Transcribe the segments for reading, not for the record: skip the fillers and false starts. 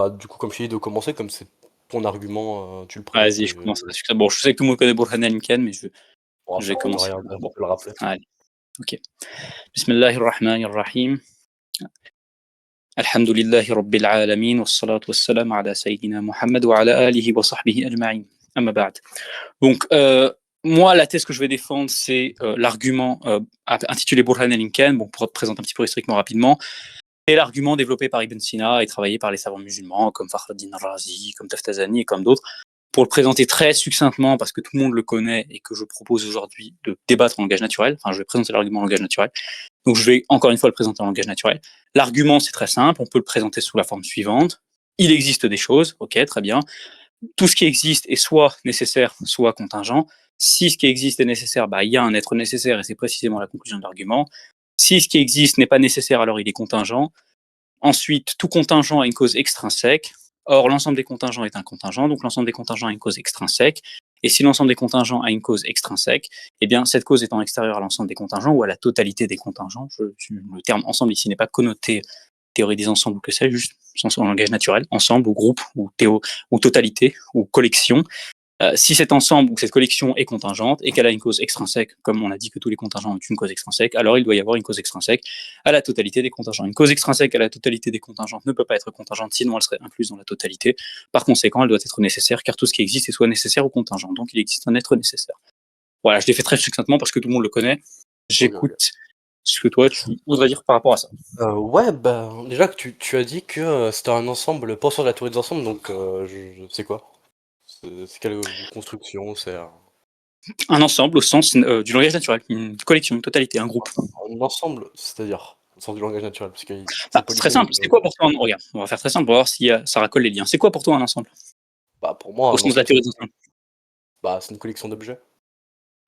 Bah, du coup, comme je t'ai dit de commencer, comme c'est ton argument, tu le présentes Vas-y, et je commence. Bon, je sais que tout le monde connaît Burhan al-Ken, mais bon, je ça vais coûte commencer. rien Bon, de le rappeler. allez, ok. Bismillahirrahmanirrahim. Alhamdulillahi Rabbil Alamin, wassalatu wassalam ala Sayyidina Muhammad wa ala alihi wa sahbihi ajma'in. Amma ba'd. Donc, moi, la thèse que je vais défendre, c'est l'argument intitulé Burhan al-Ken. Bon, pour te présenter un petit peu historiquement rapidement, c'est l'argument développé par Ibn Sina et travaillé par les savants musulmans comme Fakhreddin Razi, comme Taftazani et comme d'autres. Pour le présenter très succinctement, parce que tout le monde le connaît et que je propose aujourd'hui de débattre en langage naturel, enfin, je vais présenter l'argument en langage naturel. Donc, je vais encore une fois le présenter en langage naturel. L'argument, c'est très simple. On peut le présenter sous la forme suivante. Il existe des choses, ok, très bien. Tout ce qui existe est soit nécessaire, soit contingent. Si ce qui existe est nécessaire, bah, il y a un être nécessaire et c'est précisément la conclusion de l'argument. Si ce qui existe n'est pas nécessaire, alors il est contingent. Ensuite, tout contingent a une cause extrinsèque. Or, l'ensemble des contingents est un contingent, donc l'ensemble des contingents a une cause extrinsèque. Et si l'ensemble des contingents a une cause extrinsèque, eh bien, cette cause étant extérieure à l'ensemble des contingents ou à la totalité des contingents, le terme ensemble ici n'est pas connoté théorie des ensembles ou que c'est, juste en langage naturel, ensemble ou groupe ou totalité ou collection. Si cet ensemble ou cette collection est contingente et qu'elle a une cause extrinsèque, comme on a dit que tous les contingents ont une cause extrinsèque, alors il doit y avoir une cause extrinsèque à la totalité des contingents. Une cause extrinsèque à la totalité des contingents ne peut pas être contingente, sinon elle serait incluse dans la totalité. Par conséquent, elle doit être nécessaire, car tout ce qui existe est soit nécessaire ou contingent. Donc il existe un être nécessaire. Voilà, je l'ai fait très succinctement parce que tout le monde le connaît. OK, OK. J'écoute ce que toi tu voudrais dire par rapport à ça. Ouais, bah, déjà que tu as dit que, c'était un ensemble pas sur la théorie des ensembles, donc je c'est quoi? C'est quelle, construction? C'est Un ensemble au sens du langage naturel, une collection, une totalité, un groupe. un ensemble, c'est-à-dire? Au sens du langage naturel, parce que c'est Bah, c'est très polysémique, simple. C'est quoi pour toi regarde, on va faire très simple pour voir si ça racole les liens. C'est quoi pour toi un ensemble bah, pour moi, au un sens de la ensemble, théorie des ensembles? c'est une collection d'objets.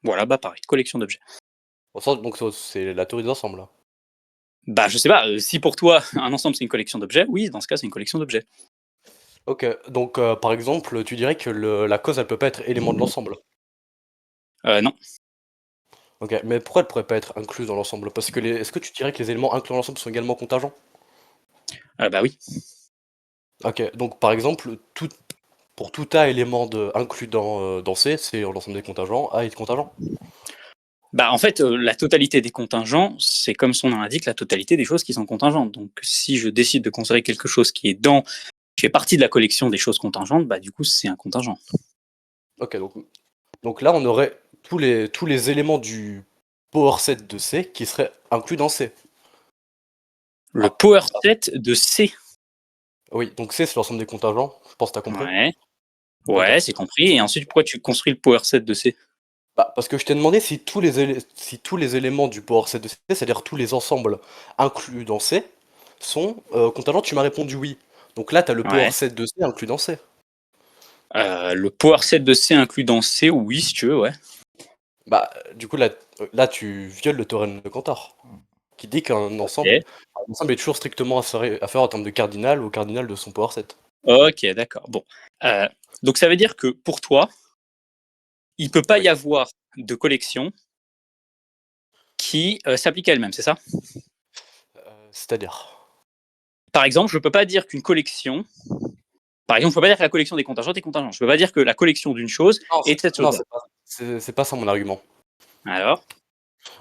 Voilà, bah pareil, collection d'objets. Au sens donc c'est la théorie des ensembles, là? Bah, je sais pas, si pour toi, un ensemble, c'est une collection d'objets, oui, dans ce cas, c'est une collection d'objets. OK, donc par exemple, tu dirais que la cause, elle peut pas être élément de l'ensemble? Non. OK, mais pourquoi elle pourrait pas être incluse dans l'ensemble? Parce que les est-ce que tu dirais que les éléments inclus dans l'ensemble sont également contingents? Bah oui. OK, donc par exemple, pour tout A élément inclus dans C, c'est l'ensemble des contingents, A est contingent? Bah, en fait, la totalité des contingents, c'est comme son nom l'indique, la totalité des choses qui sont contingentes. Donc si je décide de considérer quelque chose qui fait partie de la collection des choses contingentes, bah, du coup, c'est un contingent. OK, donc là, on aurait tous les éléments du power set de C qui seraient inclus dans C. Le Ah, power set de C. oui, donc C, c'est l'ensemble des contingents, je pense que tu as compris? Ouais, OK. ouais, c'est compris et ensuite, pourquoi tu construis le power set de C? Bah, parce que je t'ai demandé si tous les éléments du power set de C, c'est-à-dire tous les ensembles inclus dans C, sont, contingents, tu m'as répondu «oui». Donc là, tu as le power Ouais. set de C inclus dans C. Le power set de C inclus dans C, oui, si tu veux, ouais. Bah, du coup, là, tu violes le théorème de Cantor, qui dit qu'un ensemble OK. un ensemble est toujours strictement inférieur en termes de cardinal au cardinal de son power set. OK, d'accord. Bon, heu, donc ça veut dire que pour toi, il peut pas Oui. y avoir de collection qui, s'applique à elle-même, c'est ça? C'est-à-dire? Par exemple, je peux pas dire qu'une collection par exemple, je peux pas dire que la collection des contingents est contingente. Je peux pas dire que la collection d'une chose Non, est cette non, chose-là. c'est pas ça mon argument. Alors?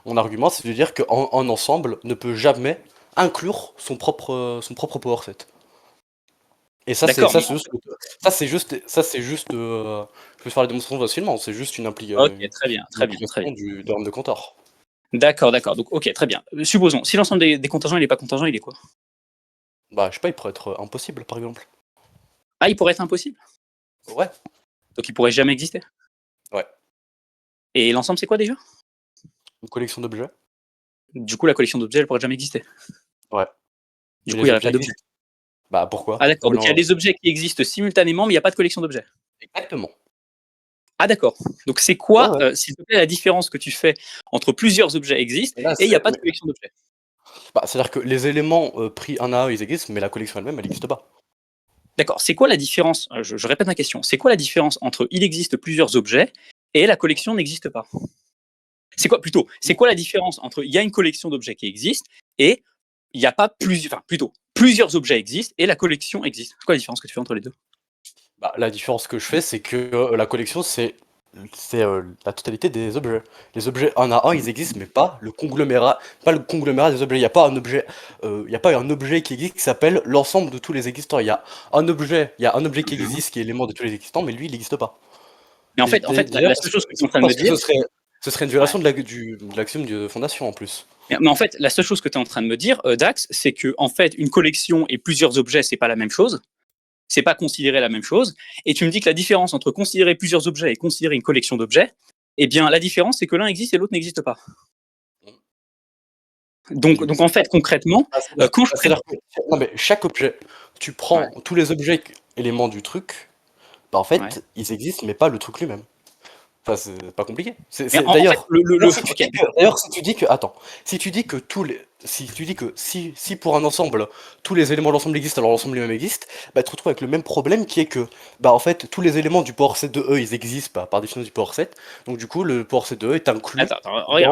Mon argument, c'est de dire qu'un un ensemble ne peut jamais inclure son propre power set. Et ça, c'est D'accord, ça, mais c'est juste je peux te faire la démonstration facilement, c'est juste OK, une très bien. application du théorème de Cantor. D'accord, d'accord, donc OK, très bien. Supposons, si l'ensemble des contingents, il est pas contingent, il est quoi? Bah, je sais pas, il pourrait être, impossible, par exemple. Ah, il pourrait être impossible? Ouais, Donc il pourrait jamais exister? ouais, Et l'ensemble, c'est quoi déjà? une collection d'objets. Du coup, la collection d'objets, elle pourrait jamais exister? Ouais, Du mais coup, il y les aurait objets pas d'objets? existent. Bah, Ah pourquoi? d'accord, donc il y a des objets qui existent simultanément, mais il y a pas de collection d'objets? Exactement. Ah d'accord. Donc c'est Ouais, quoi, ouais. s'il te plaît, la différence que tu fais entre plusieurs objets existent Et là, et il y a pas de collection d'objets? c'est-à-dire que les éléments, pris un à un, ils existent, mais la collection elle-même, elle existe pas. D'accord, c'est quoi la différence, je répète ma question, c'est quoi la différence entre il existe plusieurs objets et la collection n'existe pas? C'est quoi plutôt, c'est quoi la différence entre il y a une collection d'objets qui existe et il n'y a pas plusieurs, enfin plutôt, plusieurs objets existent et la collection existe. C'est quoi la différence que tu fais entre les deux? Bah, la différence que je fais, c'est que la collection, c'est la totalité des objets. Les objets un à un, ils existent, mais pas le conglomérat des objets. Il y a pas un objet qui existe qui s'appelle l'ensemble de tous les existants. Il y a un objet qui existe, qui est l'élément de tous les existants, mais lui, il n'existe pas. Mais D'ailleurs, la seule chose que tu es en train de me parce que dire, ce serait une ouais. violation de l'axiome de fondation en plus. Mais en fait, la seule chose que tu es en train de me dire, Dax, c'est que en fait, une collection et plusieurs objets, c'est pas la même chose. C'est pas considérer la même chose. Et tu me dis que la différence entre considérer plusieurs objets et considérer une collection d'objets, eh bien, la différence, c'est que l'un existe et l'autre n'existe pas. Donc en fait, concrètement, quand je prends... C'est-à-dire que non, mais chaque objet, tu prends Ouais, tous les objets éléments du truc, bah en ouais. fait, ils existent, mais pas le truc lui-même. Enfin, c'est pas compliqué. Mais en fait, ok, D'ailleurs, si tu dis que, attends, si tu dis que si pour un ensemble, tous les éléments de l'ensemble existent, alors l'ensemble lui-même existe, bah tu te retrouves avec le même problème qui est que, bah en fait, tous les éléments du power set de E, ils existent, bah, par définition du power set, donc du coup, le power set de E est inclus attends, dans E.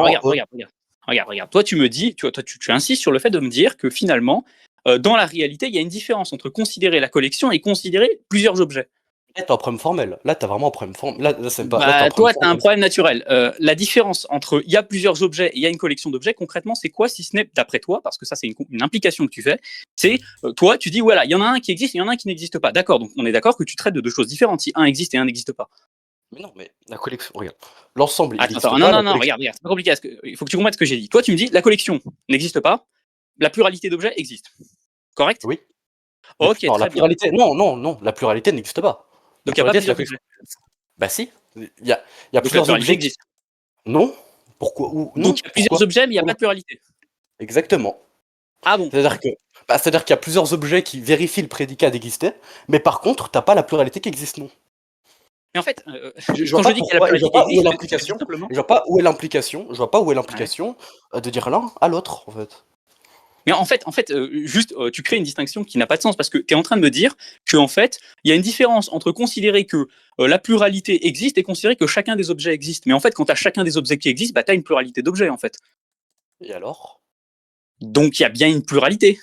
regarde. Toi, tu me dis, tu insistes sur le fait de me dire que finalement, dans la réalité, il y a une différence entre considérer la collection et considérer plusieurs objets. Là, t'as un problème formel. Là, t'as vraiment un problème formel. Là, c'est pas, là, t'as un Bah, problème toi, tu as un formel. problème naturel. La différence entre il y a plusieurs objets et il y a une collection d'objets, concrètement, c'est quoi si ce n'est, d'après toi, parce que ça, c'est une implication que tu fais, c'est toi, tu dis, voilà, il y en a un qui existe et il y en a un qui n'existe pas. D'accord, donc on est d'accord que tu traites de deux choses différentes si un existe et un n'existe pas. Mais non, mais la collection, regarde. L'ensemble, il Attends, n'existe non, pas, non, la non, collection. regarde, c'est pas compliqué. Il faut que tu comprennes ce que j'ai dit. Toi, tu me dis, la collection n'existe pas, la pluralité d'objets existe. Correct? Oui. Ok, Non, la très bien. pluralité. Non, non, non, la pluralité n'existe pas. La Donc il n'y a pas pluralité, c'est la plusieurs collection. objets. Bah si. Il y a Donc la plusieurs pluralité objets qui. existe. Non. Pourquoi? Ou Donc non. il y a plusieurs Pourquoi? objets, mais il n'y a pas Non. de pluralité. Exactement. Ah bon? C'est-à-dire que. Bah, c'est-à-dire qu'il y a plusieurs objets qui vérifient le prédicat d'exister, mais par contre, t'as pas la pluralité qui existe, non. Mais en fait, Je vois quand je pas dis qu'il y a la pourquoi, et je pluralité vois qui pas où est existe, je te dis l'implication, simplement. je vois pas où est l'implication, je vois pas où est Ouais. l'implication de dire l'un à l'autre, en fait. Mais juste, tu crées une distinction qui n'a pas de sens parce que tu es en train de me dire que en fait, il y a une différence entre considérer que la pluralité existe et considérer que chacun des objets existe. Mais en fait, quand tu as chacun des objets qui existent, bah, tu as une pluralité d'objets en fait. Et alors? Donc il y a bien une pluralité.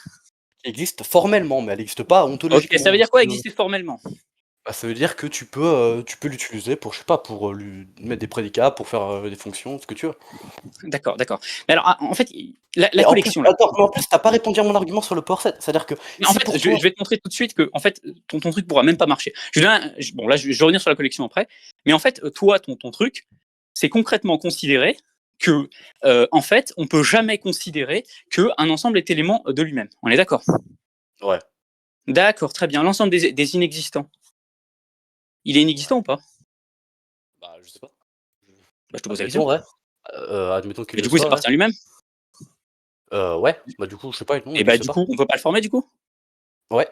Qui existe formellement, mais elle n'existe pas Ok, ça ontologiquement. veut dire quoi exister formellement? Bah, ça veut dire que tu peux l'utiliser pour, je sais pas, pour lui mettre des prédicats, pour faire des fonctions, ce que tu veux. D'accord. Mais alors, en fait, la Et en plus, collection là. attends, mais en plus, t'as pas répondu à mon argument sur le power set. C'est-à-dire que Mais en si fait, pour toi, je vais te montrer tout de suite que en fait, ton truc pourra même pas marcher. Bon, là, je vais revenir sur la collection après. Mais en fait, toi, ton truc, c'est concrètement considérer que, en fait, on peut jamais considérer qu'un ensemble est élément de lui-même. On est d'accord? ouais, D'accord, très bien. L'ensemble des inexistants, il est inexistant ou pas? bah, je sais pas. Bah, je te pose la question. Admettons, ouais. Admettons qu'il Et le du coup, il soit, ouais. s'appartient à lui-même. Ouais, bah, du coup, je sais pas, non, il Et bah, n'existe du pas. coup, on peut pas le former, du coup. Ouais,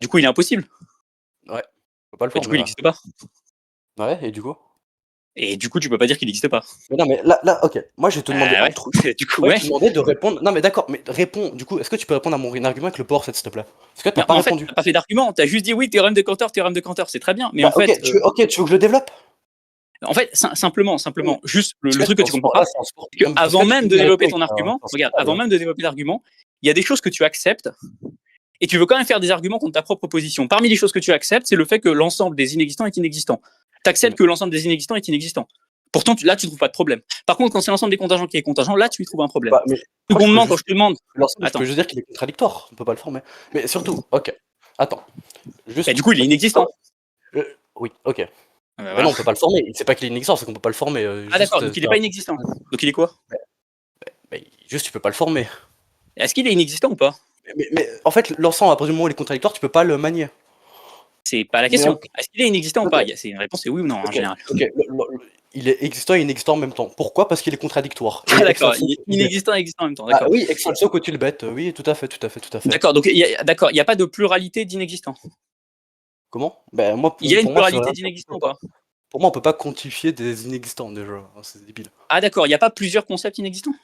Du coup, il est impossible. ouais. On peut pas le Bah, du former, coup, il là. n'existe pas. Ouais, et du coup? Et du coup, tu peux pas dire qu'il n'existe pas. Mais non, mais là, ok. Moi, je vais te demander un Ouais. truc. Du coup, Ouais, je ouais. te demandais de répondre. Non, mais d'accord, mais réponds. Du coup, est-ce que tu peux répondre à mon argument avec le power set, s'il te plaît? Parce que Mais t'as pas en fait, répondu. t'as pas fait d'argument. T'as juste dit oui, théorème de Cantor, c'est très bien. Mais Bah, ok, tu veux que je le développe? simplement, juste le truc que tu comprends Là, pas, c'est un sport. c'est que Non, mais parce que avant là, tu même fais de des développer réponses, ton argument, c'est regarde, insupportable, avant là. même de développer l'argument, il y a des choses que tu acceptes et tu veux quand même faire des arguments contre ta propre position. Parmi les choses que tu acceptes, c'est le fait que l'ensemble des inexistants est inexistant. Tu Oui, acceptes que l'ensemble des inexistants est inexistant. Pourtant, là, tu trouves pas de problème. Par contre, quand c'est l'ensemble des contingents qui est contingent, là, tu y trouves un problème. mais moi, je peux Secondement, quand juste. je te demande, L'ensemble, je peux attends, juste dire qu'il est contradictoire. On peut pas le former. Mais surtout, ok. Attends. bah, Juste. du coup, il est inexistant. Euh, oui, ok. Bah, Mais voilà. non, on peut pas le former. C'est pas qu'il est inexistant, c'est qu'on peut pas le former. Ah Juste, d'accord, donc il est pas inexistant. Donc il est quoi? juste, tu peux pas le former. Est-ce qu'il est inexistant ou pas? Mais en fait, l'ensemble, à partir du moment où il est contradictoire, tu peux pas le manier. C'est pas la Mais question. Est-ce qu'il est inexistant ou ok, pas? C'est une réponse, c'est oui ou non en ok, général. ok. Il est existant et inexistant en même temps. Pourquoi? Parce qu'il est contradictoire. Ah Et d'accord, extension il est util bête. inexistant et existant en même temps, Ah d'accord. oui, extension util bête. Oui, tout à fait, tout à fait, tout à fait. D'accord, donc il y a pas de pluralité d'inexistants. Comment? Ben moi, Il y a une pour moi, pluralité d'inexistants ou pas? pour moi, on peut pas quantifier des inexistants déjà. C'est débile. Ah d'accord, il y a pas plusieurs concepts inexistants?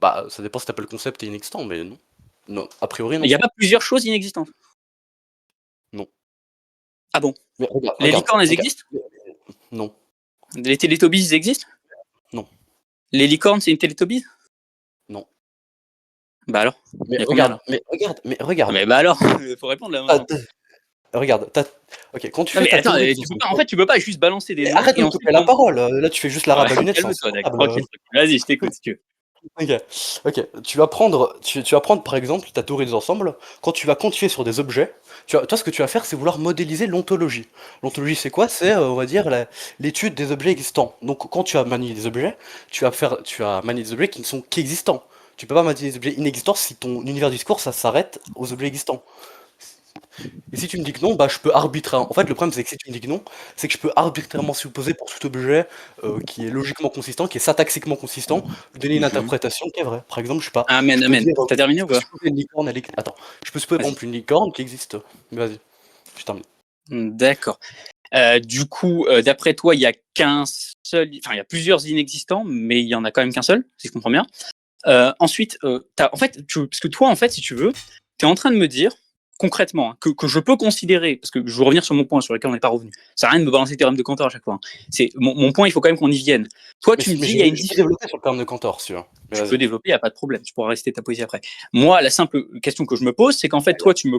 Bah, ça dépend si t'appelles le concept inexistant, mais non. Non, a priori, Il non. y a pas plusieurs choses inexistantes? Non. Ah bon? Mais regarde, Les regarde, licornes, elles regarde. existent? Non, Les Télétobies, ils existent? non, Les licornes, c'est une Télétobie? non. Bah alors? Mais Il y a combien regarde, là? mais regarde, mais Ah, regarde. mais bah alors, faut répondre là Ah, maintenant. regarde, OK, quand tu Non fais mais ta attends, théorie des tu peux pas, en ensembles, fait, tu peux pas juste balancer des mais noms arrête de et me couper ensuite la parole, là tu fais juste la ouais, rabaminette, c'est calme-toi, Dax, insupportable. tranquille, tranquille. Vas-y, je t'écoute si tu veux. OK, OK. Tu vas prendre par exemple ta théorie des ensembles, quand tu vas quantifier sur des objets, toi ce que tu vas faire, c'est vouloir modéliser l'ontologie. L'ontologie c'est quoi? C'est, on va dire l'étude des objets existants. Donc quand tu vas manier des objets, tu vas manier des objets qui existants. Tu peux pas manier des objets inexistants si ton univers du discours ça s'arrête aux objets existants. Et si tu me dis que non, bah je peux arbitrairement. En fait, le problème c'est que si tu me dis que non, c'est que je peux arbitrairement supposer pour tout objet qui est logiquement consistant, qui est syntaxiquement consistant, lui donner une Mmh. interprétation qui est vraie. Par exemple, je sais pas, Amen, je peux amen. dire, Tu terminé je ou peux pas? supposer une licorne, attends, je peux supposer par Vas-y. exemple une licorne qui existe. Vas-y, je termine. D'accord. Du coup, d'après toi, il y a qu'un seul, enfin, il y a plusieurs inexistants, mais il y en a quand même qu'un seul, si je comprends bien. Ensuite, en fait, parce que toi, en fait, si tu veux, tu es en train de me dire, concrètement, hein, que je peux considérer, parce que je veux revenir sur mon point sur lequel on n'est pas revenu. Ça sert à rien de me balancer le théorème de Cantor à chaque fois, hein. C'est mon point, il faut quand même qu'on y vienne. Toi, Mais, tu me mais dis, il y a une je peux développer sur le terme de Cantor, si tu veux. Mais tu peux vas-y. développer, il n'y a pas de problème, tu pourras réciter ta poésie après. Moi, la simple question que je me pose, c'est qu'en fait, toi, tu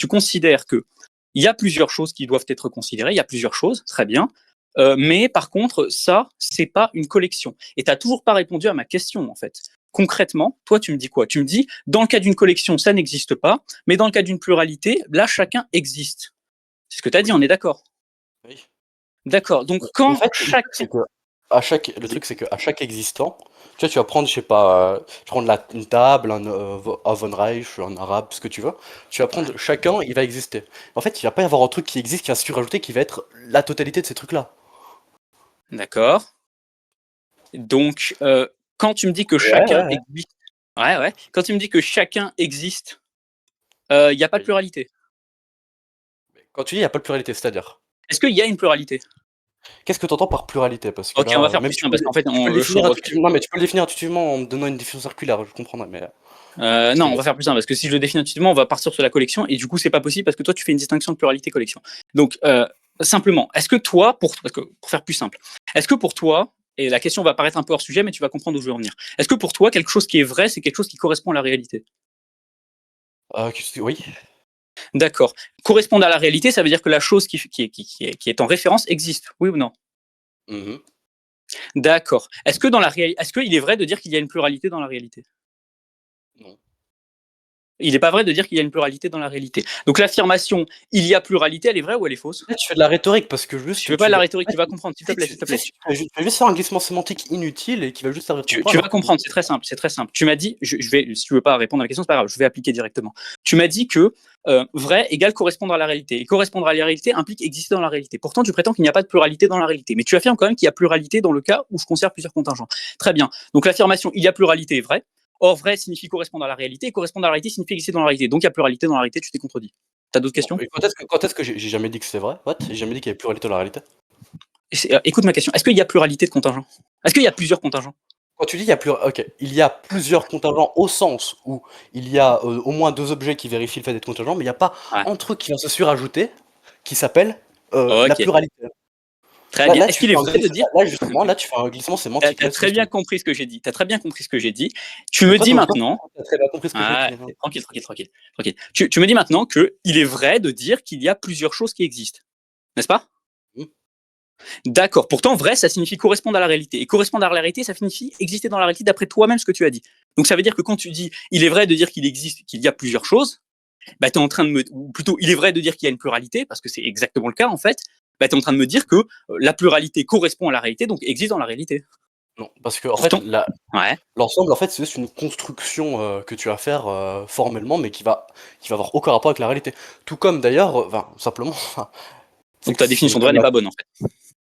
considères que il y a plusieurs choses qui doivent être considérées, il y a plusieurs choses, très bien. Mais par contre, ça, c'est pas une collection. Et tu n'as toujours pas répondu à ma question, en fait. Concrètement, toi, tu me dis quoi? Tu me dis, dans le cas d'une collection, ça n'existe pas, mais dans le cas d'une pluralité, là, chacun existe. C'est ce que tu as dit, Oui, on est d'accord? oui. D'accord. Donc, En quand fait, chacun. le truc c'est que à chaque existant, tu vas prendre, je sais pas, tu prends une table, un Von Reich, un arabe, ce que tu veux. Tu vas Ouais, prendre chacun, il va exister. En fait, il va pas y avoir un truc qui existe, qui va se surajouter, qui va être la totalité de ces trucs-là. d'accord. Donc, quand tu me dis que Ouais, chacun ouais, ouais. existe, ouais, ouais. Quand tu me dis que chacun existe, il n'y a pas de Oui. pluralité. Quand tu dis il y a pas de pluralité, c'est-à-dire? Est-ce qu'il y a une pluralité? Qu'est-ce que tu entends par pluralité? Parce que Ok, on va là, faire même plus simple parce qu'en fait, tu peux le je définir vois que. intuitivement, non, mais tu peux le définir intuitivement en me donnant une définition circulaire, je comprendrais, mais Non, vas-y, on va vas-y. faire plus simple parce que si je le définis intuitivement, on va partir sur la collection et du coup, c'est pas possible parce que toi, tu fais une distinction de pluralité-collection. Donc, simplement, est-ce que toi, parce que, pour faire plus simple, est-ce que pour toi, et la question va paraître un peu hors sujet, mais tu vas comprendre où je veux en venir, est-ce que pour toi, quelque chose qui est vrai, c'est quelque chose qui correspond à la réalité? Oui. D'accord. Correspondre à la réalité, ça veut dire que la chose qui est en référence existe, oui ou non? Mhm. D'accord. Est-ce qu'il est vrai de dire qu'il y a une pluralité dans la réalité? Non. Il n'est pas vrai de dire qu'il y a une pluralité dans la réalité. Donc l'affirmation il y a pluralité, elle est vraie ou elle est fausse? Là, tu fais de la rhétorique parce que Je juste fais pas tu de la vas. rhétorique, tu vas comprendre, s'il te plaît, s'il te plaît. Tu fais juste faire un glissement sémantique inutile et qui va juste servir ton point Tu vas alors que. comprendre, c'est très simple, c'est très simple. Tu m'as dit, je vais, si tu veux pas répondre à la question, c'est pas grave, je vais appliquer directement. Tu m'as dit que vrai égale correspondre à la réalité. Et correspondre à la réalité implique exister dans la réalité. Pourtant, tu prétends qu'il n'y a pas de pluralité dans la réalité. Mais tu affirmes quand même qu'il y a pluralité dans le cas où je conserve plusieurs contingents. Très bien. Donc l'affirmation il y a pluralité est vraie. Or, vrai signifie correspondre à la réalité, et correspondre à la réalité signifie exister dans la réalité. Donc il y a pluralité dans la réalité, tu t'es contredit. T'as d'autres Non. questions? Et quand est-ce que j'ai jamais dit que c'est vrai? What? J'ai jamais dit qu'il y avait pluralité dans la réalité. Écoute ma question. Est-ce qu'il y a pluralité de contingents? Est-ce qu'il y a plusieurs contingents? Quand tu dis OK, il y a plusieurs contingents au sens où il y a au moins deux objets qui vérifient le fait d'être contingent, mais il n'y a pas Ouais. un truc qui va se surajouter qui s'appelle la Ok. pluralité. Très Là, bien. là, Est-ce tu qu'il fais est un vrai de glissement, dire. là justement, là tu fais un glissement T'as sémantique. as Là, ce que très je te bien dis. compris ce que j'ai dit. T'as très bien compris ce que j'ai dit. Tu Mais me toi, dis maintenant. tu as très bien compris ce que je vais Ah, dire. tranquille, tranquille, tranquille, tranquille. Tu me dis maintenant que il est vrai de dire qu'il y a plusieurs choses qui existent, n'est-ce pas? Mmh. D'accord. Pourtant, vrai, ça signifie correspondre à la réalité. Et correspondre à la réalité, ça signifie exister dans la réalité d'après toi-même ce que tu as dit. Donc ça veut dire que quand tu dis il est vrai de dire qu'il existe, qu'il y a plusieurs choses, bah, tu es en train de me. Ou plutôt, il est vrai de dire qu'il y a une pluralité, parce que c'est exactement le cas en fait. Bah, tu es en train de me dire que la pluralité correspond à la réalité, donc existe dans la réalité. Non, parce que en fait, Pourtant, ouais. l'ensemble, en fait, c'est juste une construction que tu vas faire formellement, mais qui va avoir aucun rapport avec la réalité. Tout comme d'ailleurs, enfin, simplement, c'est Donc que ta c'est définition de vrai comme n'est la. pas bonne en fait.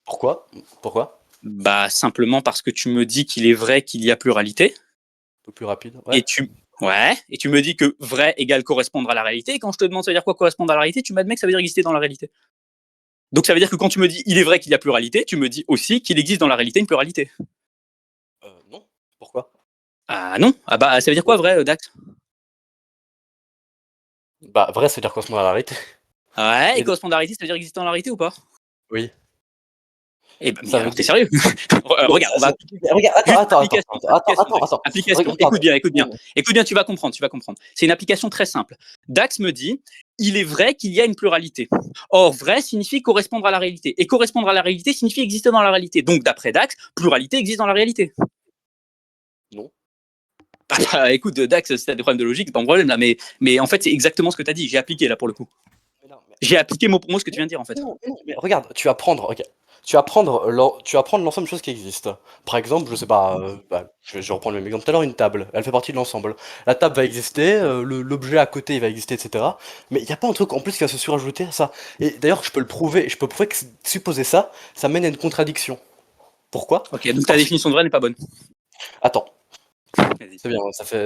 Pourquoi? Pourquoi? Bah simplement parce que tu me dis qu'il est vrai qu'il y a pluralité Un peu plus rapide. Ouais. et tu me dis que vrai égale correspondre à la réalité. Et quand je te demande ça veut dire quoi correspondre à la réalité, tu m'admets que ça veut dire exister dans la réalité. Donc ça veut dire que quand tu me dis il est vrai qu'il y a pluralité, tu me dis aussi qu'il existe dans la réalité une pluralité. Non. Pourquoi? Ah non. Ah bah ça veut dire quoi vrai, Dax? Bah, vrai, c'est-à-dire correspondre à la réalité. Ouais. Et Et correspondre à la réalité, ça veut dire exister dans la réalité ou pas? oui. Eh ben, mais Ça veut alors, t'es dire sérieux? Regarde, on va regarde, application Dax. attends. Application, écoute bien. Mmh. Écoute bien, tu vas comprendre. C'est une application très simple. Dax me dit, il est vrai qu'il y a une pluralité. Or, vrai signifie correspondre à la réalité. Et correspondre à la réalité signifie exister dans la réalité. Donc, d'après Dax, pluralité existe dans la réalité. Non. Écoute, Dax, si t'as des problèmes de logique, c'est pas un problème là. Mais en fait, c'est exactement ce que t'as dit. J'ai appliqué là pour le coup. Mais non, mais J'ai appliqué mot pour mot ce que tu viens de dire en fait. mais regarde, tu vas prendre l'ensemble de choses qui existent. Par exemple, je sais pas, je vais reprendre le même exemple tout à l'heure, une table, elle fait partie de l'ensemble. La table va exister, l'objet à côté il va exister, etc. Mais il n'y a pas un truc en plus qui va se surajouter à ça. Et d'ailleurs, je peux prouver que supposer ça, ça mène à une contradiction. Pourquoi? Ok, donc ta Parce que, définition de vrai n'est pas bonne. attends, Vas-y, c'est bien,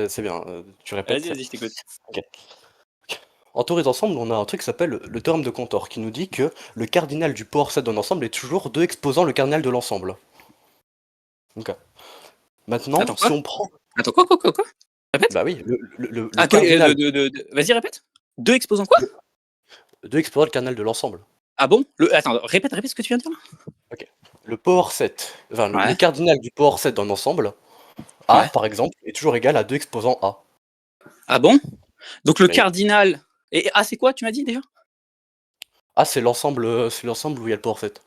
c'est bien, tu répètes. vas-y, je t'écoute. Ok. En théorie d'ensemble, on a un truc qui s'appelle le théorème de Cantor, qui nous dit que le cardinal du port 7 d'un ensemble est toujours 2 exposant le cardinal de l'ensemble. Ok. Maintenant, Attends, si quoi? on prend... Attends, quoi? Répète. Bah oui, le Ah, cardinal... vas-y, répète. Deux exposants quoi? 2 exposant le cardinal de l'ensemble. Ah bon? Attends, répète ce que tu viens de dire là. Ok. Le power 7, enfin le Ouais, cardinal du power 7 d'un ensemble, A ouais. par exemple, est toujours égal à 2 exposants A. Ah bon? Donc le Oui. cardinal. Et A, c'est quoi, tu m'as dit déjà? A c'est l'ensemble où il y a le power 7.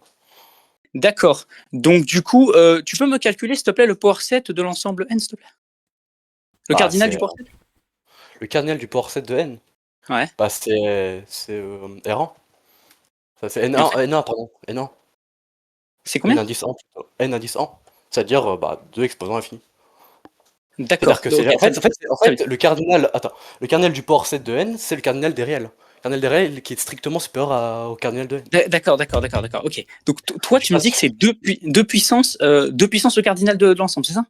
D'accord. Donc du coup, tu peux me calculer, s'il te plaît, le power set de l'ensemble n, s'il te plaît? Le Bah cardinal c'est du power set? le cardinal du power 7 de N. Ouais. Bah c'est R1. Ça c'est Et en N1, fait, N1 pardon, N1. c'est N combien? indice 1 plutôt. N indice 1. C'est-à-dire 2 exposants infinis. C'est-à-dire D'accord. que Ok, c'est très bien. en Très bien. fait, le cardinal du power 7 de n, c'est le cardinal des réels. Le cardinal des réels qui est strictement supérieur au cardinal de n. D'accord. Ok. Donc toi, Je sais tu me pas dis que si... c'est deux puissances le cardinal de l'ensemble, c'est ça?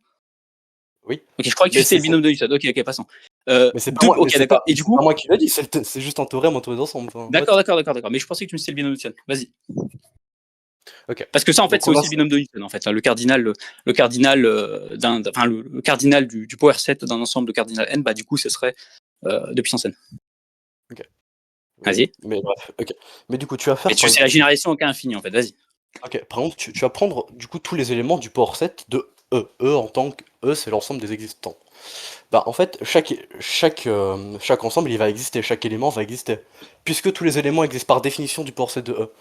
Oui. Ok, je croyais que tu Mais citais c'est le binôme de Newton. Ok, passons. c'est pas moi, Ok, d'accord. Et du c'est pas coup, moi qui l'ai dit, c'est juste un théorème entre les ensembles. Enfin, what? d'accord. Mais je pensais que tu me citais le binôme de Newton. Vas-y. Ok. Parce que ça, en fait, Donc c'est on a aussi le binôme de Newton, en fait. Le cardinal, le cardinal du power set d'un ensemble de cardinal n, bah du coup, ce serait de puissance n. ok. Oui, Vas-y. mais bref, ok. Mais du coup, tu vas Et faire tu c'est la génération au cas infini, en fait. Vas-y. ok, par exemple, tu vas prendre du coup tous les éléments du power 7 de E. E en tant que E, c'est l'ensemble des existants. Bah en fait, chaque ensemble il va exister, chaque élément va exister. Puisque tous les éléments existent par définition du port set de E.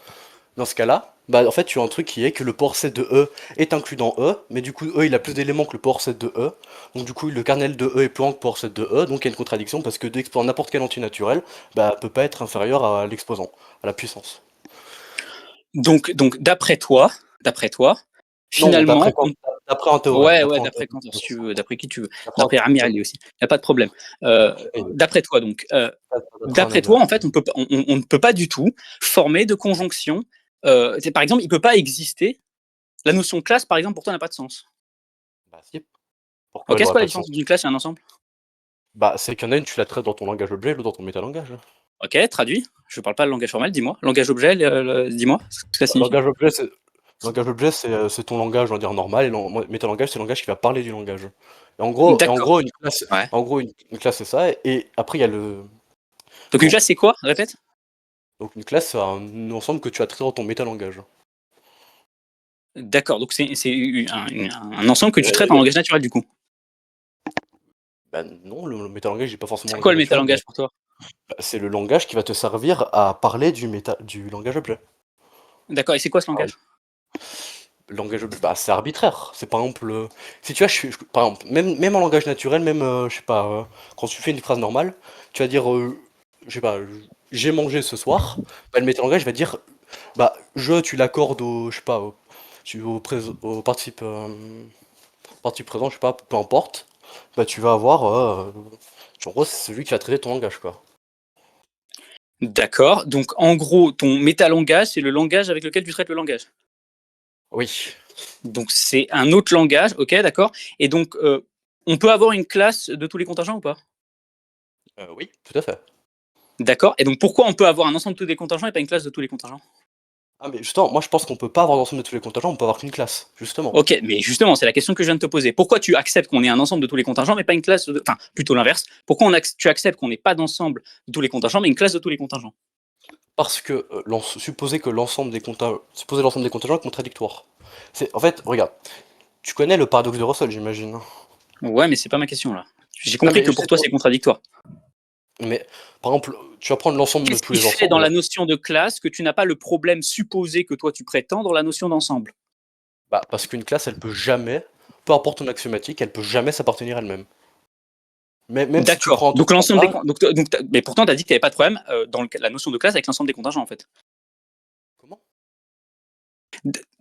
Dans ce cas-là, bah en fait tu as un truc qui est que le port set de E est inclus dans E, mais du coup E il a plus d'éléments que le port set de E. Donc du coup le kernel de E est plus grand que le port set de E, donc il y a une contradiction parce que d'exposant n'importe quel entier naturel, bah peut pas être inférieur à l'exposant, à la puissance. Donc d'après toi, Non, finalement, d'après un théorème, ouais, d'après quand, si tu veux, d'après qui tu veux, d'après un d'après théorème. Amirali aussi, il n'y a pas de problème. Et D'après toi, donc, d'après un d'après toi, Navier. en fait, on ne peut pas du tout former de conjonction. Par exemple, il ne peut pas exister. La notion de classe, par exemple, pour toi, n'a pas de sens. Bah si, pourquoi Ok, elle c'est aurait quoi la pas de différence sens? entre une classe et un ensemble? Bah c'est qu'il y en a une, tu la traites dans ton langage objet, l'autre dans ton métalangage. Ok, traduit. Je parle pas le langage formel, dis-moi. Langage objet, dis-moi ce que ça signifie. Langage objet, c'est ton langage, on va dire, normal, et métalangage, c'est le langage qui va parler du langage. Et D'accord. Ouais. en gros, une classe, c'est ça, et après, il y a le... Donc une Comment? classe, c'est quoi? Répète. Donc une classe, c'est un ensemble que tu as traité dans ton métalangage. D'accord. Donc c'est un ensemble que tu traites en Euh, langage naturel, du coup. Bah non, le métalangage n'est pas forcément un C'est quoi langage le naturel. métalangage pour toi? C'est le langage qui va te servir à parler du langage objet. D'accord. Et c'est quoi ce Ah, langage? le langage objet, bah, c'est arbitraire. C'est par exemple, si tu vois, par exemple, même en langage naturel, même, je sais pas, quand tu fais une phrase normale, tu vas dire, je sais pas, j'ai mangé ce soir. Bah, le métalangage va dire, bah, tu l'accordes au, je sais pas, au participe présent, je sais pas, peu importe. Bah, tu vas avoir, en gros, c'est celui qui va traiter ton langage, quoi. D'accord. Donc en gros, ton métalangage, c'est le langage avec lequel tu traites le langage. Oui. Donc c'est un autre langage, ok, d'accord. Et donc on peut avoir une classe de tous les contingents ou pas? Oui, tout à fait. D'accord. Et donc pourquoi on peut avoir un ensemble de tous les contingents et pas une classe de tous les contingents? Ah, mais justement, moi je pense qu'on peut pas avoir l'ensemble de tous les contingents, on peut avoir qu'une classe, justement. Ok, mais justement, c'est la question que je viens de te poser. Pourquoi tu acceptes qu'on ait un ensemble de tous les contingents, mais pas une classe Enfin, plutôt l'inverse. Pourquoi tu acceptes qu'on n'ait pas d'ensemble de tous les contingents, mais une classe de tous les contingents? Parce que supposer l'ensemble des contingents est contradictoire. En fait, regarde, tu connais le paradoxe de Russell, j'imagine. Ouais, mais c'est pas ma question là. J'ai Non, compris mais que pour toi c'est contradictoire. mais par exemple, tu vas prendre l'ensemble de Qu'est-ce tous qui les fait dans la ensembles. notion de classe que tu n'as pas le problème supposé que toi tu prétends dans la notion d'ensemble? Bah, parce qu'une classe, elle peut jamais, peu importe ton axiomatique, elle peut jamais s'appartenir elle-même. Même si tu D'accord. prends un truc Donc comme l'ensemble des ça, con- donc mais pourtant tu as dit que tu avais pas de problème dans la notion de classe avec l'ensemble des contingents en fait. comment?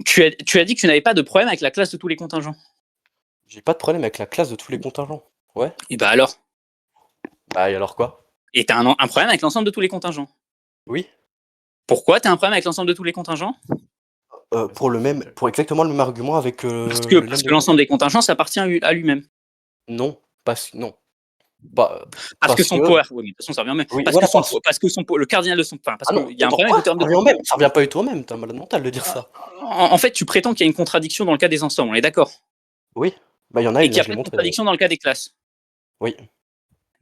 Tu as dit que tu n'avais pas de problème avec la classe de tous les contingents. J'ai pas de problème avec la classe de tous les contingents. Ouais. Et bah alors? Bah, et alors quoi? Et tu as un problème avec l'ensemble de tous les contingents. Oui. Pourquoi tu as un problème avec l'ensemble de tous les contingents? Pour exactement le même argument avec le Parce lemme que de l'ensemble des contingents s'appartient à lui-même. non, non. Pas, Parce que parce son que, power, oui, mais de toute façon ça revient même. oui, voilà, Le cardinal de son, enfin, parce ah non, qu'il y a un attends, problème avec quoi? le terme Ça de. revient au même, ça revient pas du tout au même, t'es un malade mental de dire ça. En fait, tu prétends qu'il y a une contradiction dans le cas des ensembles, on est d'accord? Oui, bah il y en a Et une, qu'il là n'y a je l'ai pas de montré. contradiction dans le cas des classes. Oui.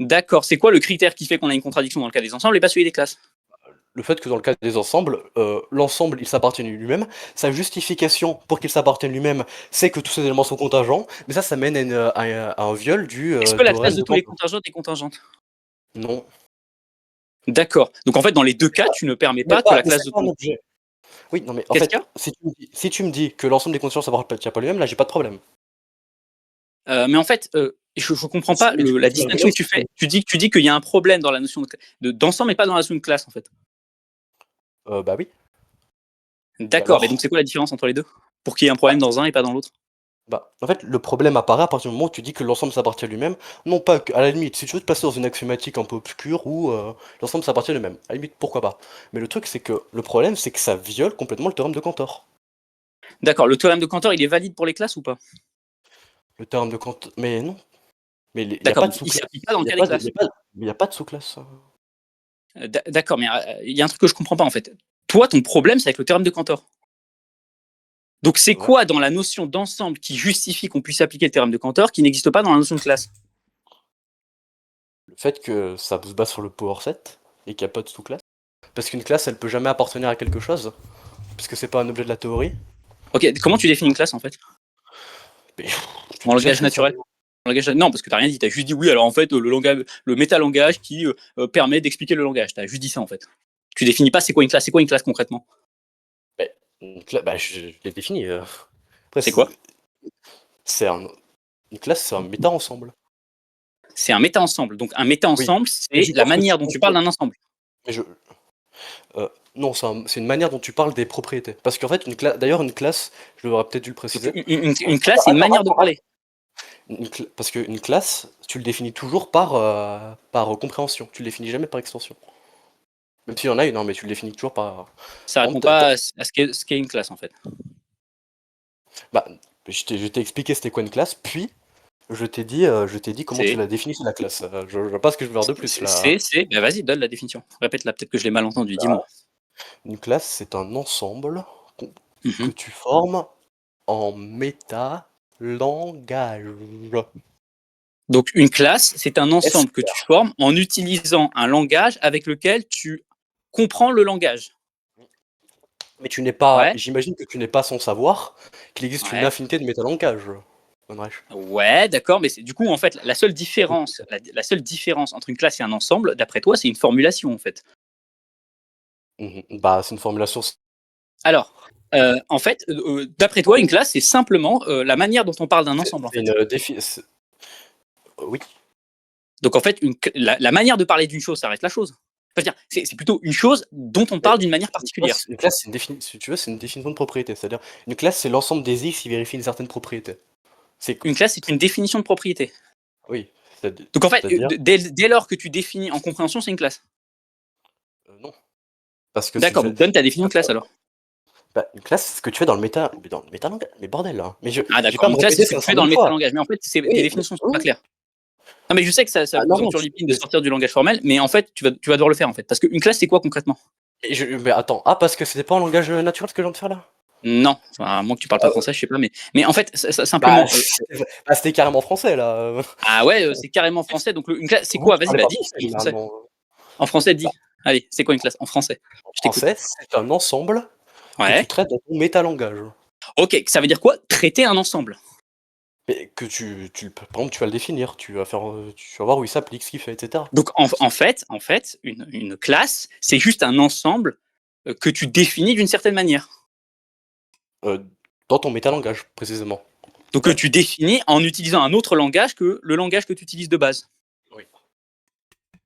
D'accord. C'est quoi le critère qui fait qu'on a une contradiction dans le cas des ensembles et pas celui des classes? Le fait que dans le cas des ensembles, l'ensemble il s'appartienne lui-même, sa justification pour qu'il s'appartienne lui-même, c'est que tous ces éléments sont contingents, mais ça mène à un viol du Est-ce que la classe théorème de de tous les Cantor. contingents est contingente? Non. D'accord. Donc en fait, dans les deux cas, tu ne permets pas que la Mais classe c'est de pas tous un les. objet. Oui, non mais en Qu'est-ce qu'il y fait, a? si tu me dis que l'ensemble des conditions s'appartiennent pas lui-même, là j'ai pas de problème. Mais en fait, je comprends pas Mais du coup, la c'est un distinction problème que tu si tu fais. Tu dis qu'il y a un problème dans la notion d'ensemble et pas dans la notion de classe en fait. bah oui. Et D'accord. Mais donc alors? c'est quoi la différence entre les deux? Pour qu'il y ait un problème dans un et pas dans l'autre? Bah, en fait, le problème apparaît à partir du moment où tu dis que l'ensemble s'appartient à lui-même. Non pas que, à la limite, si tu veux te passer dans une axiomatique un peu obscure où l'ensemble s'appartient à lui-même, à la limite, pourquoi pas. Mais le truc, c'est que le problème, c'est que ça viole complètement le théorème de Cantor. D'accord. Le théorème de Cantor, il est valide pour les classes ou pas? Le théorème de Cantor. Mais non. Mais il n'y a D'accord. pas de Donc il sous-classe. s'applique pas dans Il le n'y a cas des pas de, il y classes. a pas, il y a pas de sous-classe. D'accord, mais il y a un truc que je comprends pas en fait. Toi, ton problème, c'est avec le théorème de Cantor. Donc c'est Ouais. quoi dans la notion d'ensemble qui justifie qu'on puisse appliquer le théorème de Cantor qui n'existe pas dans la notion de classe? Le fait que ça se base sur le power set et qu'il n'y a pas de sous-classe. Parce qu'une classe, elle peut jamais appartenir à quelque chose, puisque c'est pas un objet de la théorie. Ok, comment tu définis une classe en fait? Mais, je te En l'ai déjà langage fait ça. naturel? Non, parce que t'as rien dit, t'as juste dit oui, alors en fait, le langage, le métalangage qui permet d'expliquer le langage. T'as juste dit ça en fait. Tu définis pas c'est quoi une classe, concrètement? Mais, bah, je l'ai défini. Après, C'est quoi? c'est une classe, c'est un méta-ensemble. C'est un méta-ensemble. Donc un Oui. méta-ensemble, Mais c'est je la pense que tu manière dont tu parles confonds. d'un ensemble. Mais non, c'est une manière dont tu parles des propriétés. Parce qu'en fait, d'ailleurs, une classe, je l'aurais peut-être dû le Donc préciser. une classe, c'est une manière de parler. Parce qu'une classe, tu le définis toujours par compréhension. Tu le définis jamais par extension. Même s'il y en a une, hein, mais tu le définis toujours par. Ça Par répond exemple, pas à ce qu'est une classe en fait. bah, je t'ai expliqué c'était quoi une classe, puis je t'ai dit comment tu C'est, la définis la classe. Je vois pas ce que je veux faire de plus là. ben vas-y, donne la définition. Répète-la, peut-être que je l'ai mal entendu, dis-moi. Une classe, c'est un ensemble que Mhm. tu formes en méta-langage. Donc une classe, c'est un Est-ce ensemble que tu formes en utilisant un langage avec lequel tu comprends le langage. Mais tu n'es pas, Ouais, j'imagine que tu n'es pas sans savoir qu'il existe une ouais, infinité de métalangages, Manrech. ouais, d'accord, mais du coup, en fait, la seule différence entre une classe et un ensemble, d'après toi, c'est une formulation, en fait. Bah, c'est une formulation. Alors, en fait, d'après toi, une classe, c'est simplement la manière dont on parle d'un ensemble, en C'est fait. une défi. Oui. Donc, en fait, la manière de parler d'une chose, ça reste la chose. Enfin, c'est plutôt une chose dont on Mais parle d'une manière particulière. une classe, c'est si tu veux, c'est une définition de propriété. C'est-à-dire, une classe, c'est l'ensemble des X qui vérifie une certaine propriété. C'est, Une classe, c'est une définition de propriété. oui. Donc, en fait, C'est-à-dire, dès lors que tu définis en compréhension, c'est une classe. non. Parce que D'accord, donc donne ta définition de classe alors. bah, une classe, c'est ce que tu fais dans le métalangage. Mais bordel, là. Mais Ah j'ai d'accord, pas à me une classe, c'est répéter ce que tu fais 500 dans 000 le fois. métalangage. Mais en fait, tes Oui, définitions sont pas oui. claires. Non, mais je sais que ça Ah, vous non, tombe non, sur l'épine de sortir du langage formel, mais en fait, tu vas devoir le faire en fait. Parce qu'une classe, c'est quoi concrètement? mais attends, ah, parce que c'était pas en langage naturel ce que je viens de faire là? Non, enfin, à moins que tu parles pas français, je sais pas, mais en fait, Bah, simplement. c'était carrément français là. Ah ouais, c'est carrément français. Donc une classe, c'est Vous quoi? qui Vas-y, parlez bah pas dis, français en français. généralement. En français, dis. Allez, c'est quoi une classe? En français. En Je t'écoute. français, c'est un ensemble que tu Ouais. traites dans ton métalangage. Ok, ça veut dire quoi? Traiter un ensemble. Mais que par exemple, tu vas le définir, tu vas voir où il s'applique, ce qu'il fait, etc. Donc en fait, une classe, c'est juste un ensemble que tu définis d'une certaine manière. Dans ton métalangage, précisément. Donc que tu définis en utilisant un autre langage que le langage que tu utilises de base. Oui.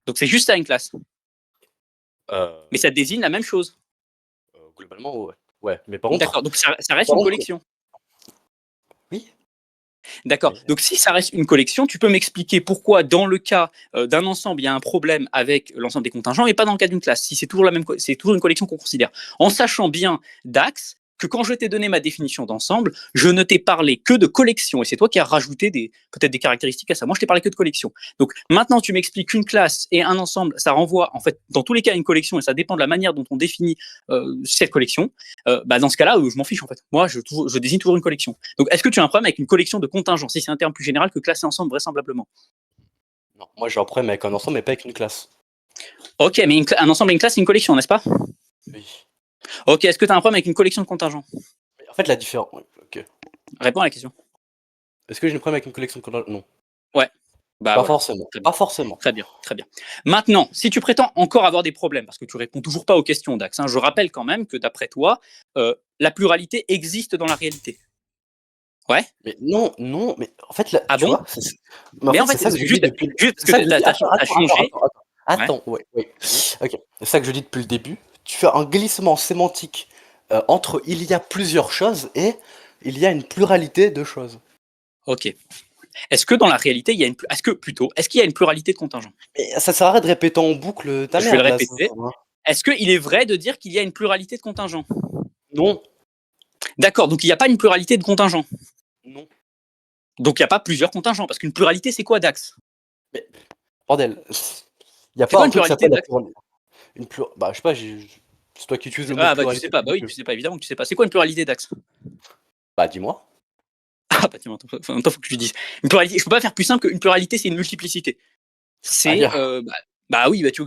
Donc c'est juste ça une classe. Euh, Mais ça désigne la même chose. Globalement, ouais. Ouais, mais par contre, D'accord, donc ça reste par une contre, collection. oui, D'accord. mais Donc si ça reste une collection, tu peux m'expliquer pourquoi dans le cas d'un ensemble, il y a un problème avec l'ensemble des contingents et pas dans le cas d'une classe, si c'est toujours la même, c'est toujours une collection qu'on considère. En sachant bien, Dax, que quand je t'ai donné ma définition d'ensemble, je ne t'ai parlé que de collection et c'est toi qui as rajouté peut-être des caractéristiques à ça. Moi, je t'ai parlé que de collection. Donc maintenant, tu m'expliques qu'une classe et un ensemble, ça renvoie en fait dans tous les cas à une collection et ça dépend de la manière dont on définit cette collection. Dans ce cas-là, je m'en fiche en fait. Moi, je désigne toujours une collection. Donc, est-ce que tu as un problème avec une collection de contingents, si c'est un terme plus général que classe et ensemble, vraisemblablement? non, moi j'ai un problème avec un ensemble, mais pas avec une classe. Ok, mais un ensemble et une classe, c'est une collection, n'est-ce pas? Oui. Ok, est-ce que tu as un problème avec une collection de contingents? Mais en fait, la différence. Oui, ok. Réponds à la question. Est-ce que j'ai un problème avec une collection de contingents? Non. Ouais. Bah Pas voilà. forcément. Très bien. Pas forcément. Très bien, très bien. Maintenant, si tu prétends encore avoir des problèmes, parce que tu réponds toujours pas aux questions, Dax, je rappelle quand même que d'après toi, la pluralité existe dans la réalité. Ouais. Mais non, non, mais en fait, là, Ah tu bon? vois, mais en Mais fait, en c'est fait, ça que je dis juste, depuis. juste C'est parce ça que que je tu dis. Attends, as attends, attends, changé. attends, attends. Ouais. Attends, ouais, ouais. Ok. C'est ça que je dis depuis le début. Tu fais un glissement sémantique entre il y a plusieurs choses et il y a une pluralité de choses. Ok. Est-ce que dans la réalité, il y a est-ce qu'il y a une pluralité de contingents? Mais ça sert à rien de répéter en boucle ta Je vais le merde là. répéter. Est-ce qu'il est vrai de dire qu'il y a une pluralité de contingents? Non, D'accord, donc il n'y a pas une pluralité de contingents. non. Donc il n'y a pas plusieurs contingents, parce qu'une pluralité, c'est quoi, Dax? Mais bordel, il y a C'est pas quoi un une truc qui pluralité, s'appelle la Dax? pluralité. Bah, je sais pas, c'est toi qui utilises le mot Ah bah tu sais pluralité pas, bah oui, tu sais pas, évidemment que tu sais pas. C'est quoi une pluralité, Dax? Bah, dis-moi. Ah bah tiens, attends, faut que je lui dise. Une pluralité, je peux pas faire plus simple qu'une pluralité, c'est une multiplicité. Aïe. C'est bah oui, bah tu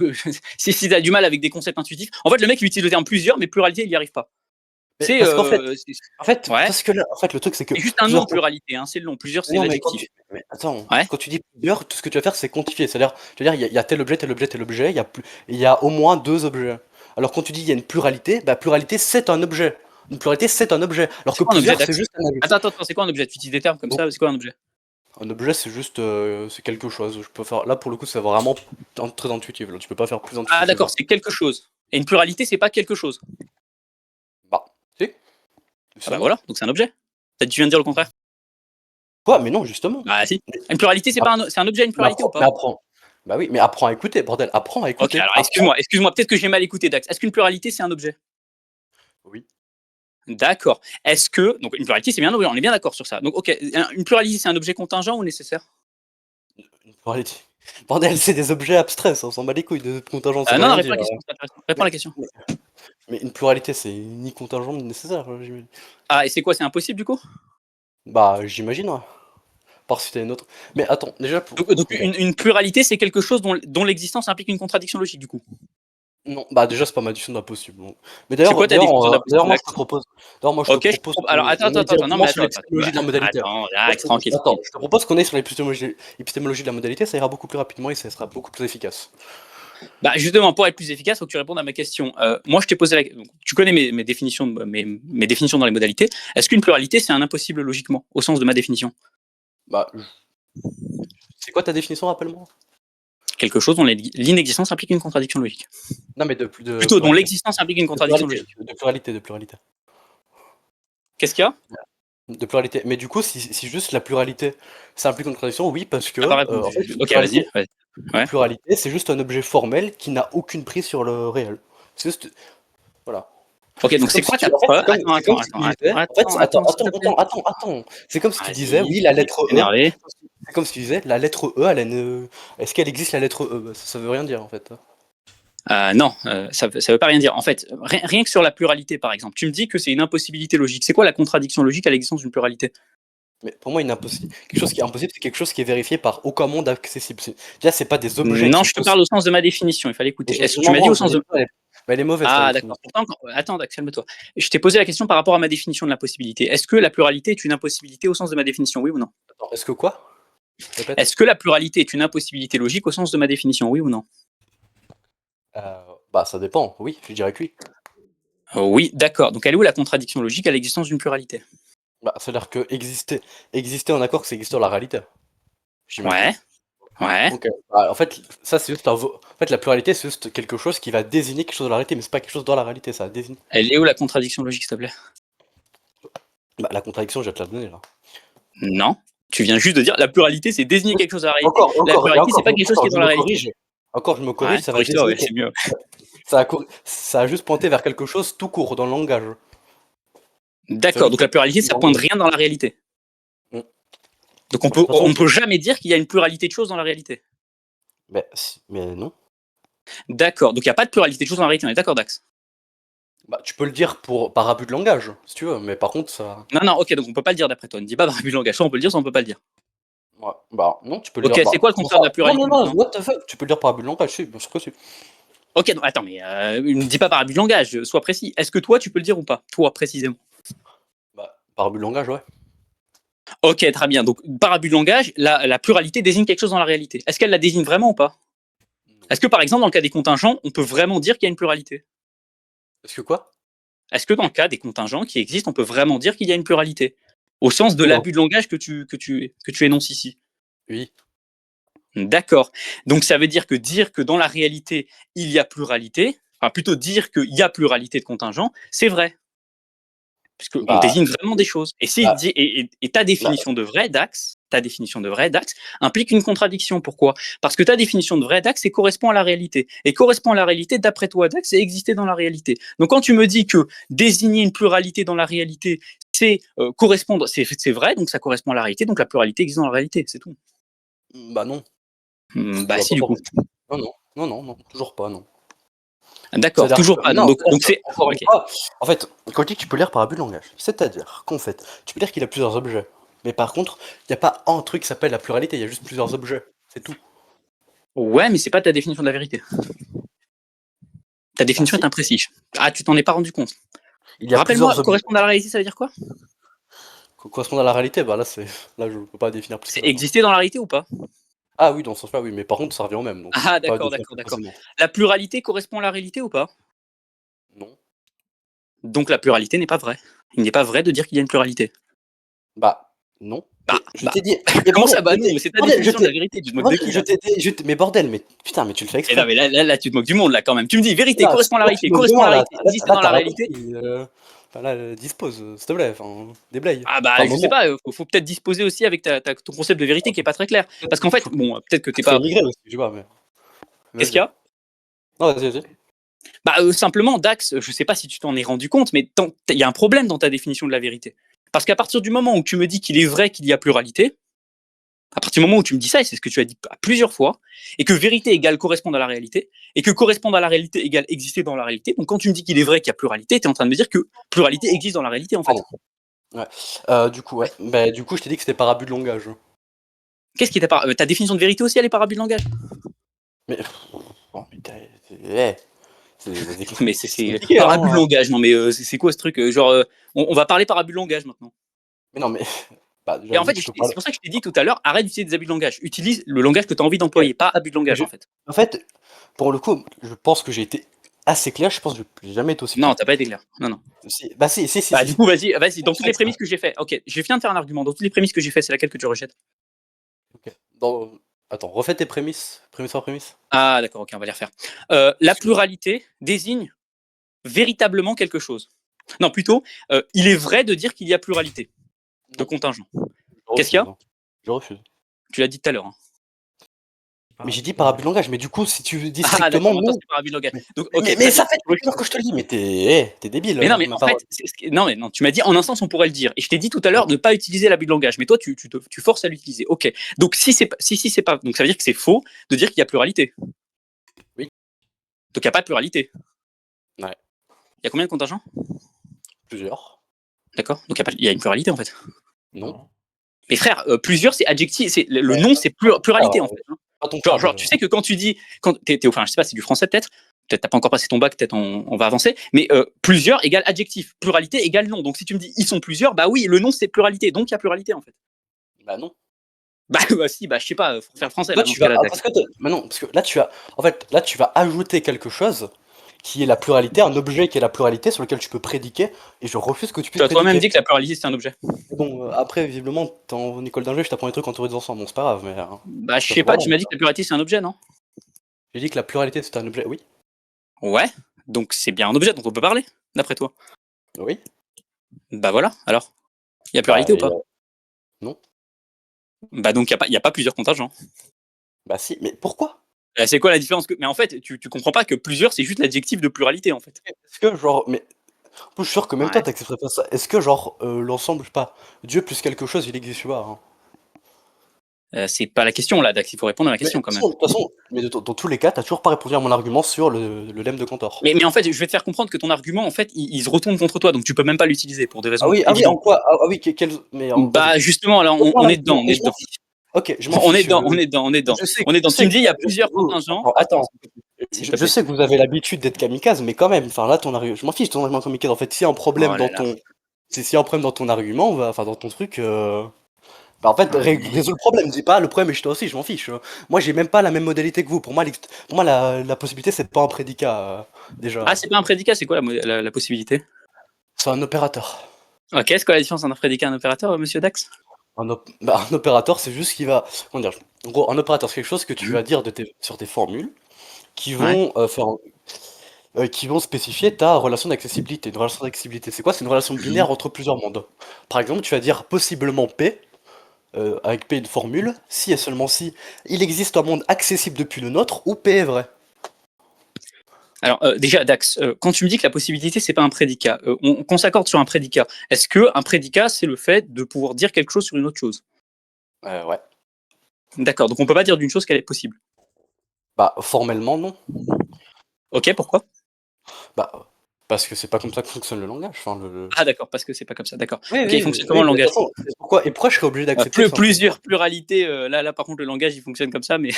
si t'as du mal avec des concepts intuitifs. En fait, le mec il utilise le terme plusieurs, mais pluralité, il y arrive pas. Mais C'est parce qu'en fait, ouais, parce que là, en fait, le truc, c'est que c'est juste un nom plusieurs. pluralité, hein, c'est le nom. Plusieurs, c'est Non, mais l'adjectif. mais attends, Ouais. quand tu dis plusieurs, tout ce que tu vas faire, c'est quantifier. C'est-à-dire, tu veux dire, il y a tel objet, tel objet, tel objet, il y a au moins deux objets. Alors, quand tu dis il y a une pluralité, bah, pluralité, c'est un objet. Une pluralité, c'est un objet. Alors C'est que quoi un objet, plusieurs, c'est Dax? juste un objet. Attends, c'est quoi un objet? Tu utilises des termes comme Donc, ça, c'est quoi un objet? un objet, c'est juste, c'est quelque chose. Je peux faire, là, pour le coup, c'est vraiment très intuitif. Là, tu peux pas faire plus Ah intuitif que d'accord, ça. c'est quelque chose. Et une pluralité, c'est pas quelque chose. Bah, si, Ah bah justement. voilà, donc c'est un objet. Tu viens de dire le contraire. Quoi? Mais non, justement. Bah si. Mais, Une pluralité, c'est pas c'est un objet, une pluralité ou mais pas? apprends. Bah oui, mais apprends à écouter, bordel. Apprends à Ok, écouter. alors Apprends. excuse-moi, peut-être que j'ai mal écouté, Dax. Est-ce qu'une pluralité, c'est un objet? Oui. D'accord. Est-ce que donc une pluralité, c'est bien un objet, on est bien d'accord sur ça. Donc ok, une pluralité, c'est un objet contingent ou nécessaire? Une pluralité. Bordel, c'est des objets abstraits, ça, on s'en bat les couilles de contingence, ça veut Non, non, rien réponds à dire. la question, c'est intéressant. Réponds à Mais, la question. mais, mais une pluralité, c'est ni contingent ni nécessaire, j'imagine. Ah, et c'est quoi? C'est impossible du coup? Bah, j'imagine, ouais. Par si t'as une autre. Mais attends, déjà, Donc bon. une pluralité, c'est quelque chose dont l'existence implique une contradiction logique du coup. Non, bah déjà, c'est pas ma définition d'impossible. Donc. Mais C'est quoi ta définition d'ailleurs, d'impossible, moi, je Dax? te propose. D'ailleurs, moi, je te Ok, propose alors qu'on aille attends, non directement mais sur attends. l'épistémologie de la modalité. Attends, Moi, Dax, tranquille, attends, tranquille. je te propose qu'on aille sur l'épistémologie de la modalité, ça ira beaucoup plus rapidement et ça sera beaucoup plus efficace. Bah justement, pour être plus efficace, il faut que tu répondes à ma question. Moi, je t'ai posé la question. Tu connais mes définitions, mes définitions dans les modalités. Est-ce qu'une pluralité, c'est un impossible logiquement, au sens de ma définition? Bah, c'est quoi ta définition, rappelle-moi? Quelque chose dont l'inexistence implique une contradiction logique. Non, mais de Plutôt, dont pluralité. l'existence implique une contradiction logique. De pluralité. Qu'est-ce qu'il y a? De pluralité. Mais du coup, si juste la pluralité, ça implique une contradiction, oui, parce que, T'as pas en fait, répondu. Ok, vas-y. une Ouais. pluralité, c'est juste un objet formel qui n'a aucune prise sur le réel. C'est juste, voilà. Ok, donc C'est c'est comme si quoi tu, ta en fait, preuve? c'est comme si tu disais, en fait, S'il te plaît. attends. C'est comme si tu disais, Vas-y, oui, la vas-y, lettre E. énervé. C'est comme si tu disais, la lettre E, est-ce qu'elle existe la lettre E? Bah, ça veut rien dire, en fait. Non, ça veut pas rien dire. En fait, rien que sur la pluralité, par exemple, tu me dis que c'est une impossibilité logique. C'est quoi la contradiction logique à l'existence d'une pluralité? Mais pour moi, quelque chose qui est impossible, c'est quelque chose qui est vérifié par aucun monde accessible. Déjà, c'est pas des objets Non, qui sont je te parle possibles. au sens de ma définition. Il fallait écouter. Est-ce que tu Non, m'as dit non, au sens de Mais elle est mauvaise ta Ah définition. d'accord. Pourtant, attends, calme-toi. Je t'ai posé la question par rapport à ma définition de la possibilité. Est-ce que la pluralité est une impossibilité au sens de ma définition, oui ou non? Attends, est-ce que quoi? Répète. Est-ce que la pluralité est une impossibilité logique au sens de ma définition, oui ou non? Heu, Bah, ça dépend, oui, je dirais que oui. Oui, d'accord. Donc elle est où la contradiction logique à l'existence d'une pluralité? Bah, c'est-à-dire que exister en accord que ça existe dans la réalité, j'imagine. Ouais, ouais. OK. Bah, en fait, ça c'est juste en fait, la pluralité, c'est juste quelque chose qui va désigner quelque chose dans la réalité, mais c'est pas quelque chose dans la réalité, ça désigne Elle est où la contradiction logique, s'il te plaît? bah, la contradiction, je vais te la donner là. Non. Tu viens juste de dire la pluralité, c'est désigner Oui, quelque chose dans la réalité. encore La encore et pluralité, c'est encore, pas quelque chose qui est dans la réalité. encore je me Ouais, corrige, ça va corrige-toi, désigner ouais, c'est mieux. ça a juste pointé vers quelque chose tout court dans le langage. C'est D'accord. juste Donc la pluralité, ça pointe rien dans la réalité. mmh. Donc De toute façon, on peut jamais dire qu'il y a une pluralité de choses dans la réalité. mais non. D'accord. Donc il n'y a pas de pluralité de choses dans la réalité. On est d'accord, Dax? Bah, tu peux le dire par abus de langage, si tu veux, mais par contre ça Non, non, ok, donc on peut pas le dire d'après toi. Ne dis pas par abus de langage. Soit on peut le dire, soit on peut pas le dire. ouais, bah, non, tu peux le Ok, dire c'est quoi le comment contraire ça? de la Non, non, pluralité non, maintenant? what the fuck? Tu peux le dire par abus de langage, si, bien sûr que si. Ok, non, attends, mais ne dis pas par abus de langage, sois précis. Est-ce que toi, tu peux le dire ou pas? Toi, précisément. Bah, par abus de langage, ouais. Ok, très bien. Donc, par abus de langage, la pluralité désigne quelque chose dans la réalité. Est-ce qu'elle la désigne vraiment ou pas? Non. Est-ce que, par exemple, dans le cas des contingents, on peut vraiment dire qu'il y a une pluralité? Est-ce que quoi? Est-ce que dans le cas des contingents qui existent, on peut vraiment dire qu'il y a une pluralité? Au sens de Non. l'abus de langage que tu énonces ici. Oui. D'accord. Donc ça veut dire que dans la réalité, il y a pluralité, enfin plutôt dire qu'il y a pluralité de contingents, c'est vrai. Puisqu'on Bah, désigne vraiment des choses. Et, si, bah, ta bah, définition de vrai d'axe, ta définition de vrai d'axe implique une contradiction. Pourquoi? Parce que ta définition de vrai d'axe, c'est correspond à la réalité. Et correspond à la réalité, d'après toi, d'axe, c'est exister dans la réalité. Donc quand tu me dis que désigner une pluralité dans la réalité, c'est correspondre, c'est vrai, donc ça correspond à la réalité, donc la pluralité existe dans la réalité, c'est tout. bah non, je Bah vois si, pas du coup. pourquoi. Non, non, non, non, non, toujours pas, non. D'accord, C'est-à-dire toujours que pas. non, Donc c'est-à-dire c'est. qu'encore une Ok. fois, en fait, quand je dis que tu peux lire par abus de langage, c'est-à-dire qu'en fait, tu peux dire qu'il a plusieurs objets. Mais par contre, il y a pas un truc qui s'appelle la pluralité, il y a juste plusieurs objets, c'est tout. Ouais, mais c'est pas ta définition de la vérité. Ta Bah définition est si, imprécise. Ah, tu t'en es pas rendu compte. il y a Rappelle-moi, plusieurs objets. correspondre à la réalité, ça veut dire quoi? Correspondent à la réalité, bah là c'est là je peux pas définir plus que C'est ça, quoi. exister dans la réalité ou pas? Ah oui, dans ce sens-là, oui, mais par contre ça revient au même, donc tu Ah, peux pas d'accord, définir d'accord, plus d'accord. précisément. La pluralité correspond à la réalité ou pas? Non. Donc la pluralité n'est pas vraie. Il n'est pas vrai de dire qu'il y a une pluralité. Bah, non. Bah, Mais je bah. t'ai dit mais Comment ça, bordel, bah non, mais c'est ta bordel, définition de la vérité. Tu te moques de qui je là? t'ai dit, mais bordel, mais putain, mais tu le fais Et non, exprès. mais là, tu te moques du monde là quand même. Tu me dis vérité Là, correspond à la tu réalité, te moques de correspond à moi la là, réalité, exister là dans tu la pas réalité. compris, enfin là, dispose, s'il te plaît, enfin, déblaye. Ah Enfin, bah un je sais moment, pas, faut peut-être disposer aussi avec ton concept de vérité qui est pas très clair. peut-être Parce qu'en fait, faut bon, peut-être que t'es peut-être faut pas. émigrer aussi, je sais pas, mais Qu'est-ce qu'il vas-y. y a? Non, vas-y. Bah, simplement, Dax, je sais pas si tu t'en es rendu compte, mais il y a un problème dans ta définition de la vérité. Parce qu'à partir du moment où tu me dis qu'il est vrai qu'il y a pluralité, à partir du moment où tu me dis ça, et c'est ce que tu as dit plusieurs fois, et que vérité égale correspondre à la réalité, et que correspondre à la réalité égale exister dans la réalité, donc quand tu me dis qu'il est vrai qu'il y a pluralité, tu es en train de me dire que pluralité existe dans la réalité, en fait. Pardon. Ouais. Du coup, ouais. Bah, du coup, je t'ai dit que c'était par abus de langage. Qu'est-ce qui t'a par... ta définition de vérité aussi, elle est par abus de langage? Mais bon, mais eh, Mais c'est c'est compliqué, par abus de hein. langage, non mais c'est quoi ce truc? Genre, on va parler par abus de langage maintenant. Mais non, mais bah, Et en j'avoue fait, que je peux c'est parler. pour ça que je t'ai dit tout à l'heure, arrête d'utiliser des abus de langage. Utilise le langage que tu as envie OK. d'employer, pas abus de langage, Je en fait. En fait, pour le coup, je pense que j'ai été assez clair, je pense que j'ai jamais été aussi Non, clair. t'as pas été clair. Non, non. Si, bah si, si, si, Bah, si, du si. coup, vas-y, dans Je toutes fais les exprès. prémices que j'ai fait. Ok, je viens de faire un argument. Dans toutes les prémices que j'ai fait, c'est laquelle que tu rejettes? OK. Attends, refais tes prémices, prémisse par prémisse. Ah, d'accord, ok, on va les refaire. La pluralité désigne véritablement quelque chose. Non, plutôt, il est vrai de dire qu'il y a pluralité de Non, contingents. je Qu'est-ce qu'il y refuse, a? hein. Je refuse. Tu l'as dit tout à l'heure, hein. Mais j'ai dit par abus de langage, mais du coup, si tu dis Ah, strictement d'accord, maintenant non. c'est par abus de langage. Mais, Donc, ok, mais très bien. ça fait depuis tout à l'heure que je te le dis, mais t'es débile, Mais non, mais ma en parole. fait, non, mais non, tu m'as dit en un sens on pourrait le dire. Et je t'ai dit tout à l'heure de ne pas utiliser l'abus de langage. Mais toi, tu forces à l'utiliser. Ok. Donc, si c'est pas. Donc, ça veut dire que c'est faux de dire qu'il y a pluralité. Oui. Donc, il n'y a pas de pluralité. Ouais. Il y a combien de contingents? Plusieurs. D'accord. Donc, il y a une pluralité en fait. Non. Mais frère, plusieurs, c'est adjectif. Le Ouais, nom, c'est pas ton frère, pluralité en fait, hein. pas ton frère Genre, déjà. tu sais que quand tu dis. Enfin, je sais pas, c'est du français peut-être. peut-être t'as pas encore passé ton bac, peut-être on va avancer, mais plusieurs égale adjectif, pluralité égale nom. Donc si tu me dis ils sont plusieurs, bah oui, le nom c'est pluralité, donc il y a pluralité en fait. Bah non. Bah si, bah je sais pas, faut faire français Toi, là dans tu ce vas cas-là, ah, Dax. parce que mais non, parce que là, tu vas ajouter quelque chose qui est la pluralité, un objet qui est la pluralité sur lequel tu peux prédiquer, et je refuse que tu Tu puisses as toi-même prédiquer. dit que la pluralité c'est un objet. Bon, après, visiblement, t'es en école d'ingé, je t'apprends des trucs en théorie des ensembles, bon, c'est pas grave, mais Bah je ça, sais pas, voilà. tu m'as dit que la pluralité c'est un objet, non? J'ai dit que la pluralité, c'était un objet, oui. Ouais, donc c'est bien un objet dont on peut parler, d'après toi. Oui. Bah voilà, alors. Il y a Bah, pluralité ou pas? non. Bah donc il y a pas plusieurs contingents. Bah si, mais pourquoi? C'est quoi la différence Mais en fait, tu comprends pas que plusieurs c'est juste l'adjectif de pluralité en fait. Est-ce que genre, mais je suis sûr que même toi Ouais. t'accepterais pas ça. Est-ce que genre l'ensemble, je sais pas, Dieu plus quelque chose, il existe pas, hein. C'est pas la question là, Dax, il faut répondre à la Mais question quand même. de toute façon, mais dans tous les cas, t'as toujours pas répondu à mon argument sur le lemme de Cantor. Mais en fait, je vais te faire comprendre que ton argument, en fait, il se retourne contre toi, donc tu peux même pas l'utiliser pour des raisons Ah oui, en évidentes. quoi? Ah oui, mais vas-y. Bah justement, là, Pose-moi on est dedans, l'argument, on et est je m'en dedans. fiche. Ok, je m'en On est fiche. dedans, on est dedans, on est dedans. On est Je dedans. Tu sais me dis, il y a je sais plusieurs oh, contingents. attends, S'il te je plaît. sais que vous avez l'habitude d'être kamikaze, mais quand même, enfin là, ton argument, je m'en fiche, ton argument kamikaze. En fait, s'il y a un problème Oh dans là là. ton, s'il y a un problème dans ton argument, enfin dans ton truc, bah en fait, Ouais. résous le problème. Dis pas le problème est chez toi aussi, je m'en fiche. Moi, j'ai même pas la même modalité que vous. Pour moi, la possibilité, c'est pas un prédicat Ah, déjà. c'est pas un prédicat, c'est quoi la possibilité? C'est un opérateur. Ok, c'est quoi la différence entre un prédicat et un opérateur, monsieur Dax? Un opérateur, c'est juste qui va, comment dire, en gros, un opérateur, c'est quelque chose que tu Mhm. vas dire sur tes formules qui Ouais. vont qui vont spécifier ta relation d'accessibilité. Une relation d'accessibilité, c'est quoi? C'est une relation Mhm. binaire entre plusieurs mondes. Par exemple, tu vas dire possiblement P, avec P une formule, si et seulement si il existe un monde accessible depuis le nôtre, ou P est vrai. Alors déjà, Dax, quand tu me dis que la possibilité c'est pas un prédicat, qu'on s'accorde sur un prédicat, est-ce que un prédicat c'est le fait de pouvoir dire quelque chose sur une autre chose? Ouais. D'accord, donc on peut pas dire d'une chose qu'elle est possible. Bah, formellement, non. Ok, pourquoi? Bah, parce que c'est pas comme ça que fonctionne le langage. Enfin, Ah d'accord, parce que c'est pas comme ça, d'accord. Oui, Ok, il oui, fonctionne comment oui, le mais de toute langage? façon, et pourquoi je serais obligé d'accepter que c'est un prédicat? Plusieurs pluralités, là par contre le langage il fonctionne comme ça, mais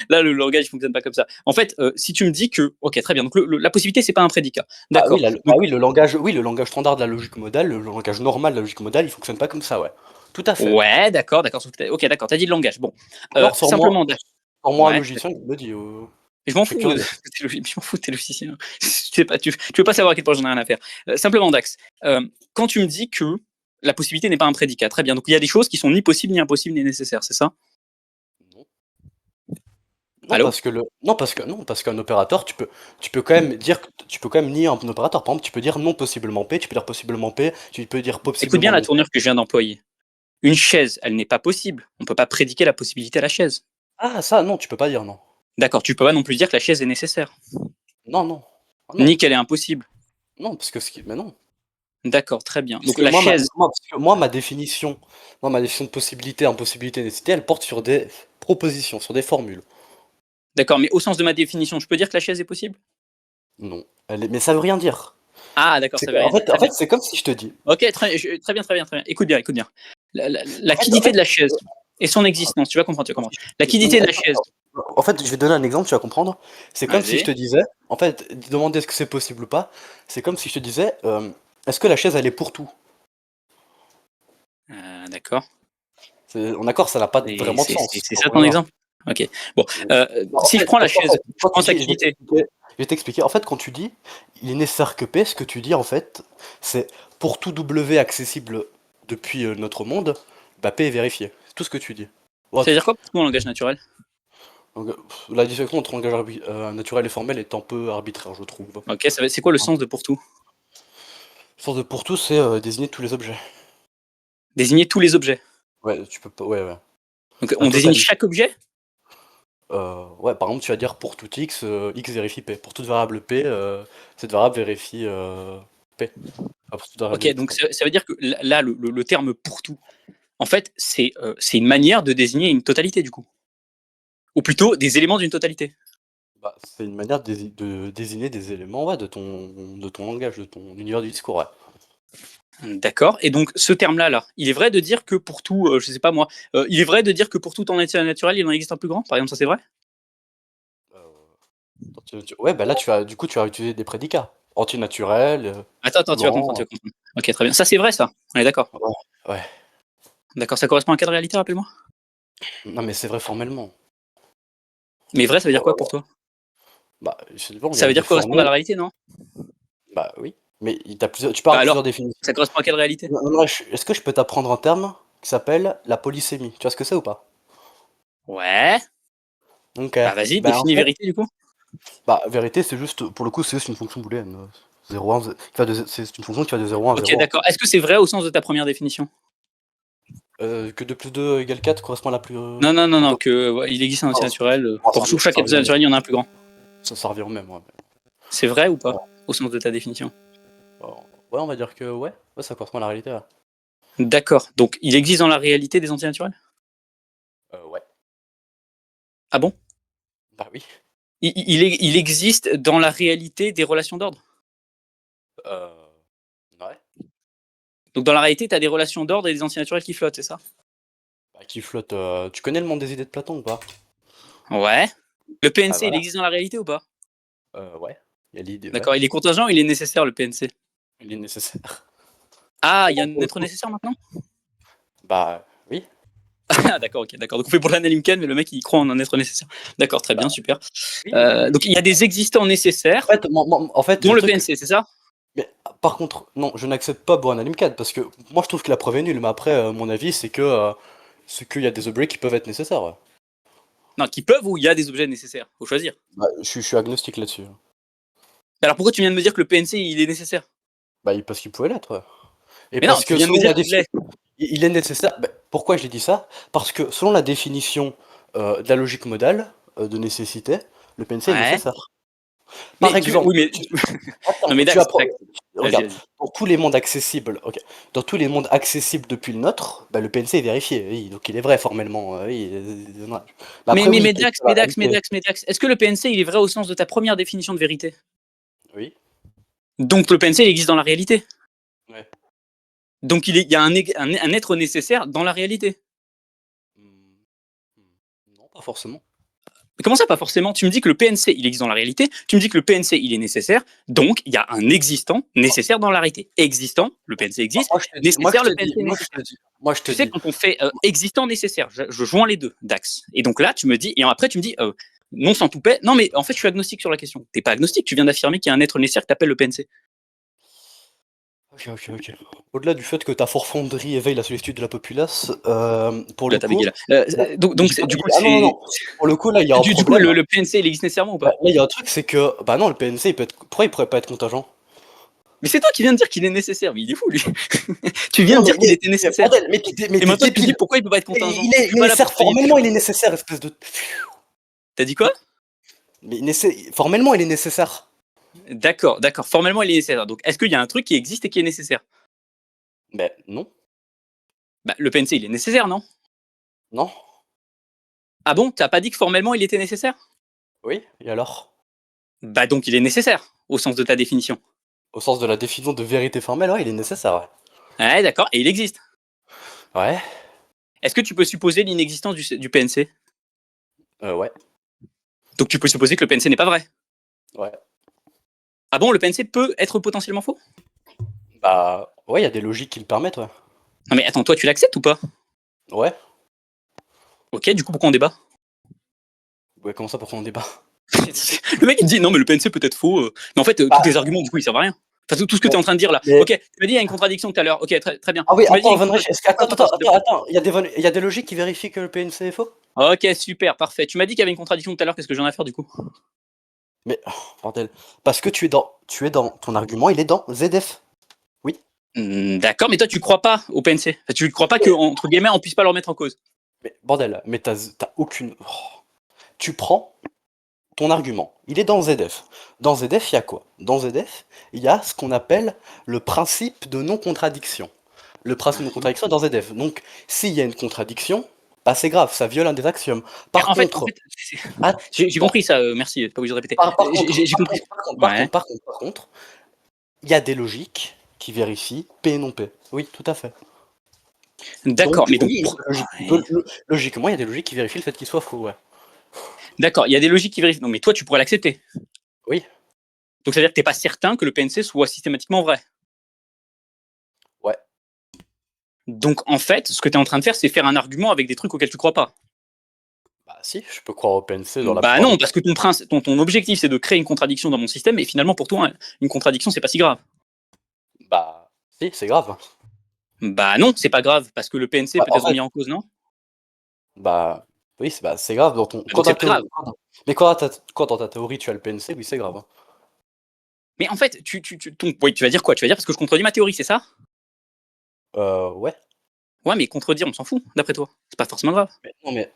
là le langage il fonctionne pas comme ça. En fait, si tu me dis que, ok très bien, donc la possibilité c'est pas un prédicat, d'accord. Bah Donc oui, le langage standard de la logique modale, le langage normal de la logique modale, il fonctionne pas comme ça, ouais. Tout à fait. ouais, d'accord, d'accord, ok d'accord, t'as dit le langage, bon. Alors, Simplement, sors-moi un ouais. logicien qui me le dit. Je m'en Je serais fous, curieux. je m'en fous, t'es logicien. Tu veux pas savoir à quel point j'en ai rien à faire. Simplement, Dax, quand tu me dis que la possibilité n'est pas un prédicat, très bien. Donc il y a des choses qui sont ni possibles, ni impossibles, ni nécessaires, c'est ça? Non. Allô? Non, parce qu'un opérateur, tu peux quand même dire, tu peux quand même nier un opérateur. Par exemple, tu peux dire non possiblement P, tu peux dire possiblement P, tu peux dire Écoute bien possiblement la non P. tournure que je viens d'employer. Une chaise, elle n'est pas possible. On ne peut pas prédiquer la possibilité à la chaise. Ah, ça, non, tu peux pas dire non. D'accord, tu peux pas non plus dire que la chaise est nécessaire, Non, non. Ah, non. ni qu'elle est impossible. Non, mais non. D'accord, très bien. Donc Puisque la chaise, parce que ma définition de possibilité, impossibilité, nécessité, elle porte sur des propositions, sur des formules. d'accord, mais au sens de ma définition, je peux dire que la chaise est possible? Non. Mais ça veut rien dire. Ah, d'accord, ça veut rien dire. En Très bien. fait, c'est comme si je te dis. Ok, très bien, très bien, très bien. Écoute bien, écoute bien. La En quiddité fait, de la chaise et son existence, tu vas comprendre, tu vas comprendre. La quiddité de la chaise, En fait, je vais te donner un exemple, tu vas comprendre. C'est comme si je vas-y. te disais, en fait, demander est-ce que c'est possible ou pas, c'est comme si je te disais, est-ce que la chaise elle est pour tout? D'accord. On est d'accord, ça n'a pas vraiment de sens. C'est ça ton exemple? Ok. Bon, En si je fait, prends la parce qu'en chaise, fait, je quand tu prends sa dis, quiddité. je vais t'expliquer. En fait, quand tu dis, il est nécessaire que P, ce que tu dis en fait, c'est pour tout W accessible depuis notre monde, bah P est vérifié. C'est tout ce que tu dis. Ouais, Ça veut dire quoi pour toi en langage naturel? donc, la distinction entre langage naturel et formel est un peu arbitraire, je trouve. Ok, c'est quoi le sens de pour tout? Source de pour tout, c'est désigner tous les objets. Désigner tous les objets. Ouais, tu peux pas. Ouais, ouais. Donc La on désigne totalité. chaque objet? Ouais, par exemple, tu vas dire pour tout x, x vérifie p. Pour toute variable p, cette variable vérifie p. Ah, pour toute variable Ok, x, donc pardon. ça veut dire que là, le terme pour tout, en fait, c'est une manière de désigner une totalité du coup. Ou plutôt des éléments d'une totalité. Bah, c'est une manière de désigner des éléments ouais, de ton langage, de ton univers du discours. Ouais. D'accord. Et donc ce terme-là, là, il est vrai de dire que pour tout, je sais pas moi, il est vrai de dire que pour tout entité naturel, il en existe un plus grand, par exemple, ça c'est vrai? Euh, Ouais, bah là, du coup, tu as utilisé des prédicats. Antinaturel, Attends, tu vas comprendre, gland. Ok, très bien. Ça, c'est vrai, ça. On est d'accord. Ouais, ouais. D'accord, ça correspond à quelle réalité, rappelle-moi? Non, mais c'est vrai formellement. Mais vrai, ça veut dire quoi pour Oh, toi? bah, je sais pas, il y Ça a veut des dire correspondre à la formules. réalité, non? Bah oui, mais tu Bah parles alors, plusieurs définitions. ça correspond à quelle réalité? Non, non, est-ce que je peux t'apprendre un terme qui s'appelle la polysémie? Tu vois ce que c'est ou pas? Ouais. Ok. Bah vas-y, Ben en définis fait, vérité, du coup. bah vérité, c'est juste, pour le coup, c'est juste une fonction booléenne. 0, 1, c'est une fonction qui va de 0 à Ok, 0. d'accord. Est-ce que c'est vrai au sens de ta première définition? Que 2 plus 2 égale 4 correspond à la plus Non, grande. que ouais, il existe un Oh, anti-naturel. ça Pour revient, chaque ça revient au même. anti-naturel, il y en a un plus grand. Ça revient au même, ouais. C'est vrai ou pas? Ouais. Au sens de ta définition. Ouais, on va dire que ouais, ouais, ça correspond à la réalité. Ouais. D'accord. Donc, il existe dans la réalité des anti-naturels? Ouais. Ah bon? Bah oui. Il existe dans la réalité des relations d'ordre? Euh, ouais. Donc, dans la réalité, tu as des relations d'ordre et des anti-naturels qui flottent, c'est ça? Bah, qui flotte. Tu connais le monde des idées de Platon ou pas? Ouais. Le Ah PNC, il voilà. existe dans la réalité ou pas? Ouais. Il y a l'idée, ouais. D'accord. Il est contingent ou il est nécessaire, le PNC? Il est nécessaire. Ah, il y a un être nécessaire maintenant? Bah oui. Ah, d'accord, ok, d'accord. Donc, on fait pour l'analyse, mais le mec, il croit en un être nécessaire. D'accord, très bien, Bah super. oui. Donc, il y a des existants nécessaires, En fait, dont le le truc. PNC, c'est ça? Mais par contre, non, je n'accepte pas Bourne 4 parce que moi je trouve que la preuve est nulle. Mais après, mon avis, c'est qu'il y a des objets qui peuvent être nécessaires. Ouais. Non, qui peuvent ou il y a des objets nécessaires? Faut choisir. Bah, je suis agnostique là-dessus. Alors, pourquoi tu viens de me dire que le PNC, il est nécessaire? Bah, parce qu'il pouvait l'être. Ouais. Et Mais non, parce tu que viens de me selon dire la qu'il définition, l'est. il est nécessaire. Bah, pourquoi je l'ai dit ça? Parce que selon la définition de la logique modale de nécessité, le PNC est Ouais. nécessaire. Par Mais exemple, oui, mais non, mais tu Dax, apprends. Dax, vas-y, Regarde, vas-y. dans tous les mondes accessibles, ok, dans tous les mondes accessibles depuis le nôtre, bah, le PNC est vérifié, oui, donc il est vrai formellement, oui. Ouais. Mais après, oui, quelle est la réalité? Mais Dax, est-ce que le PNC, il est vrai au sens de ta première définition de vérité? Oui, Donc, le PNC, il existe dans la réalité. ouais. Donc, il y a un être nécessaire dans la réalité. Hmm, non, pas forcément. Mais comment ça, pas forcément? Tu me dis que le PNC, il existe dans la réalité, tu me dis que le PNC, il est nécessaire, donc il y a un existant nécessaire dans la réalité. Existant, le PNC existe, nécessaire, le PNC est nécessaire. Moi je te Tu sais, dis, quand on fait existant, nécessaire, je joins les deux, Dax. Et donc là, tu me dis, et après, tu me dis, non sans tout paix. Non, mais en fait, je suis agnostique sur la question. T'es pas agnostique, tu viens d'affirmer qu'il y a un être nécessaire que t'appelles le PNC. ok. Au-delà du fait que ta forfanderie éveille la solitude de la populace, pour le Là, t'as coup, bégayé là. bah, Donc j'ai pas du coup, dit- ah non, non, non, pour le coup là il y a un du coup, problème. le PNC, il existe nécessairement ou Bah, pas? là il y a un truc, c'est que, bah non, le PNC pourquoi il pourrait pas être contingent? Mais c'est toi qui viens de dire qu'il est nécessaire, mais il est fou, lui. Tu viens Non, de dire qu'il était nécessaire. bordel, mais Et t'es maintenant, tu me dis débile. pourquoi il peut pas être contingent. Je Il suis est pas là pour nécessaire, te payer formellement dessus. il est nécessaire, espèce de. T'as dit quoi? Mais formellement il est nécessaire. D'accord, d'accord. Formellement, il est nécessaire. Donc, est-ce qu'il y a un truc qui existe et qui est nécessaire? Mais non, Bah, le PNC, il est nécessaire, non? non, Ah bon? T'as pas dit que formellement, il était nécessaire? oui, et alors? Bah, donc, il est nécessaire, au sens de ta définition. Au sens de la définition de vérité formelle, ouais, il est nécessaire, Ouais, d'accord. Et il existe. ouais. Ouais, Est-ce que tu peux supposer l'inexistence du PNC? ouais, Donc, tu peux supposer que le PNC n'est pas vrai. ouais. Ah bon, le PNC peut être potentiellement faux? Bah, ouais, il y a des logiques qui le permettent, ouais. Non, mais attends, toi, tu l'acceptes ou pas? Ouais, Ok, du coup, pourquoi on débat? ouais, comment ça, pourquoi on débat? Le mec, il me dit non, mais le PNC peut être faux. Mais en fait, tous tes Bah, arguments, du coup, ils servent à rien. Enfin, tout ce que tu mais, es en train de dire là. mais- Ok, tu m'as dit il y a une contradiction tout à l'heure. Ok, très bien. Ah oui, Tu m'as dit il y a attends, une Van Rech, contradiction. attends, il y a des logiques qui vérifient que le PNC est faux? Ok, super, parfait. Tu m'as dit qu'il y avait une contradiction tout à l'heure. Qu'est-ce que j'en ai à faire du coup? Mais, oh, bordel, parce que ton argument, il est dans ZF. Oui. D'accord, mais toi, tu crois pas au PNC. Enfin, tu ne crois pas que, entre guillemets, on puisse pas le remettre en cause. Mais, bordel, mais t'as aucune. Oh. Tu prends ton argument, il est dans ZF. Dans ZF, il y a quoi? Dans ZF, il y a ce qu'on appelle le principe de non-contradiction. Le principe de non-contradiction est dans ZF. Donc, s'il y a une contradiction, bah c'est grave, ça viole un des axiomes. Par En fait, contre, attends, j'ai compris ça. Merci, t'es pas obligé de répéter. par contre, J'ai compris. Ouais. par contre, il y a des logiques qui vérifient P et non P. Oui, tout à fait. D'accord, Donc, mais donc, oui, ouais. logiquement, il y a des logiques qui vérifient le fait qu'il soit faux, ouais. D'accord, il y a des logiques qui vérifient. Non, mais toi, tu pourrais l'accepter. Oui. Donc, ça veut dire que tu n'es pas certain que le PNC soit systématiquement vrai. Ouais. Donc, en fait, ce que tu es en train de faire, c'est faire un argument avec des trucs auxquels tu crois pas. Bah si, je peux croire au PNC dans la Bah plupart non, des cas. parce que ton objectif, c'est de créer une contradiction dans mon système, et finalement, pour toi, une contradiction, c'est pas si grave. Bah si, c'est grave. Bah non, c'est pas grave, parce que le PNC Bah, peut en être fait, remis en cause, non? bah oui, c'est grave dans ton Bah quand donc c'est ta pas grave. mais quand dans ta théorie tu as le PNC, oui, c'est grave, hein. Mais en fait, oui, tu vas dire quoi? Tu vas dire parce que je contredis ma théorie, c'est ça? Ouais, Ouais, mais contredire, on s'en fout, d'après toi. C'est pas forcément grave. mais non, mais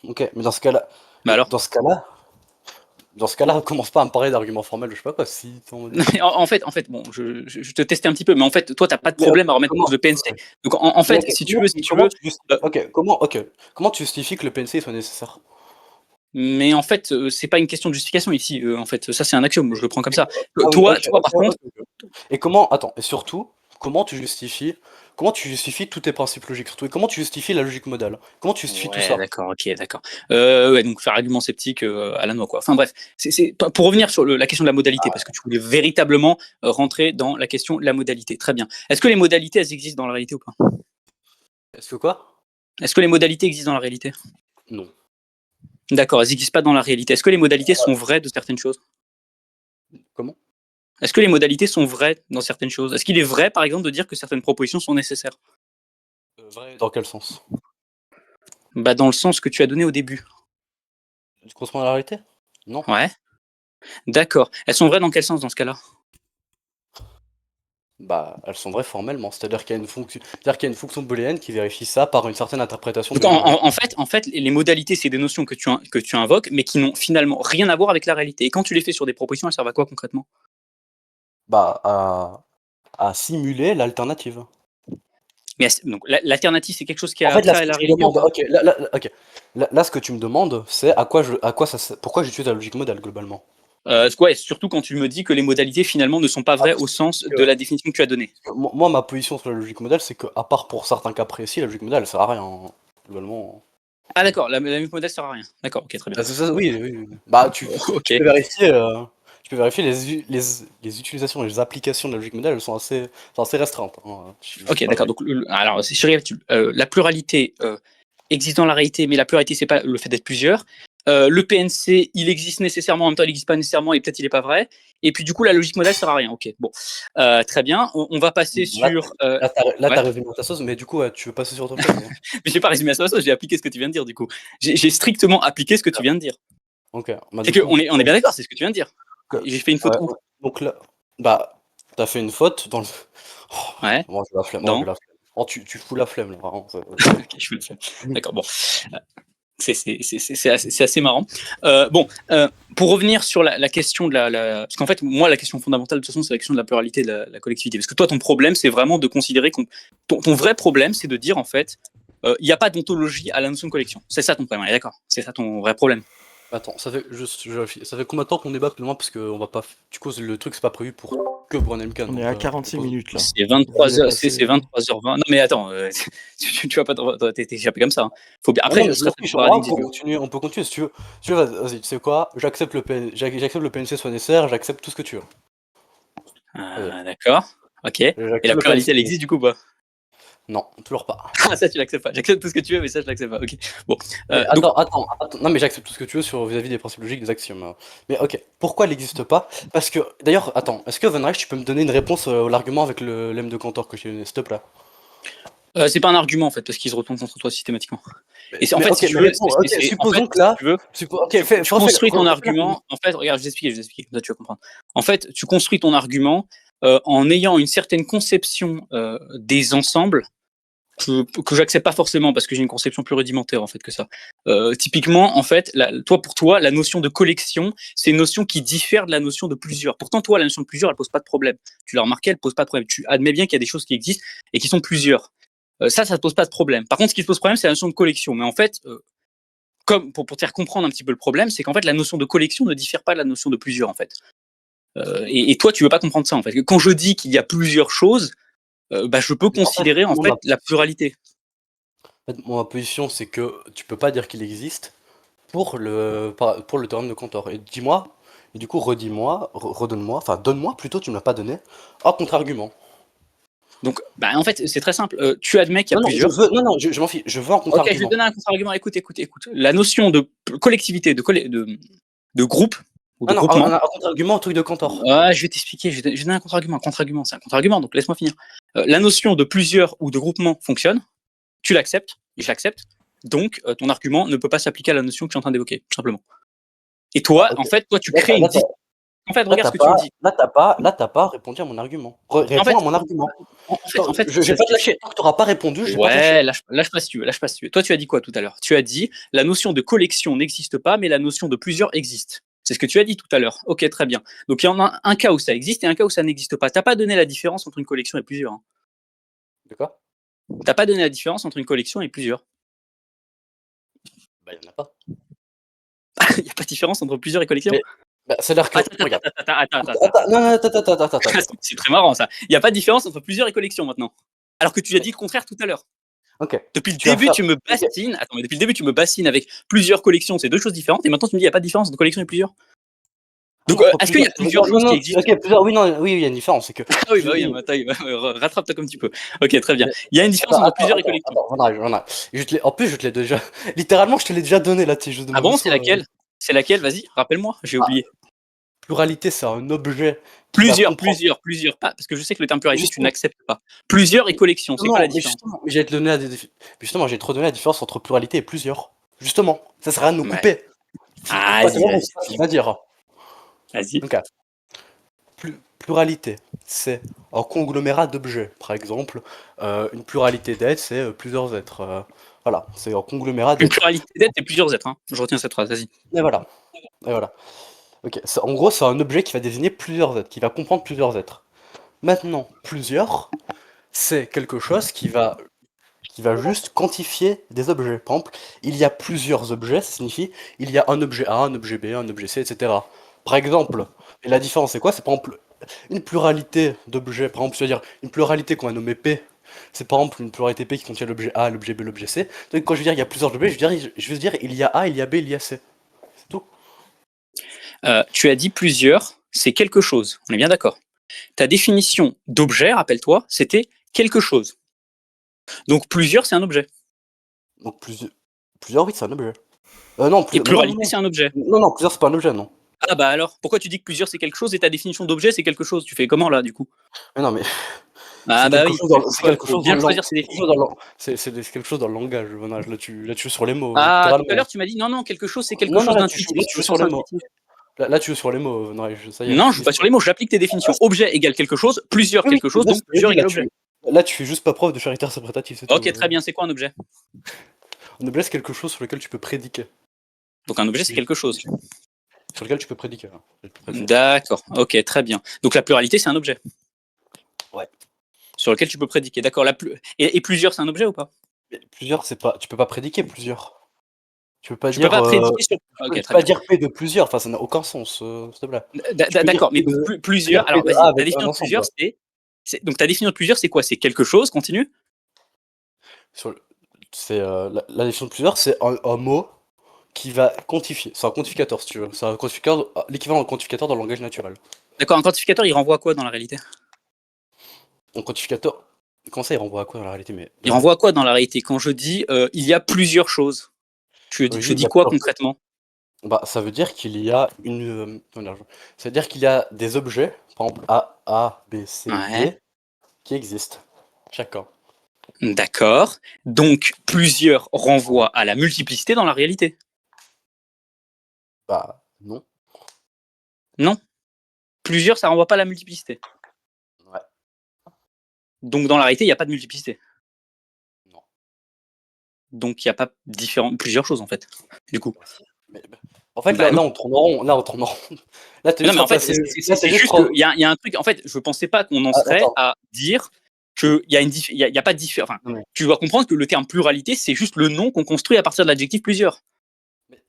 OK, mais dans ce cas-là Bah alors? dans ce cas-là, commence pas à me parler d'arguments formels ou je sais pas quoi, si ton Non, mais en fait, bon, je te testais un petit peu, mais en fait, toi, t'as pas de mais OK, problème à remettre en cause comment le PNC. Donc en mais fait, OK, si tu veux, comment tu justifies que le PNC soit nécessaire? mais en fait, c'est pas une question de justification ici, en fait, ça c'est un axiome, je le prends comme Et ça. ah oui, OK, Toi OK, par contre, OK. Et comment attends, et surtout, comment tu justifies tous tes principes logiques surtout? Et comment tu justifies la logique modale? Comment tu justifies tout ouais, ça? d'accord, OK, d'accord. Ouais, donc faire argument sceptique, à la noix, quoi. Enfin bref, c'est pour revenir sur la question de la modalité, parce que tu voulais véritablement, rentrer dans la question de la modalité. Très bien. Est-ce que les modalités, elles existent dans la réalité ou pas? Est-ce que quoi? Est-ce que les modalités existent dans la réalité? Non. D'accord, elles n'existent pas dans la réalité. Est-ce que les modalités sont vraies de certaines choses? Comment? Est-ce que les modalités sont vraies dans certaines choses? Est-ce qu'il est vrai, par exemple, de dire que certaines propositions sont nécessaires? Vrai dans quel sens? Bah, dans le sens que tu as donné au début. Tu correspond à la réalité? Non. Ouais, d'accord. Elles sont vraies dans quel sens dans ce cas-là? Bah, elles sont vraies formellement, c'est-à-dire qu'il y a une fonction booléenne qui vérifie ça par une certaine interprétation Donc de la réalité. en fait, les modalités, c'est des notions que tu invoques, mais qui n'ont finalement rien à voir avec la réalité. Et quand tu les fais sur des propositions, elles servent à quoi concrètement? Bah, à simuler l'alternative. Mais donc l'alternative, c'est quelque chose qui En a fait, là, trait ce à que la tu me réalité ou demandes, pas? OK, OK. Là, ce que tu me demandes, c'est pourquoi j'utilise la logique modale globalement? Ouais, surtout quand tu me dis que les modalités finalement ne sont pas Ah, vraies au sens que de la définition que tu as donnée. moi, ma position sur la logique modale, c'est qu'à part pour certains cas précis, la logique modale, elle sert à rien, hein, globalement. Ah d'accord, la même modèle sert à rien. D'accord, ok, très bien. Bah, c'est ça, oui, oui, oui. Bah, Ok, tu peux vérifier les utilisations et les applications de la logique modale, elles sont assez restreintes, hein. Je sais ok, pas d'accord. vrai. Donc alors, si je récapitule, la pluralité existe dans la réalité, mais la pluralité c'est pas le fait d'être plusieurs. Le PNC, il existe nécessairement, en même temps il n'existe pas nécessairement, et peut-être il est pas vrai. Et puis du coup, la logique modale sert à rien. Ok, bon, très bien. On va passer Là, sur. tu Ouais, résumé ta sauce, mais du coup, ouais, tu veux passer sur autre chose, hein? mais j'ai pas résumé à ça, j'ai appliqué ce que tu viens de dire. Du coup, j'ai strictement appliqué ce que tu viens de dire. OK, bah, C'est du que coup, on est bien d'accord, c'est ce que tu viens de dire. que J'ai fait une faute ouais, où? donc là, bah, tu fait une faute dans le Ouais, moi j'ai la flemme, j'ai dans. la flemme. Oh, tu fous la flemme là, vraiment, Ok, je me le fais. D'accord, bon. C'est assez marrant. Bon, pour revenir sur la question de parce qu'en fait, moi, la question fondamentale, de toute façon, c'est la question de la pluralité de la collectivité. Parce que toi, ton problème, c'est vraiment de considérer ton vrai problème, c'est de dire, en fait, il n'y a pas d'ontologie à la notion de collection. C'est ça ton problème, on est d'accord? C'est ça ton vrai problème. Attends, ça fait combien de temps qu'on débat plus ou moins parce qu'on va pas du coup, le truc, c'est pas prévu que pour un MK On est donc à je 46 propose minutes là. C'est Vous voulez 23h, passer. c'est 23h20. Non, mais attends, tu vas pas t'es échappé comme ça, hein. Faut bien. ah Après, non, je mais je m'en serai très fiche, paradigme si tu veux. on peut continuer si tu veux. Si tu veux, vas-y, tu sais quoi? J'accepte le PNC soit nécessaire, j'accepte tout ce que tu veux. Vas-y, D'accord, ok. Et j'accepte la le PNC pluralité, elle soit existe nécessaire. du coup ou pas? Non, toujours pas. Ah, ça, tu l'acceptes pas. J'accepte tout ce que tu veux, mais ça, je l'accepte pas. Ok. Bon. Mais Donc, attends, non mais j'accepte tout ce que tu veux sur vis-à-vis des principes logiques des axiomes. Mais OK, pourquoi elle n'existe pas? Parce que d'ailleurs, attends, est-ce que Van Reich, tu peux me donner une réponse, à l'argument avec le lemme de Cantor que je t'ai donné, s'il te plaît? c'est pas un argument en fait, parce qu'il se retourne contre toi systématiquement. Et c'est en Mais fait, OK, si tu mais veux, réponds, OK, en fait, supposons que si là, tu veux, OK, fais tu refais construis ton refais la argument. En fait, regarde, je vais expliquer, comme ça tu vas comprendre. En fait, tu construis ton argument en ayant une certaine conception des ensembles que j'accepte pas forcément parce que j'ai une conception plus rudimentaire en fait que ça. Typiquement, en fait, pour toi, la notion de collection, c'est une notion qui diffère de la notion de plusieurs. Pourtant, toi, la notion de plusieurs, elle pose pas de problème. Tu l'as remarqué, elle pose pas de problème. Tu admets bien qu'il y a des choses qui existent et qui sont plusieurs. Ça te pose pas de problème. Par contre, ce qui te pose problème, c'est la notion de collection. Mais en fait, comme pour te faire comprendre un petit peu le problème, c'est qu'en fait, la notion de collection ne diffère pas de la notion de plusieurs, en fait. Et toi, tu veux pas comprendre ça, en fait. Quand je dis qu'il y a plusieurs choses, bah, je peux en fait, considérer, en moi fait, la pluralité. ma position, c'est que tu peux pas dire qu'il existe pour le théorème de Cantor. Et dis-moi, et du coup, redis-moi, redonne-moi, enfin, donne-moi plutôt, tu ne m'as pas donné, un contre-argument. Donc, bah, en fait, c'est très simple. Tu admets qu'il y a Non, plusieurs. non, je m'en fiche, je veux un Ok, je vais te contre-argument. donner un contre-argument. Écoute. La notion de collectivité, de groupe ou de Non, non, groupement. un contre-argument au truc de Cantor. Ah, je vais t'expliquer. Je vais donner un contre-argument. Un contre-argument, c'est un contre-argument. Donc, laisse-moi finir. La notion de plusieurs ou de groupement fonctionne. Tu l'acceptes et je l'accepte. Donc, ton argument ne peut pas s'appliquer à la notion que je suis en train d'évoquer, tout simplement. Et toi, Ok. en fait, tu Là, crées une. En fait, regarde ce que tu me dis. là, t'as pas répondu à mon argument. En Réponds fait, à mon argument. en fait, Je vais pas te lâcher. Tant que t'auras pas répondu, je vais pas te lâcher. ouais, lâche pas si tu veux, lâche pas si tu veux. Toi, tu as dit quoi tout à l'heure? Tu as dit la notion de collection n'existe pas, mais la notion de plusieurs existe. C'est ce que tu as dit tout à l'heure. Ok, très bien. Donc il y en a un cas où ça existe et un cas où ça n'existe pas. T'as pas donné la différence entre une collection et plusieurs. Hein. De quoi? T'as pas donné la différence entre une collection et plusieurs. Bah, y en a pas. Il n'y a pas de différence entre plusieurs et collection. Mais, bah, c'est-à-dire que, regarde. Attends. Non, attends. C'est très marrant ça. Il n'y a pas de différence entre plusieurs et collection maintenant. Alors que tu as dit le contraire tout à l'heure. Ok. Depuis le Tu vas début, faire. tu me Ok. bassines. Attends, mais depuis le début, tu me bassines avec plusieurs collections. C'est deux choses différentes. Et maintenant, tu me dis il n'y a pas de différence entre collection et plusieurs. Donc, Entre est-ce qu'il y a plusieurs choses qui existent? ok, plusieurs. Oui, non, oui, il y a une différence. C'est que. Ah oui, bah oui, attends, rattrape-toi comme tu peux. Ok, très bien. Mais- Il y a une différence entre plusieurs et Attends, collection. j'en arrive. En plus, je te l'ai déjà. Littéralement, je te l'ai déjà donné là. Tu sais, je Ah demande bon, juste. c'est laquelle? C'est laquelle? Vas-y, rappelle-moi, j'ai Ah, oublié. pluralité, c'est un objet qui va comprendre. Plusieurs. Pas, parce que je sais que le terme pluralité, tu Justement, n'acceptes pas. Plusieurs et collection, c'est quoi la différence? j'ai te donné justement, j'ai trop donné la différence entre pluralité et plusieurs. Justement, ça sert à rien de nous Ouais. couper. Ah, Pas tellement, vas-y. c'est pas dire. Vas-y. Donc, pluralité, c'est un conglomérat d'objets. Par exemple, une pluralité d'êtres, c'est plusieurs êtres. Voilà, c'est un conglomérat Une d'êtres. pluralité d'êtres et plusieurs êtres. Hein. Je retiens cette phrase, vas-y. Et voilà. Et voilà. Ok. En gros, c'est un objet qui va désigner plusieurs êtres, qui va comprendre plusieurs êtres. Maintenant, plusieurs, c'est quelque chose qui va juste quantifier des objets. Par exemple, il y a plusieurs objets, ça signifie il y a un objet A, un objet B, un objet C, etc. Par exemple, et la différence c'est quoi? C'est par exemple une pluralité d'objets, par exemple, c'est-à-dire une pluralité qu'on va nommer P, c'est par exemple une pluralité P qui contient l'objet A, l'objet B, l'objet C. Donc quand je veux dire il y a plusieurs objets, je veux dire il y a A, il y a B, il y a C. C'est tout. Tu as dit plusieurs, c'est quelque chose. On est bien d'accord. Ta définition d'objet, rappelle-toi, c'était quelque chose. Donc plusieurs, c'est un objet. Donc plusieurs, oui, c'est un objet. Non, Et non, pluralité, c'est un objet. non, plusieurs, c'est pas un objet, non. Ah bah alors, pourquoi tu dis que plusieurs c'est quelque chose et ta définition d'objet c'est quelque chose? Tu fais comment là du coup? Mais non, mais Ah bah oui, c'est quelque faut chose dans bien le choisir ses définitions. c'est quelque chose dans le langage, Vanage. Là, tu es sur les mots, Ah, tout à littéralement. l'heure tu m'as dit non, non, quelque chose c'est quelque Non, non, chose d'intuitif. là, Je tu me joues sur sens les mots. intuitif. Là, tu joues sur les mots, Vanage, ça y est. Non, je joue pas sur les mots, j'applique tes définitions. Objet égale quelque chose, plusieurs Oui, quelque chose, là, donc plusieurs égale objet. là, tu fais juste pas preuve de charité interprétative, c'est tout. Ok, très bien, c'est quoi un objet? Un objet, c'est quelque chose sur lequel tu peux prédiquer. Donc un objet c'est quelque chose. Sur lequel tu peux prédiquer. Hein. D'accord, ok, très bien. Donc la pluralité c'est un objet. Ouais. Sur lequel tu peux prédiquer. D'accord, et plusieurs c'est un objet ou pas? Mais plusieurs, c'est pas. Tu peux pas prédiquer plusieurs. Tu peux pas Tu peux dire. pas prédiquer sur. Tu Ok, peux très pas bien. dire P de plusieurs, enfin, ça n'a aucun sens, s'il te plaît. Tu peux dire D'accord, P mais de. Tu peux dire plusieurs. P Alors de vas-y, A ta avec un définition de ensemble. plusieurs donc ta définition de plusieurs c'est quoi? C'est quelque chose, continue. Sur c'est la définition de plusieurs, c'est un mot qui va quantifier. C'est un quantificateur, si tu veux. C'est un quantificateur, l'équivalent d'un quantificateur dans le langage naturel. D'accord, un quantificateur, il renvoie à quoi dans la réalité? Un quantificateur, comment ça, il renvoie à quoi dans la réalité? Mais Il renvoie à quoi dans la réalité? Quand je dis il y a plusieurs choses, je oui, il dis y a quoi plusieurs. concrètement? Bah, ça veut dire qu'il y a une. Comment dire, ça veut dire qu'il y a des objets, par exemple A, B, C, Ouais, D, qui existent. Chacun. d'accord. Donc plusieurs renvoient à la multiplicité dans la réalité. Bah, non. Non, plusieurs, ça renvoie pas à la multiplicité. Ouais, Donc dans la réalité, il n'y a pas de multiplicité. non. Donc il n'y a pas plusieurs choses en fait. Du coup. Bah, si. En fait, Bah non. là, on tourne en rond. Là, on tourne en rond. Là, t'es Non, juste mais en en fait, train là, c'est t'es juste juste qu'il y a un truc. En fait, je pensais pas qu'on en serait attends. à dire qu'il y a y a pas de différence. Enfin, Non, mais- tu dois comprendre que le terme pluralité, c'est juste le nom qu'on construit à partir de l'adjectif plusieurs.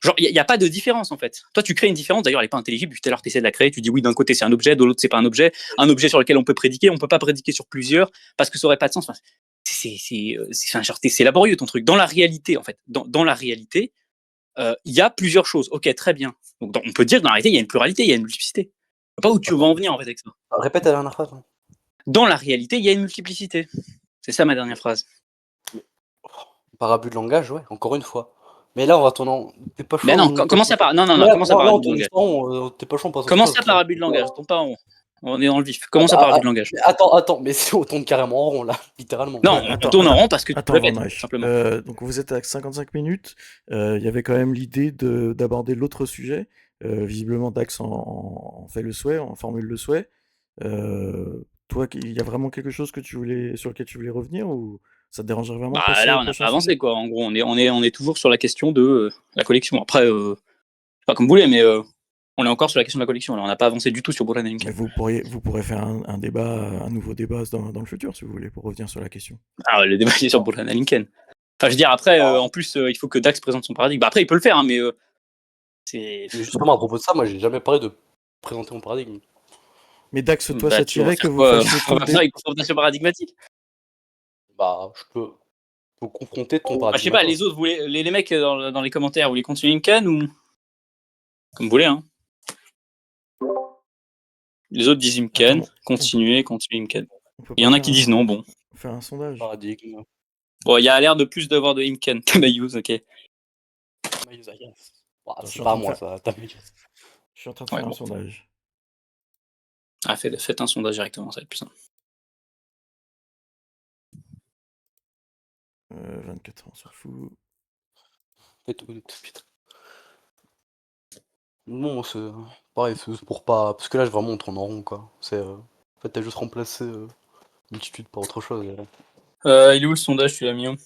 Genre, il y a pas de différence en fait. Toi, tu crées une différence. D'ailleurs, elle est pas intelligible. Tout à l'heure, tu essaies de la créer. Tu dis oui, d'un côté c'est un objet, de l'autre c'est pas un objet. Un objet sur lequel on peut prédiquer, on peut pas prédiquer sur plusieurs parce que ça aurait pas de sens. Enfin, c'est laborieux ton truc. Dans la réalité, en fait, dans la réalité, il y a plusieurs choses. Ok, très bien. Donc on peut dire que dans la réalité, il y a une pluralité, il y a une multiplicité. Je sais pas où tu veux en venir en fait avec ça. Répète la dernière phrase. Dans la réalité, il y a une multiplicité. C'est ça ma dernière phrase. Par abus de langage, ouais, encore une fois. Mais là, on va tourner. T'es pas chaud. Mais non, comment ça par. Non, non, non, comment ça par Là, abus on de tourne langage? juste en rond, t'es pas chaud, on passe à autre Comment chose. ça par abus de langage? Tombe pas en rond. On est dans le vif. Comment ça par abus de langage? Attends, mais si on tourne carrément en rond là, littéralement. Non, on tourne en rond parce que tu Attends, répètes, Van tout Eich. simplement. Donc vous êtes à 55 minutes. Il y avait quand même l'idée d'aborder l'autre sujet. Visiblement, Dax en fait le souhait, en formule le souhait. Toi, il y a vraiment quelque chose sur lequel tu voulais revenir ou ça te dérangerait vraiment de Bah passer là, au on n'a prochain pas avancé sujet? quoi. En gros, on est toujours sur la question de la collection. Après, pas comme vous voulez, mais on est encore sur la question de la collection. Là, on n'a pas avancé du tout sur Burhan Mais Lincoln. vous pourrez faire un nouveau débat dans le futur si vous voulez pour revenir sur la question. Ah, le débat il est sur Burhan Lincoln. Enfin, je veux dire, après, en plus, il faut que Dax présente son paradigme. Bah, après, il peut le faire, hein, mais c'est. Mais justement, à propos de ça, moi, j'ai jamais parlé de présenter mon paradigme. Mais Dax, toi, Bah, ça tu vas tirait que faire vous quoi fassiez on tout va le faire une confrontation paradigmatique. Bah, je peux confronter ton Bah, je paradigme. sais pas, les autres, les mecs dans les commentaires, vous voulez continuer Lincoln ou. Comme vous voulez, hein. Les autres disent Imken, Attends, continuez Imken. on peut Il y pas en a qui disent non, bon. faire un sondage. Paradigme. Bon, il y a l'air de plus d'avoir de Imken. Tabayous, ok. Bah, Attends, je suis c'est en pas à train de moi faire- ça, Tamayus. Je suis en train de Ouais, faire un bon. sondage. Ah, faites un sondage directement, ça va être plus simple. 24 ans, on s'en fout. Non, c'est pareil, c'est pour pas. Parce que là, vraiment, on tourne en rond, quoi. C'est. En fait, t'as juste remplacé multitude par autre chose. Il est où le sondage, tu l'as mis où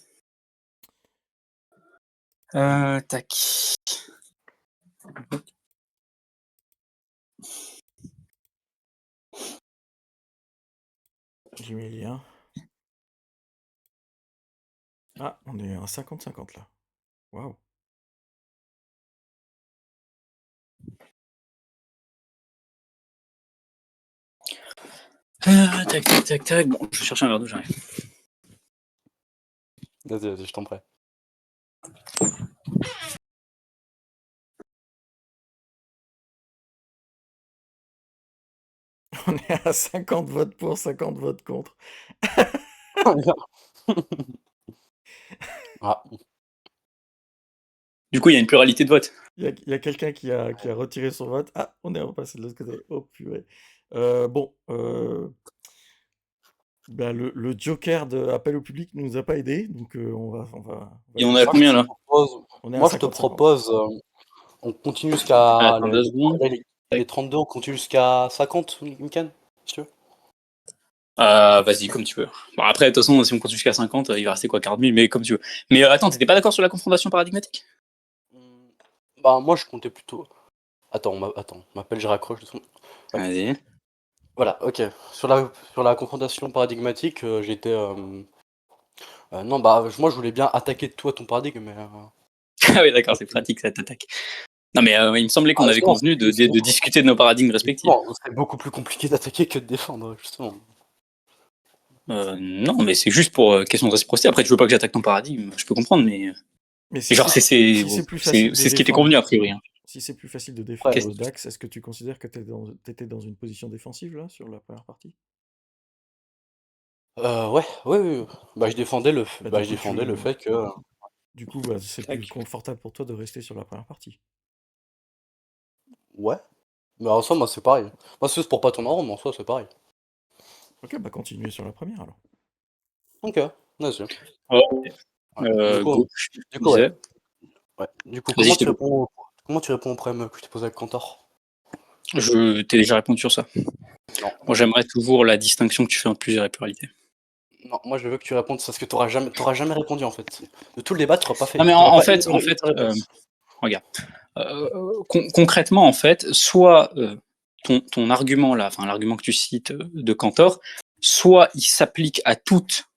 tac. J'ai mis le lien. Ah, on est à 50-50 là. Waouh. Tac. Bon, je vais chercher un verre d'eau, j'arrive. Vas-y, je t'en prie. On est à 50 votes pour, 50 votes contre. Ah, Du coup, il y a une pluralité de votes. Il y a quelqu'un qui a retiré son vote. Ah, on est repassé de l'autre côté. Oh purée. Bon, bah, le Joker de appel au public ne nous a pas aidé, donc on va Et on y est à aller. combien là On est à moi, je te 50-50. propose, on continue jusqu'à. Attends 2 secondes. Là, il est 32, on continue jusqu'à 50, Mimkan, si tu veux. Vas-y, comme tu veux. Bon, après, de toute façon, si on continue jusqu'à 50, il va rester quoi, 40 000, mais comme tu veux. Mais attends, t'étais pas d'accord sur la confrontation paradigmatique? Bah, moi, je comptais plutôt. Attends, m'appelle, je raccroche. Ouais. Vas-y. Voilà, ok. Sur la confrontation paradigmatique, j'étais. Non, bah, moi, je voulais bien attaquer toi ton paradigme, mais. Ah oui, d'accord, c'est pratique cette attaque. Non, mais il me semblait qu'on avait justement, convenu de discuter de nos paradigmes respectifs. Justement, c'est beaucoup plus compliqué d'attaquer que de défendre, justement. Non, mais c'est juste pour question de réciprocité. Après, tu veux pas que j'attaque ton paradigme, je peux comprendre, mais. Mais Et genre, c'est plus facile de ce qui était défendre- convenu a priori. Hein. Si c'est plus facile de défendre Ouais. Dax, est-ce que tu considères que t'étais dans une position défensive là sur la première partie? Ouais, oui. Bah, je défendais le, Bah, bah, du je coup, défendais le fait que. Du coup, bah, c'est plus confortable pour toi de rester sur la première partie. Ouais. Mais en soi, moi, c'est pareil. Moi, c'est juste pour pas tourner en rond, mais en soi, c'est pareil. Ok, bah continuez sur la première alors. Ok, vas-y. Ouais. Ouais. Du coup, Go, ouais. Du coup, Vas-y, comment je tu t'écoute. réponds au problème que je t'ai posé avec Cantor? Je t'ai déjà répondu sur ça. Non. Moi, j'aimerais toujours la distinction que tu fais entre plusieurs et pluralité. Non, moi, je veux que tu répondes parce que t'auras jamais répondu, en fait. De tout le débat, t'auras pas fait. Non, mais t'auras en pas fait, une réponse. regarde. Concrètement, en fait, soit ton argument là, enfin l'argument que tu cites de Cantor, soit il s'applique à toute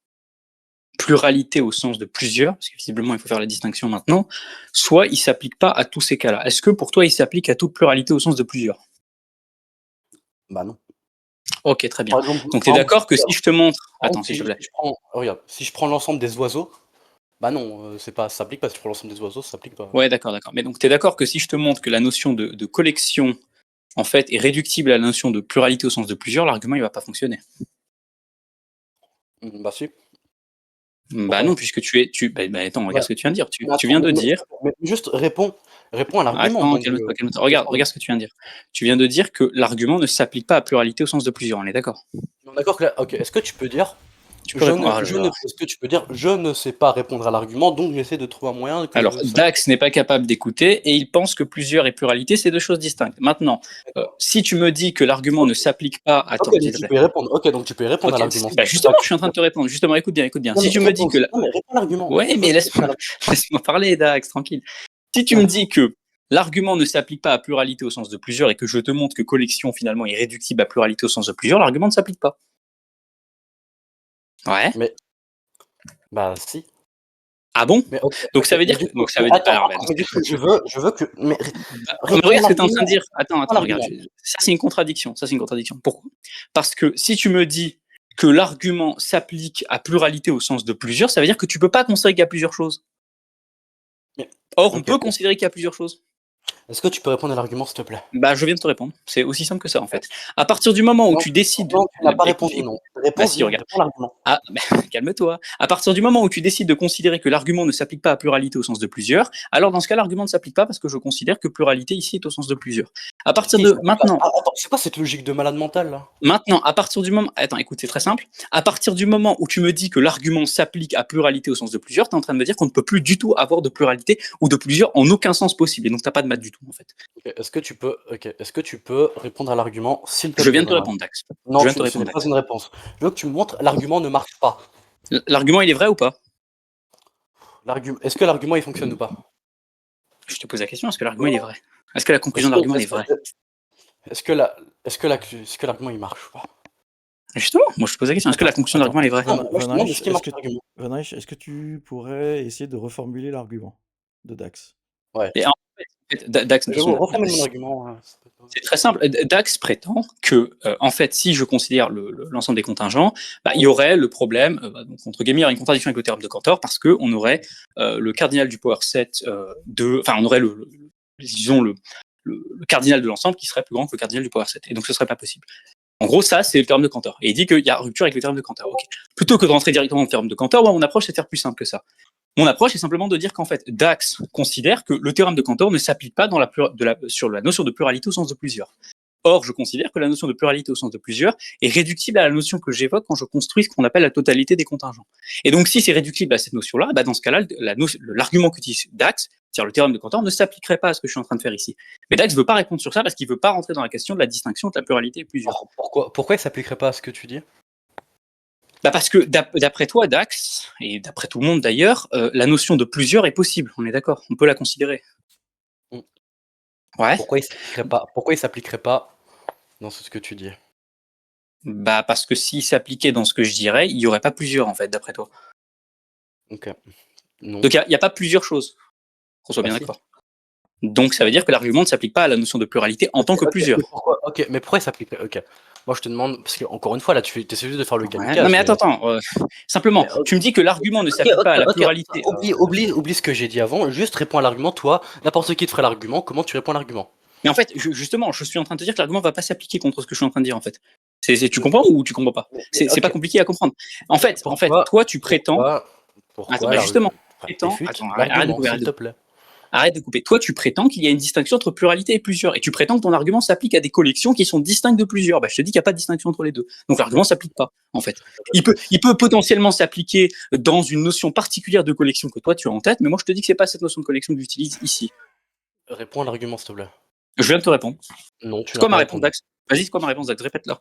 pluralité au sens de plusieurs, parce que visiblement il faut faire la distinction maintenant, soit il s'applique pas à tous ces cas-là. Est-ce que pour toi il s'applique à toute pluralité au sens de plusieurs? Bah non. Ok, très bien. Par exemple, Donc tu es d'accord que si je te montre... par Attends, exemple, s'il te plaît. regarde, si je prends l'ensemble des oiseaux, Bah non, c'est pas, ça s'applique pas. Pour l'ensemble des oiseaux, ça s'applique pas. Ouais, d'accord. Mais donc, tu es d'accord que si je te montre que la notion de collection, en fait, est réductible à la notion de pluralité au sens de plusieurs, l'argument, il va pas fonctionner. Bah si. Bah Pourquoi? non, puisque attends, Bah, regarde ce que tu viens de dire. Tu, mais tu attends, viens de dire. mais juste réponds à l'argument, Attends, donc calme-toi, calme-toi. Regarde ce que tu viens de dire. Tu viens de dire que l'argument ne s'applique pas à pluralité au sens de plusieurs, on est d'accord? on est d'accord que là OK, est-ce que tu peux dire: Tu peux répondre. Ah là là. est-ce que tu peux dire: «Je ne sais pas répondre à l'argument, donc j'essaie de trouver un moyen que Alors, je sache». Dax n'est pas capable d'écouter et il pense que plusieurs et pluralité, c'est deux choses distinctes. Maintenant, D'accord. si tu me dis que l'argument OK, ne s'applique pas. OK, Attends, s'il donc te tu plaît. peux y répondre. OK, donc tu peux y répondre à Ok, l'argument. bah C'est ça justement, que je suis en train de te répondre. Justement, écoute bien, écoute bien. non, Si mais tu me dis que. non, mais réponds à l'argument. Ouais, Je veux mais que tu répondes à laisse-moi parler, Dax, tranquille. Si tu me dis que l'argument ne s'applique pas à pluralité au sens de plusieurs et que je te montre que collection finalement est réductible à pluralité au sens de plusieurs, l'argument ne s'applique pas. Ouais. mais bah si. Ah bon? Mais OK, Donc OK, ça veut mais dire du que. coup Donc ça veut dire. Alors, bah, dans ce mais du cas, coup, je veux que mais mais réponds à regarde ce que tu es en train de l'argument. dire. Attends, Réponds à regarde. l'argument. Ça, c'est une contradiction. Ça, c'est une contradiction. Pourquoi? Parce que si tu me dis que l'argument s'applique à pluralité au sens de plusieurs, ça veut dire que tu peux pas considérer qu'il y a plusieurs choses. Mais Or, on OK. peut considérer qu'il y a plusieurs choses. Est-ce que tu peux répondre à l'argument, s'il te plaît? Bah, je viens de te répondre. C'est aussi simple que ça, en fait. À partir du moment où Non, tu décides. non, tu n'as pas Écoute, répondu, écoute. non. Bah, Réponds si, bien, regarde. réponds à l'argument. Ah, bah, calme-toi. À partir du moment où tu décides de considérer que l'argument ne s'applique pas à pluralité au sens de plusieurs, alors dans ce cas, l'argument ne s'applique pas parce que je considère que pluralité ici est au sens de plusieurs. À partir Si, ça de s'applique pas. maintenant, Attends, c'est quoi cette logique de malade mental, là? à partir du moment. Attends, écoute, c'est très simple. À partir du moment où tu me dis que l'argument s'applique à pluralité au sens de plusieurs, tu es en train de me dire qu'on ne peut plus du tout avoir de pluralité ou de plusieurs en aucun sens possible. Et donc, tu n'as pas de maths du tout, en fait. OK, est-ce que tu peux répondre à l'argument, s'il te Je plaît, viens de te vraiment? répondre, Dax. Je Non, viens de te ce n'est répondre, pas Dax. une réponse. Je veux que tu me montres l'argument ne marche pas. L'argument, il est vrai ou pas? Est-ce que l'argument, il fonctionne ou pas? Je te pose la question, est-ce que l'argument, il est vrai? Est-ce que la conclusion Est-ce de que l'argument, elle est est-ce que vraie? est-ce que la est-ce que l'argument, il marche ou pas? Justement, moi, je te pose la question, est-ce que la conclusion de Attends, l'argument, elle est vraie? Non, Van moi, je te demande Vanheich, est-ce qu'il marche l'argument? Est-ce que tu pourrais essayer de reformuler l'argument de Dax? Ouais. Et en fait, Dax, de toute Je façon, reformule mon argument, c'est très simple. Dax prétend que, en fait, si je considère l'ensemble des contingents, bah, il y aurait le problème, donc, entre guillemets, il y aurait une contradiction avec le théorème de Cantor parce qu'on aurait le cardinal du power set enfin, on aurait disons, le cardinal de l'ensemble qui serait plus grand que le cardinal du power set. Et donc, ce serait pas possible. En gros, ça, c'est le théorème de Cantor. Et il dit qu'il y a rupture avec le théorème de Cantor. Okay. Plutôt que de rentrer directement dans le théorème de Cantor, moi, mon approche, c'est de faire plus simple que ça. Mon approche est simplement de dire qu'en fait, Dax considère que le théorème de Cantor ne s'applique pas sur la notion de pluralité au sens de plusieurs. Or, je considère que la notion de pluralité au sens de plusieurs est réductible à la notion que j'évoque quand je construis ce qu'on appelle la totalité des contingents. Et donc, si c'est réductible à cette notion-là, bah dans ce cas-là, l'argument qu'utilise Dax, c'est-à-dire le théorème de Cantor, ne s'appliquerait pas à ce que je suis en train de faire ici. Mais Dax ne veut pas répondre sur ça parce qu'il ne veut pas rentrer dans la question de la distinction entre la pluralité et plusieurs. Pourquoi il s'appliquerait pas à ce que tu dis? Bah parce que d'après toi, Dax, et d'après tout le monde d'ailleurs, la notion de plusieurs est possible, on est d'accord, on peut la considérer. Mmh. Ouais. Pourquoi il s'appliquerait pas dans ce que tu dis? Bah parce que s'il s'appliquait dans ce que je dirais, il y aurait pas plusieurs en fait, d'après toi. OK. Non. Donc il y a pas plusieurs choses, qu'on soit Bah bien si. d'accord. Donc ça veut dire que l'argument ne s'applique pas à la notion de pluralité en tant que plusieurs. Mais pourquoi il s'appliquerait? OK. Moi, je te demande parce qu'encore une fois, là, tu essaies juste de faire le Ouais. Non kamikaze, mais mais attends, simplement, mais OK, tu me dis que l'argument ne s'applique pas à la pluralité. oublie ce que j'ai dit avant, juste réponds à l'argument. Toi, n'importe qui te ferait l'argument, comment tu réponds à l'argument? Mais en fait, justement, je suis en train de te dire que l'argument va pas s'appliquer contre ce que je suis en train de dire en fait. Tu comprends ou tu comprends pas? C'est pas OK. compliqué à comprendre. En fait, toi tu prétends. Attends, Pourquoi bah justement, réfute attends, arrête de l'argument, couper, s'il te plaît? arrête de couper. Toi, tu prétends qu'il y a une distinction entre pluralité et plusieurs, et tu prétends que ton argument s'applique à des collections qui sont distinctes de plusieurs. Bah, je te dis qu'il n'y a pas de distinction entre les deux. Donc l'argument s'applique pas, en fait. Il peut potentiellement s'appliquer dans une notion particulière de collection que toi tu as en tête, mais moi je te dis que c'est pas cette notion de collection que j'utilise ici. Réponds à l'argument, s'il te plaît. Je viens de te répondre. Non, tu C'est n'as quoi pas ma réponse, répondu. Dax? Vas-y, c'est quoi ma réponse, Dax? Répète-la.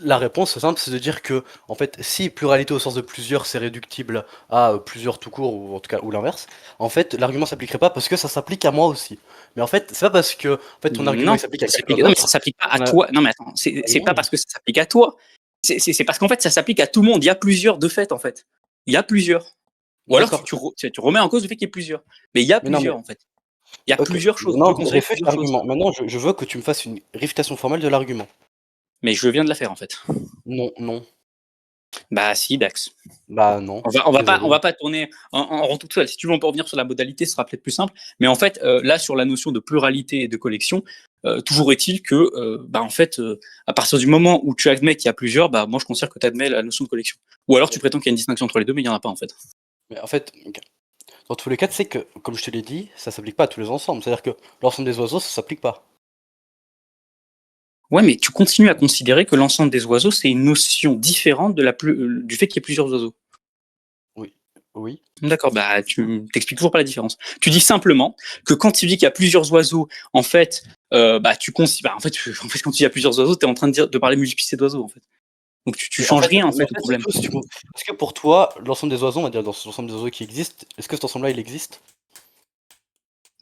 La réponse, c'est simple, c'est de dire que, en fait, si pluralité au sens de plusieurs, c'est réductible à plusieurs tout court, ou en tout cas, ou l'inverse, en fait, l'argument s'appliquerait pas parce que ça s'applique à moi aussi. Mais en fait, c'est pas parce que, en fait, ton argument, Non, il s'applique à quelqu'un non, mais d'autre. ça s'applique pas à qu'on a- toi. Non, mais attends, c'est pas Non. parce que ça s'applique à toi. C'est parce qu'en fait, ça s'applique à tout le monde. Il y a plusieurs de fait, en fait. Il y a plusieurs. Ou alors D'accord. tu remets en cause le fait qu'il y ait plusieurs. Mais il y a Mais non, mais plusieurs, en fait. Il y a ok. plusieurs choses. On peut Maintenant, considérer réfute plusieurs choses. l'argument. Maintenant, je veux que tu me fasses une réfutation formelle de l'argument. Mais je viens de la faire, en fait. Non, non. Bah si, Dax. Bah non, On désolé. va pas tourner en rond toute seule. Si tu veux, on peut revenir sur la modalité, ce sera peut-être plus simple. Mais en fait, là, sur la notion de pluralité et de collection, toujours est-il que, bah, en fait, à partir du moment où tu admets qu'il y a plusieurs, bah, moi, je considère que tu admets la notion de collection. Ou alors, tu prétends qu'il y a une distinction entre les deux, mais il n'y en a pas, en fait. Mais en fait, ok. Dans tous les cas, tu sais que, comme je te l'ai dit, ça s'applique pas à tous les ensembles. C'est-à-dire que l'ensemble des oiseaux, ça s'applique pas. Ouais, mais tu continues à considérer que l'ensemble des oiseaux, c'est une notion différente du fait qu'il y ait plusieurs oiseaux. Oui. Oui. D'accord, bah tu t'expliques toujours pas la différence. Tu dis simplement que quand tu dis qu'il y a plusieurs oiseaux, en fait, bah en fait, quand tu dis il y a plusieurs oiseaux, tu es en train de parler multiplicité d'oiseaux, en fait. Donc tu Mais en changes fait, rien, en mais en fait, au fait, problème. surtout, si tu est-ce que pour toi, l'ensemble des oiseaux, on va dire dans l'ensemble des oiseaux qui existent, est-ce que cet ensemble-là, il existe?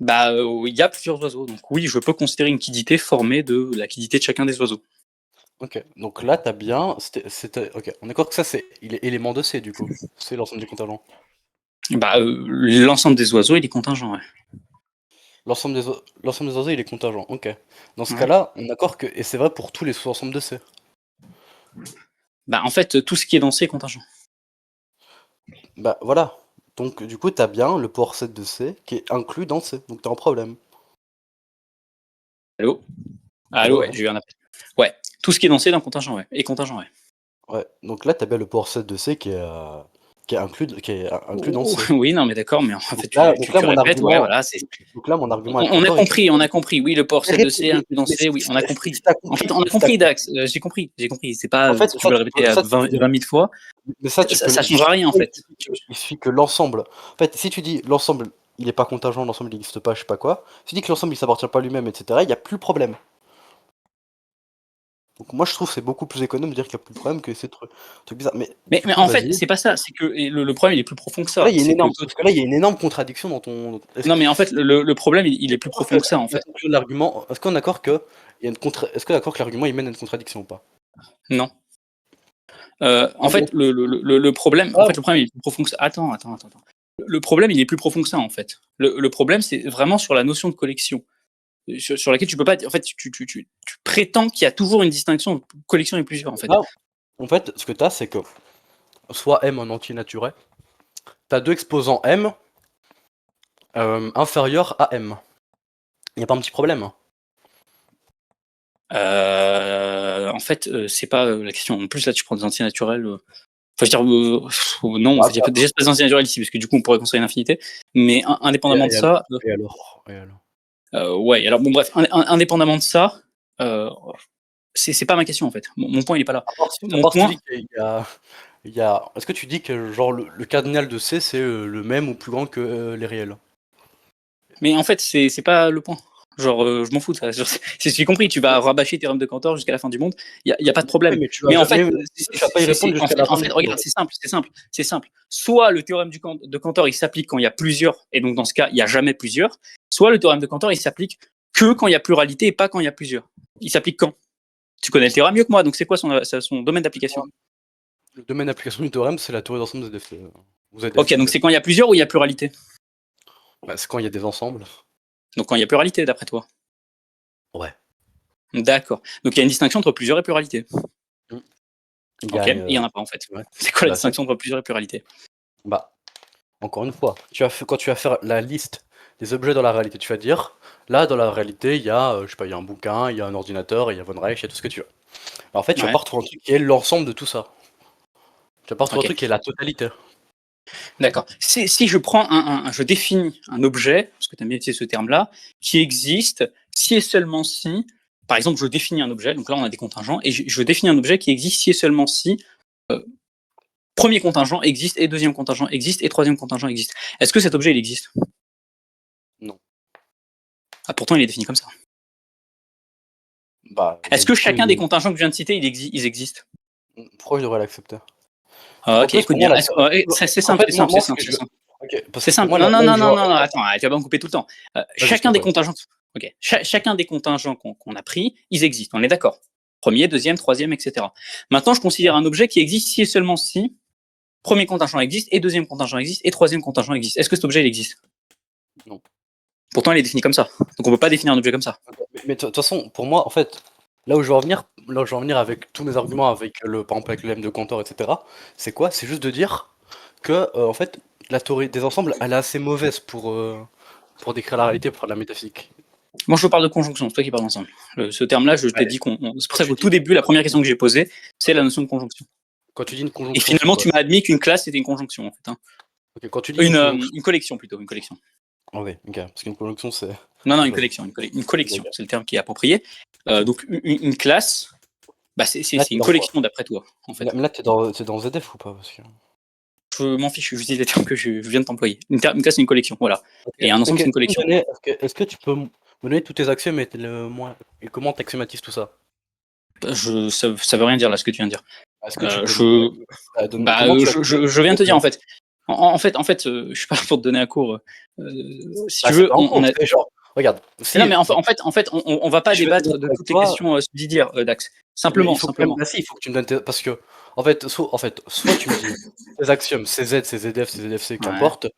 Bah, il y a plusieurs oiseaux, donc oui, je peux considérer une quidité formée de la quidité de chacun des oiseaux. Ok, donc là, t'as bien. Ok, on est d'accord que ça, il est élément de C, du coup. C'est l'ensemble des contingents. Bah, l'ensemble des oiseaux, il est contingent, ouais. L'ensemble des oiseaux, il est contingent. Ok. Dans ce Ouais. cas-là, on est d'accord que. Et c'est vrai pour tous les sous-ensembles de C. Bah, en fait, tout ce qui est dans C est contingent. Bah voilà. Donc, du coup, t'as bien le port 7 de C qui est inclus dans C. Donc, t'as un problème. Allô? Allô, Allô, ouais, allô? j'ai eu un appel. Ouais, tout ce qui est dans C est dans contingent, ouais. Et contingent, ouais. Ouais. Donc là, t'as bien le port 7 de C qui est inclus dans C. Oui, non, mais d'accord, mais en fait, Donc là, tu mon répètes, ouais, argument. voilà, c'est. Donc là, mon argument avec ton On a tort, compris, on a compris. Oui, le port Mais, 7 de C inclus dans mais C, oui, on a si compris. t'as En fait, compris, on a si t'as compris, compris. Dax. J'ai compris, j'ai compris. C'est pas, En fait, si tu veux le répéter à 20 000 fois, mais ça, tu peux ça change rien, en fait. il suffit que l'ensemble. En fait, si tu dis l'ensemble, il est pas contingent, l'ensemble il n'existe pas, je sais pas quoi. Si tu dis que l'ensemble il s'appartient pas à lui-même, etc., il y a plus de problème. Donc moi je trouve que c'est beaucoup plus économe de dire qu'il y a plus de problème que ces trucs bizarres. Mais du Mais coup, en fait, vas-y. c'est pas ça. C'est que et le problème, il est plus profond que Parce que là, ça. C'est que toi, parce que là, il y a une énorme contradiction dans ton. non, mais en fait, le problème, il est plus D'accord profond que ça, en la fait. conclusion de l'argument. Est-ce qu'on est d'accord que il y a une est-ce qu'on est d'accord que l'argument il mène à une contradiction ou pas? Non. En Ah bon? fait, le problème, Ah, il est plus profond que ça. Attends. Le problème, il est plus profond que ça, en fait. Le problème, c'est vraiment sur la notion de collection. Sur laquelle tu peux pas. En fait, tu prétends qu'il y a toujours une distinction entre collection et plusieurs, en fait. là, en fait, ce que tu as, c'est que soit M en entier naturel, tu as deux exposants M inférieurs à M. Il n'y a pas un petit problème, hein. En fait, c'est pas la question. En plus, là, tu prends des entiers naturels. Enfin, je veux dire, non, en Bah, fait, il y a déjà pas d'entiers naturels ici, parce que du coup, on pourrait construire une infinité. Mais indépendamment de et alors? ça, Et alors? Et alors? ouais. Alors bon, bref, indépendamment de ça, euh, c'est pas ma question en fait. Mon point, il est pas là. À Mon part si tu point, dis il y a... Est-ce que tu dis que genre le cardinal de C c'est le même ou plus grand que les réels? mais en fait, c'est pas le point. Genre, je m'en fous de ça. J'ai compris, tu vas rabâcher tes théorème de Cantor jusqu'à la fin du monde. Y a pas de Oui, problème. mais tu vas Mais en fait, jamais, tu vas pas y répondre jusqu'à la en fin fait, du monde. regarde, c'est simple. Soit le théorème de Cantor, il s'applique quand il y a plusieurs, et donc dans ce cas, il y a jamais plusieurs. Soit le théorème de Cantor, il s'applique que quand il y a pluralité et pas quand il y a plusieurs. Il s'applique quand? Tu connais le théorème mieux que moi, donc c'est quoi son domaine d'application? Le domaine d'application du théorème, c'est la théorie d'ensemble des ZFT. Vous êtes Ok, donc c'est quand il y a plusieurs ou il y a pluralité? Bah, c'est quand il y a des ensembles. Donc quand il y a pluralité, d'après toi. Ouais. D'accord. Donc il y a une distinction entre plusieurs et pluralité. Mm. Il y Ok, a et il une. n'y en a pas en fait. Ouais. C'est quoi la Bah, si. distinction entre plusieurs et pluralité? Bah, encore une fois, quand tu vas faire la liste des objets dans la réalité, tu vas dire, là, dans la réalité, il y a, je sais pas, il y a un bouquin, il y a un ordinateur, il y a Von Reich, il y a tout ce que tu veux. Alors, en fait, tu vas Ouais, pas retrouver un truc qui est l'ensemble de tout ça. Tu vas pas retrouver un ok. truc qui est la totalité. D'accord. Si je prends je définis un objet, parce que tu aimes bien utiliser ce terme-là, qui existe si et seulement si, par exemple, je définis un objet, donc là on a des contingents, et je définis un objet qui existe si et seulement si premier contingent existe et deuxième contingent existe et troisième contingent existe. Est-ce que cet objet il existe? Non. Ah, pourtant il est défini comme ça. Bah, Est-ce que du coup, chacun des contingents que je viens de citer, ils existent? pourquoi je devrais l'accepter? Ah, En ok, plus, écoute pour moi, bien. C'est en simple, fait, c'est simple, c'est moi, ce simple, que c'est je veux. simple. Ok, parce C'est que pour simple. moi, Non, non, là où non, je non, vois. non, non, attends, tu vas pas me couper tout le temps. Vas-y, je t'en Chacun des prie. contingents, ok, chacun des contingents qu'on a pris, ils existent, on est d'accord. Premier, deuxième, troisième, etc. Maintenant, je considère un objet qui existe si et seulement si premier contingent existe et deuxième contingent existe et troisième contingent existe. Est-ce que cet objet il existe? Non. Pourtant, il est défini comme ça. Donc, on peut pas définir un objet comme ça. Mais de toute façon, pour moi, en fait, Là où je veux en venir avec tous mes arguments, par exemple avec le lemme de Cantor, etc., c'est quoi? C'est juste de dire que, en fait, la théorie des ensembles, elle est assez mauvaise pour décrire la réalité, pour faire de la métaphysique. Moi, je parle de conjonction, c'est toi qui parles d'ensemble. Ce terme-là, je t'ai Ouais. dit c'est pour Quand ça tu qu'au dis- tout début, la première question que j'ai posée, c'est la notion de conjonction. Quand tu dis une Et conjonction, c'est finalement, quoi? tu m'as admis qu'une classe, c'était une conjonction, en fait. Hein. Ok, quand tu dis une conjonction. Une collection, plutôt, une collection. Ah ouais, ok, parce qu'une conjonction, c'est Non, autre une chose. collection, une collection, Ok. c'est le terme qui est approprié. Donc, une classe, bah, c'est Là, t'es une dans quoi? collection d'après toi, en fait. Mais là, t'es dans ZF ou pas? Parce que... Je m'en fiche, j'utilise les termes que je viens de t'employer. Une classe, c'est une collection, voilà. Ok. Et un ensemble, Ok, c'est une collection. est-ce que tu peux me donner tous tes axiomes et comment t'axiomatises tout ça? Ça veut rien dire, là, ce que tu viens de dire. Est-ce que tu peux me comment tu Je viens de te dire, en fait. En fait, je suis pas là pour te donner un cours. Si tu c'est veux, pas en cours, on a. c'est genre, regarde, Non, si, mais en fait, on va pas si je vais être débattre honnête de avec toutes les toi, questions subsidiaires, Dax. mais il Simplement, faut quand même, simplement. bah si, il faut que tu me donnes parce que, en fait, soit tu me dis tes axiomes, CZ, CZF, CZFC, Ouais. qu'importe,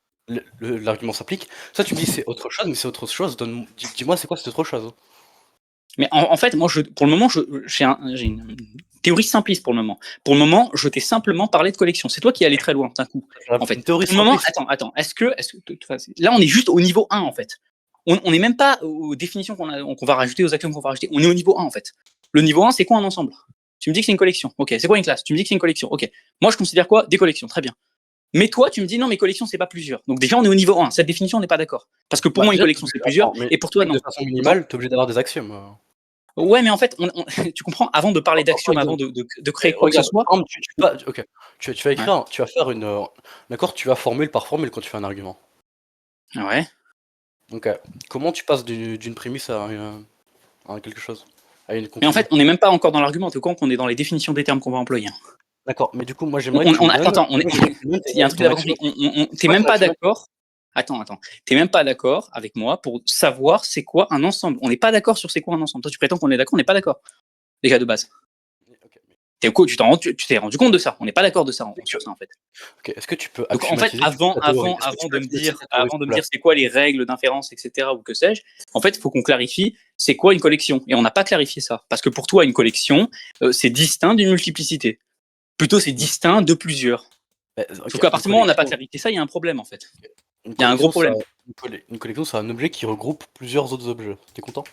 l'argument s'applique, soit tu me dis c'est autre chose, mais c'est autre chose, dis-moi c'est quoi cette autre chose? Mais en fait, moi, pour le moment, j'ai une théorie simpliste pour le moment. Pour le moment, je t'ai simplement parlé de collection. C'est toi qui es allé très loin d'un coup. En fait, Une théorie pour le moment, simpliste. attends, là, on est juste au niveau 1, en fait. On n'est même pas aux définitions qu'on va rajouter, aux axiomes qu'on va rajouter. On est au niveau 1, en fait. Le niveau 1, c'est quoi un ensemble? Tu me dis que c'est une collection. Ok. C'est quoi une classe? Tu me dis que c'est une collection. Ok. Moi, je considère quoi? Des collections. Très bien. Mais toi, tu me dis non, mais collection, c'est pas plusieurs. Donc déjà, on est au niveau 1. Cette définition, on n'est pas d'accord. Parce que pour Bah moi, une déjà, collection, c'est plusieurs, attends, mais et pour toi, de non. façon Attends. minimale, t'es obligé d'avoir des axiomes. Ouais, mais en fait, tu comprends, avant de parler Par d'axiome, avant exemple, de créer quoi que ce regarde, soit. par exemple, ok, tu vas Ouais. écrire, tu vas faire une, d'accord, tu vas formule par formule quand tu fais un argument. Ouais. Donc, comment tu passes d'une prémisse à quelque chose, à une Mais en conclusion? fait, on n'est même pas encore dans l'argument. T'es au courant qu'on est dans les définitions des termes qu'on va employer. Hein. D'accord, mais du coup, moi, j'aimerais que tu me donnes, Attends, j'aimerais que tu me donnes il y a un truc que ton t'as pas axiome. compris. C'est T'es quoi même ton pas axiome? d'accord. Attends. T'es même pas d'accord avec moi pour savoir c'est quoi un ensemble. On n'est pas d'accord sur c'est quoi un ensemble. Toi, tu prétends qu'on est d'accord, on n'est pas d'accord. Déjà de base. Ok, Tu t'es rendu compte de ça. On n'est pas d'accord de ça sur ça en fait. ok, est-ce que tu peux Donc en fait, axiomatiser du coup ta théorie? Est-ce que tu peux axiomatiser ta théorie, s'il avant te de me plaît? dire c'est quoi les règles d'inférence, etc. ou que sais-je, en fait, il faut qu'on clarifie c'est quoi une collection. Et on n'a pas clarifié ça. Parce que pour toi, une collection, c'est distinct d'une multiplicité. Plutôt, c'est distinct de plusieurs. Sauf Ok, qu'à partir du moment où on n'a pas clarifié ça, il y a un problème en fait. une Il y a un gros collection, ça, problème. une collection, c'est un objet qui regroupe plusieurs autres objets. T'es content?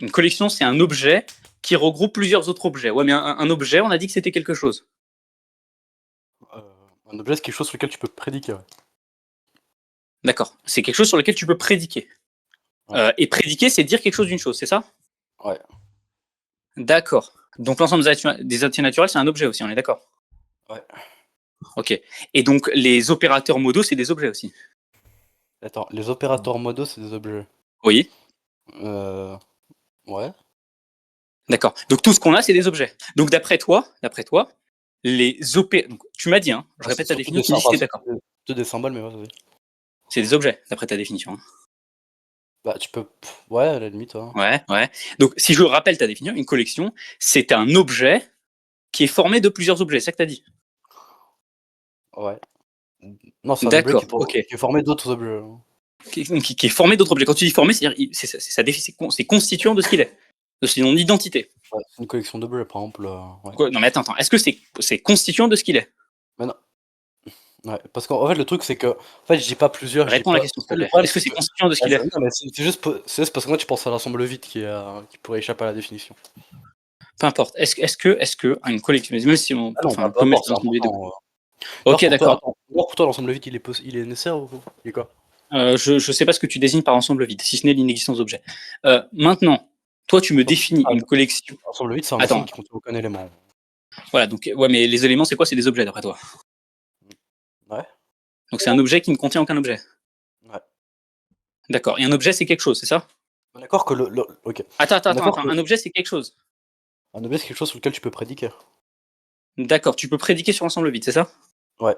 Une collection, c'est un objet qui regroupe plusieurs autres objets. Ouais, mais un objet, on a dit que c'était quelque chose. Euh, un objet, c'est quelque chose sur lequel tu peux prédiquer. Ouais. D'accord. C'est quelque chose sur lequel tu peux prédiquer. Ouais. Et prédiquer, c'est dire quelque chose d'une chose, c'est ça? Ouais. D'accord. Donc l'ensemble des entités naturelles, c'est un objet aussi, on est d'accord? Ouais. Ok. Et donc les opérateurs modaux, c'est des objets aussi. Attends, les opérateurs modaux, c'est des objets. Oui. Ouais. D'accord. Donc tout ce qu'on a, c'est des objets. Donc d'après toi, tu m'as dit, hein, je Enfin, c'est répète ta surtout définition, des, tu me dis si t'es d'accord. surtout des symboles, mais vas-y. C'est des objets, d'après ta définition. Hein. Bah, tu peux. Ouais, à la limite. Hein. Ouais. Donc si je rappelle ta définition, une collection, c'est un objet qui est formé de plusieurs objets, c'est ça que t'as dit. Ouais. Non, c'est un objet D'accord, ok. qui est formé d'autres objets. Qui est formé d'autres objets. Quand tu dis formé, c'est-à-dire c'est constituant de ce qu'il est, de son identité. Ouais, c'est une collection d'objets, par exemple. Ouais. Quoi non mais attends. Est-ce que c'est constituant de ce qu'il est? Mais non. Ouais, parce qu'en fait, le truc, c'est que. En fait, je dis pas plusieurs, je dis Réponds à la pas. question, s'il te Le plaît. problème, Est-ce que c'est c'est que. constituant de ce qu'il est? Non, mais c'est juste, c'est juste parce que moi, tu penses à l'ensemble vide qui pourrait échapper à la définition. Peu importe. Est-ce que une collection, même si on, Ah non, enfin, on peu peut mettre importe, c'est l'ensemble des deux. important. Ok, d'accord. D'ailleurs, pour toi, l'ensemble vide, il est nécessaire ou il est quoi? Je sais pas ce que tu désignes par ensemble vide, si ce n'est l'inexistence d'objets. Maintenant, toi, tu me définis une collection. L'ensemble vide, c'est un ensemble Attends. qui contient aucun élément. Voilà. Donc, ouais, mais les éléments, c'est quoi? C'est des objets, d'après toi. Ouais. Donc, c'est un objet qui ne contient aucun objet. Ouais. D'accord. Et un objet, c'est quelque chose, c'est ça? D'accord que ok. Attends. D'accord que Un objet, c'est quelque chose. un objet, c'est quelque chose sur lequel tu peux prédiquer. D'accord. Tu peux prédiquer sur l'ensemble vide, c'est ça? Ouais.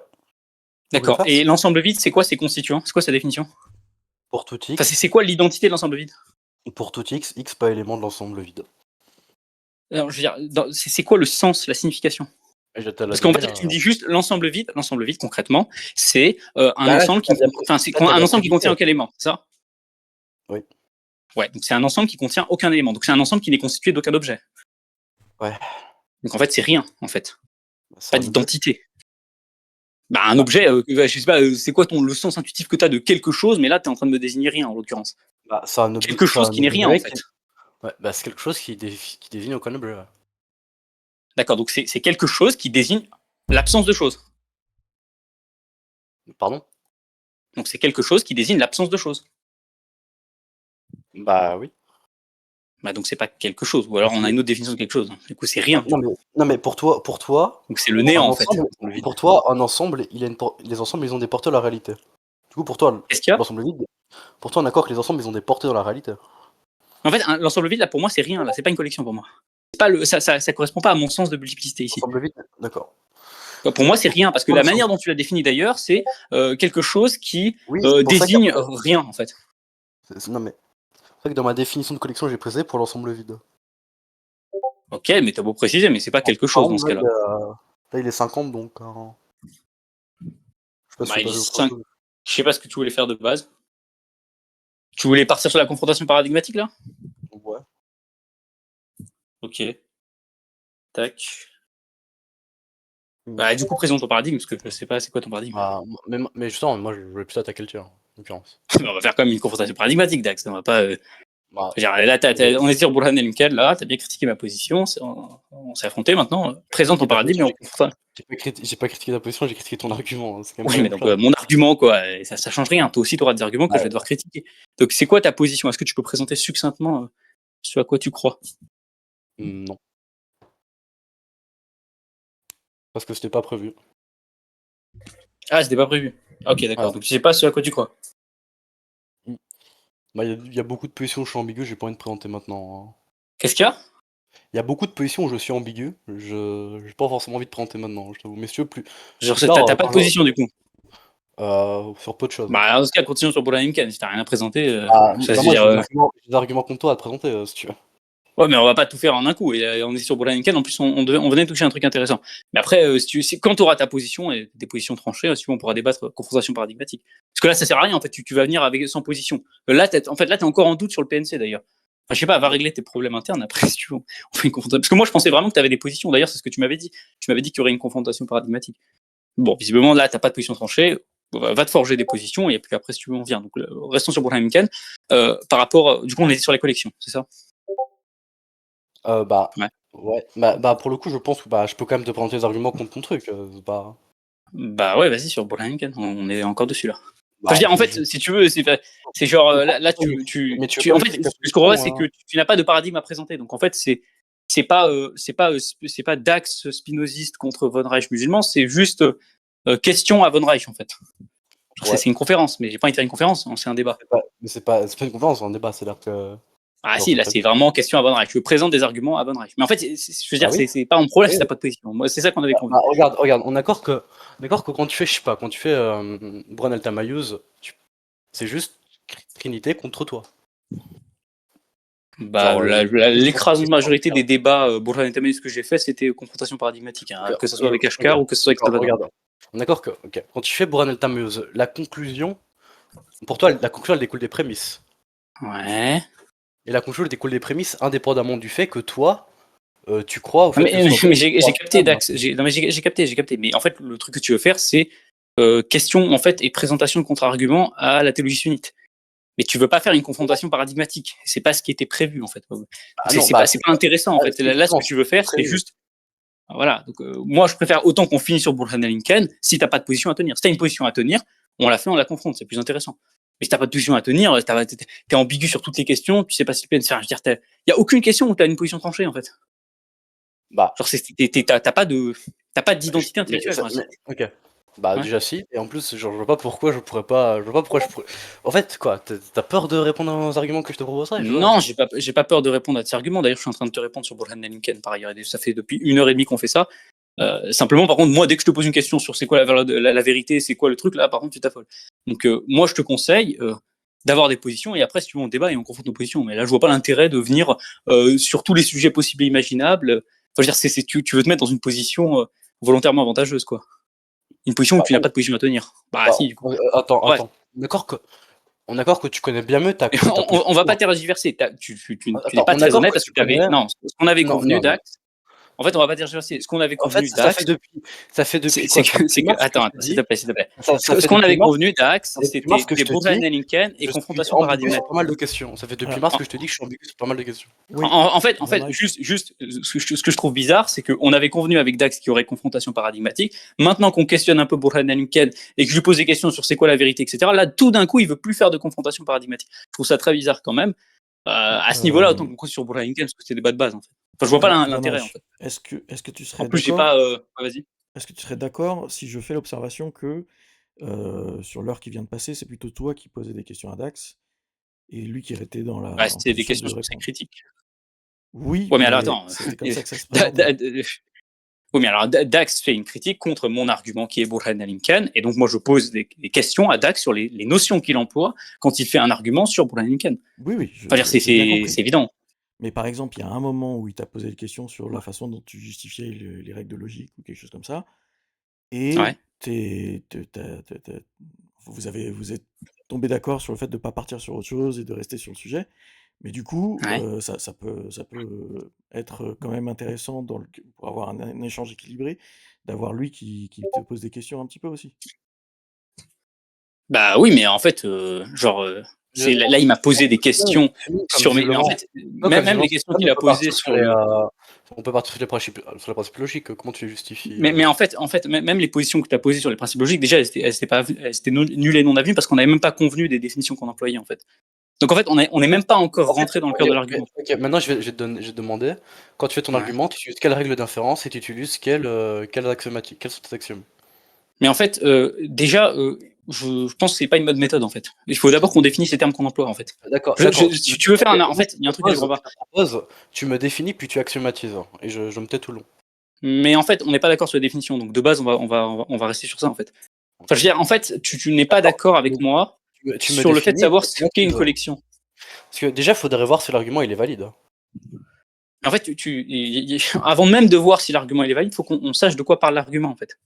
D'accord. Et l'ensemble vide, c'est quoi ses constituants? C'est quoi sa définition? Pour tout Enfin, x, c'est quoi l'identité de l'ensemble vide? x pas élément de l'ensemble vide. Alors, je veux dire, c'est quoi le sens, la signification? Et je te l'ai Parce qu'on va donné dire, là. tu me dis juste l'ensemble vide. L'ensemble vide, concrètement, c'est un Bah, là, ensemble t'as bien enfin, c'est là, t'as un bien ensemble qui prédicté. contient aucun élément, c'est ça? Oui. Ouais, donc c'est un ensemble qui contient aucun élément. Donc c'est un ensemble qui n'est constitué d'aucun objet. Ouais. Donc en fait, c'est rien, en fait. C'est Pas un objet. d'identité. Bah, un objet, je sais pas, c'est quoi le sens intuitif que tu as de quelque chose, mais là, tu es en train de me désigner rien, en l'occurrence. Bah, c'est un objet. Quelque chose qui n'est rien, en fait. Ouais, bah, c'est quelque chose qui désigne aucun objet. Ouais. D'accord, donc c'est quelque chose qui désigne l'absence de choses. Pardon? Donc c'est quelque chose qui désigne l'absence de choses. Bah oui. Bah donc c'est pas quelque chose, ou alors on a une autre définition de quelque chose. Du coup, c'est rien. Non mais pour toi, Donc c'est le néant, en fait. Pour toi, un ensemble, les ensembles, ils ont des portées dans la réalité. Du coup, pour toi, Qu'est-ce qu'il y a? l'ensemble vide, pour toi, on est d'accord que les ensembles, ils ont des portées dans la réalité. En fait, l'ensemble vide, là, pour moi, c'est rien. Là, c'est pas une collection pour moi. C'est pas ça correspond pas à mon sens de multiplicité ici. Ensemble vide, d'accord. Pour moi, c'est rien, parce que la manière dont tu l'as défini d'ailleurs, c'est quelque chose qui désigne rien, en fait. Non mais, c'est vrai que dans ma définition de collection, j'ai précisé pour l'ensemble vide. Ok, mais t'as beau préciser, mais c'est pas quelque chose dans ce cas-là. Là, il est 50, donc... Je sais pas ce que tu voulais faire de base. Tu voulais partir sur la confrontation paradigmatique, là? Ouais. Ok. Tac. Bah, du coup, présente ton paradigme, parce que je sais pas c'est quoi ton paradigme. Bah, mais justement, moi, je voulais plus attaquer le tir, en l'occurrence. On va faire comme une confrontation paradigmatique, Dax. On va pas... Bah, là, on est sur Burhan El Mkel, là, t'as bien critiqué ma position, on s'est affronté maintenant. Présente ton paradigme et on confronte. J'ai pas critiqué ta position, j'ai critiqué ton argument. Hein, Oui, mais donc mon argument, quoi, et ça change rien. Toi aussi, tu auras des arguments que je vais devoir critiquer. Donc, c'est quoi ta position? Est-ce que tu peux présenter succinctement ce à quoi tu crois? Non. Parce que c'était pas prévu. Ah, c'était pas prévu. Ok, d'accord. Ah. Donc, tu sais pas ce à quoi tu crois. Bah, il y a beaucoup de positions où je suis ambigu, j'ai pas envie de présenter maintenant. Hein. Qu'est-ce qu'il y a? Il y a beaucoup de positions où je suis ambigu, j'ai pas forcément envie de présenter maintenant, je t'avoue. Mais si tu veux plus. Genre, t'as pas de position du coup? Sur peu de choses. Bah, dans ce cas, continue sur Burhan El Mkel. Si t'as rien à présenter, j'ai des arguments contre toi à te présenter, si tu veux. Ouais, mais on va pas tout faire en un coup. Et on est sur Burhan El Mkel. En plus, on venait de toucher un truc intéressant. Mais après, quand tu auras ta position et des positions tranchées, si on pourra débattre confrontation paradigmatique. Parce que là, ça sert à rien. En fait, tu vas venir avec sans position. Là, t'es encore en doute sur le PNC d'ailleurs. Enfin, je sais pas, va régler tes problèmes internes après si tu veux. On fait une confrontation. Parce que moi, je pensais vraiment que tu avais des positions. D'ailleurs, c'est ce que tu m'avais dit. Tu m'avais dit qu'il y aurait une confrontation paradigmatique. Bon, visiblement, là, t'as pas de position tranchée. Va te forger des positions et puis après, si tu veux, on vient. Donc, restons sur Burhan El Mkel. Par rapport, du coup, on était sur les collections, c'est ça? Ouais. Bah, pour le coup, je pense que je peux quand même te présenter les arguments contre ton truc. Bah ouais, vas-y, sur Burhan El Mkel, on est encore dessus là. Enfin, je veux dire, en fait, si tu veux, c'est genre là, en fait, ce qu'on voit, c'est que tu n'as pas de paradigme à présenter. Donc en fait, c'est pas Dax spinoziste contre von Reich musulman, c'est juste question à von Reich en fait. C'est une conférence, mais j'ai pas envie de faire une conférence, c'est un débat. C'est pas une conférence, c'est un débat, c'est-à-dire que. Ah si, là c'est vraiment question à von Reich. Je présente des arguments à von Reich. Mais en fait, je veux dire, c'est pas un problème si t'as pas de position. Moi, c'est ça qu'on avait convenu. Regarde, on est d'accord que quand tu fais, je sais pas, quand tu fais Burhan El Tamayyouz, c'est juste Trinité contre toi. Bah, l'écrasante majorité des débats Burhan El Tamayyouz que j'ai fait, c'était confrontation paradigmatique, hein, que ce soit avec Ashkar ou que ce soit avec Tabata. Regarde, on est d'accord que quand tu fais Burhan El Tamayyouz, la conclusion, pour toi, la conclusion elle découle des prémices. Ouais. Et la conclusion elle découle des prémices indépendamment du fait que toi, tu crois au fait mais j'ai capté, Dax. J'ai capté. Mais en fait, le truc que tu veux faire, c'est question en fait et présentation de contre-arguments à la théologie sunnite. Mais tu veux pas faire une confrontation paradigmatique. C'est pas ce qui était prévu en fait. C'est pas intéressant en fait. Là, ce que tu veux faire, c'est juste. Voilà. Donc moi, je préfère autant qu'on finisse sur Burhan El Mkel si t'as pas de position à tenir. Si t'as une position à tenir, on la fait, on la confronte. C'est plus intéressant. Mais si t'as pas de position à tenir, t'es ambigu sur toutes les questions. Tu sais pas si le PNC. Je veux dire, il y a aucune question où t'as une position tranchée en fait. Genre, t'as pas d'identité intellectuelle. Ok. Déjà si, et en plus, genre, je vois pas pourquoi je pourrais. En fait, quoi, t'as peur de répondre aux arguments que je te proposerais? Non, j'ai pas peur de répondre à tes arguments. D'ailleurs, je suis en train de te répondre sur Burhan El Mkel par ailleurs. Ça fait depuis 1h30 qu'on fait ça. Simplement, par contre, moi, dès que je te pose une question sur c'est quoi la vérité, c'est quoi le truc, là, par contre, tu t'affoles. Donc, moi, je te conseille d'avoir des positions, et après, si tu veux, on débat et on confronte nos positions. Mais là, je vois pas l'intérêt de venir sur tous les sujets possibles et imaginables. Enfin, je veux dire, tu veux te mettre dans une position volontairement avantageuse, quoi. Une position où tu n'as pas de position à tenir. Si, du coup. Attends. D'accord que On est d'accord que tu connais bien mieux ta Et ta on va position. pas tergiverser. Tu n'es Attends, pas on est très d'accord honnête que parce tu que tu avais. connais Non, ce qu'on avait non, convenu, non, non. Dax. En fait, on va pas tergiverser. Ce qu'on avait En fait, convenu, ça fait Dax, quoi? Ça fait c'est depuis que. mars que Attends, je te attends, s'il te dis plaît, s'il te plaît. ça Ce fait qu'on depuis avait mars convenu, Dax, ça fait depuis mars c'était que je te dis, Burhan et je suis confrontation ambigu paradigmatique. sur pas mal de questions. Ça fait depuis Alors, mars que je te dis que je suis ambigu sur pas mal de questions. oui, En fait, Van Eyck, juste ce que je trouve bizarre, c'est qu'on avait convenu avec Dax qu'il y aurait confrontation paradigmatique. Maintenant qu'on questionne un peu Burhan Al-Linken et que je lui pose des questions sur c'est quoi la vérité, etc., là, tout d'un coup, il veut plus faire de confrontation paradigmatique. Je trouve ça très bizarre quand même. À ce niveau-là, autant euh, qu'on cause sur Burhan Al-Linken, parce que c'est des bas de base, en fait. Enfin, je vois pas Van l'intérêt, en Eyck, fait. est-ce que tu En serais plus, j'ai d'accord? pas. Vas-y. Est-ce que tu serais d'accord si je fais l'observation que sur l'heure qui vient de passer, c'est plutôt toi qui posais des questions à Dax et lui qui était Bah, en c'est des position de questions sur ses répondre? critiques. Oui, Ouais, mais alors mais attends. c'était comme ça que ça se Da- présentait. da- da- Oui, mais alors Dax fait une critique contre mon argument qui est Burhan Al-Linken, et donc moi je pose des questions à Dax sur les notions qu'il emploie quand il fait un argument sur Burhan Al-Linken. Oui, oui, Enfin, dire, j'ai bien c'est compris. évident. Mais par exemple, il y a un moment où il t'a posé des questions sur la façon dont tu justifiais les règles de logique ou quelque chose comme ça, et Ouais. vous êtes tombé d'accord sur le fait de ne pas partir sur autre chose et de rester sur le sujet. Mais du coup, Ouais. ça peut être quand même intéressant pour avoir un échange équilibré, d'avoir lui qui te pose des questions un petit peu aussi. Bah oui, mais en fait, Je là, il m'a posé des questions nous, comme sur mes. Mais en visiblement fait, non, comme même visiblement les c'est questions ça, qu'il a posées on peut partir sur les principes logiques. Comment tu les justifies, Mais en fait, même les positions que tu as posées sur les principes logiques, déjà, elles étaient pas, elles étaient nulles et non avenues parce qu'on n'avait même pas convenu des définitions qu'on employait, en fait. Donc en fait, on est même pas encore En fait, rentré dans le OK, cœur de OK, l'argument. OK, maintenant je vais te demander, quand tu fais ton Ouais. argument, tu utilises quelle règle d'inférence et tu utilises quelles axiomatiques? Quels sont tes axiomes? Mais en fait, déjà, je pense que c'est pas une bonne méthode, en fait. Il faut d'abord qu'on définisse les termes qu'on emploie, en fait. D'accord, d'accord, Si tu veux faire un, en moi fait, il y a un truc que je comprends pas. je te propose, tu me définis puis tu axiomatises et je me tais tout le long. Mais en fait, on n'est pas d'accord sur la définition. Donc de base, on va rester sur ça, en fait. Enfin, je veux dire, en fait, tu n'es pas D'accord, d'accord avec moi tu me sur le fait de définis et savoir tu ce qu'est une axiomatises. collection. Parce que déjà, il faudrait voir si l'argument il est valide. En fait, avant même de voir si l'argument est valide, il faut qu'on sache de quoi parle l'argument, en fait.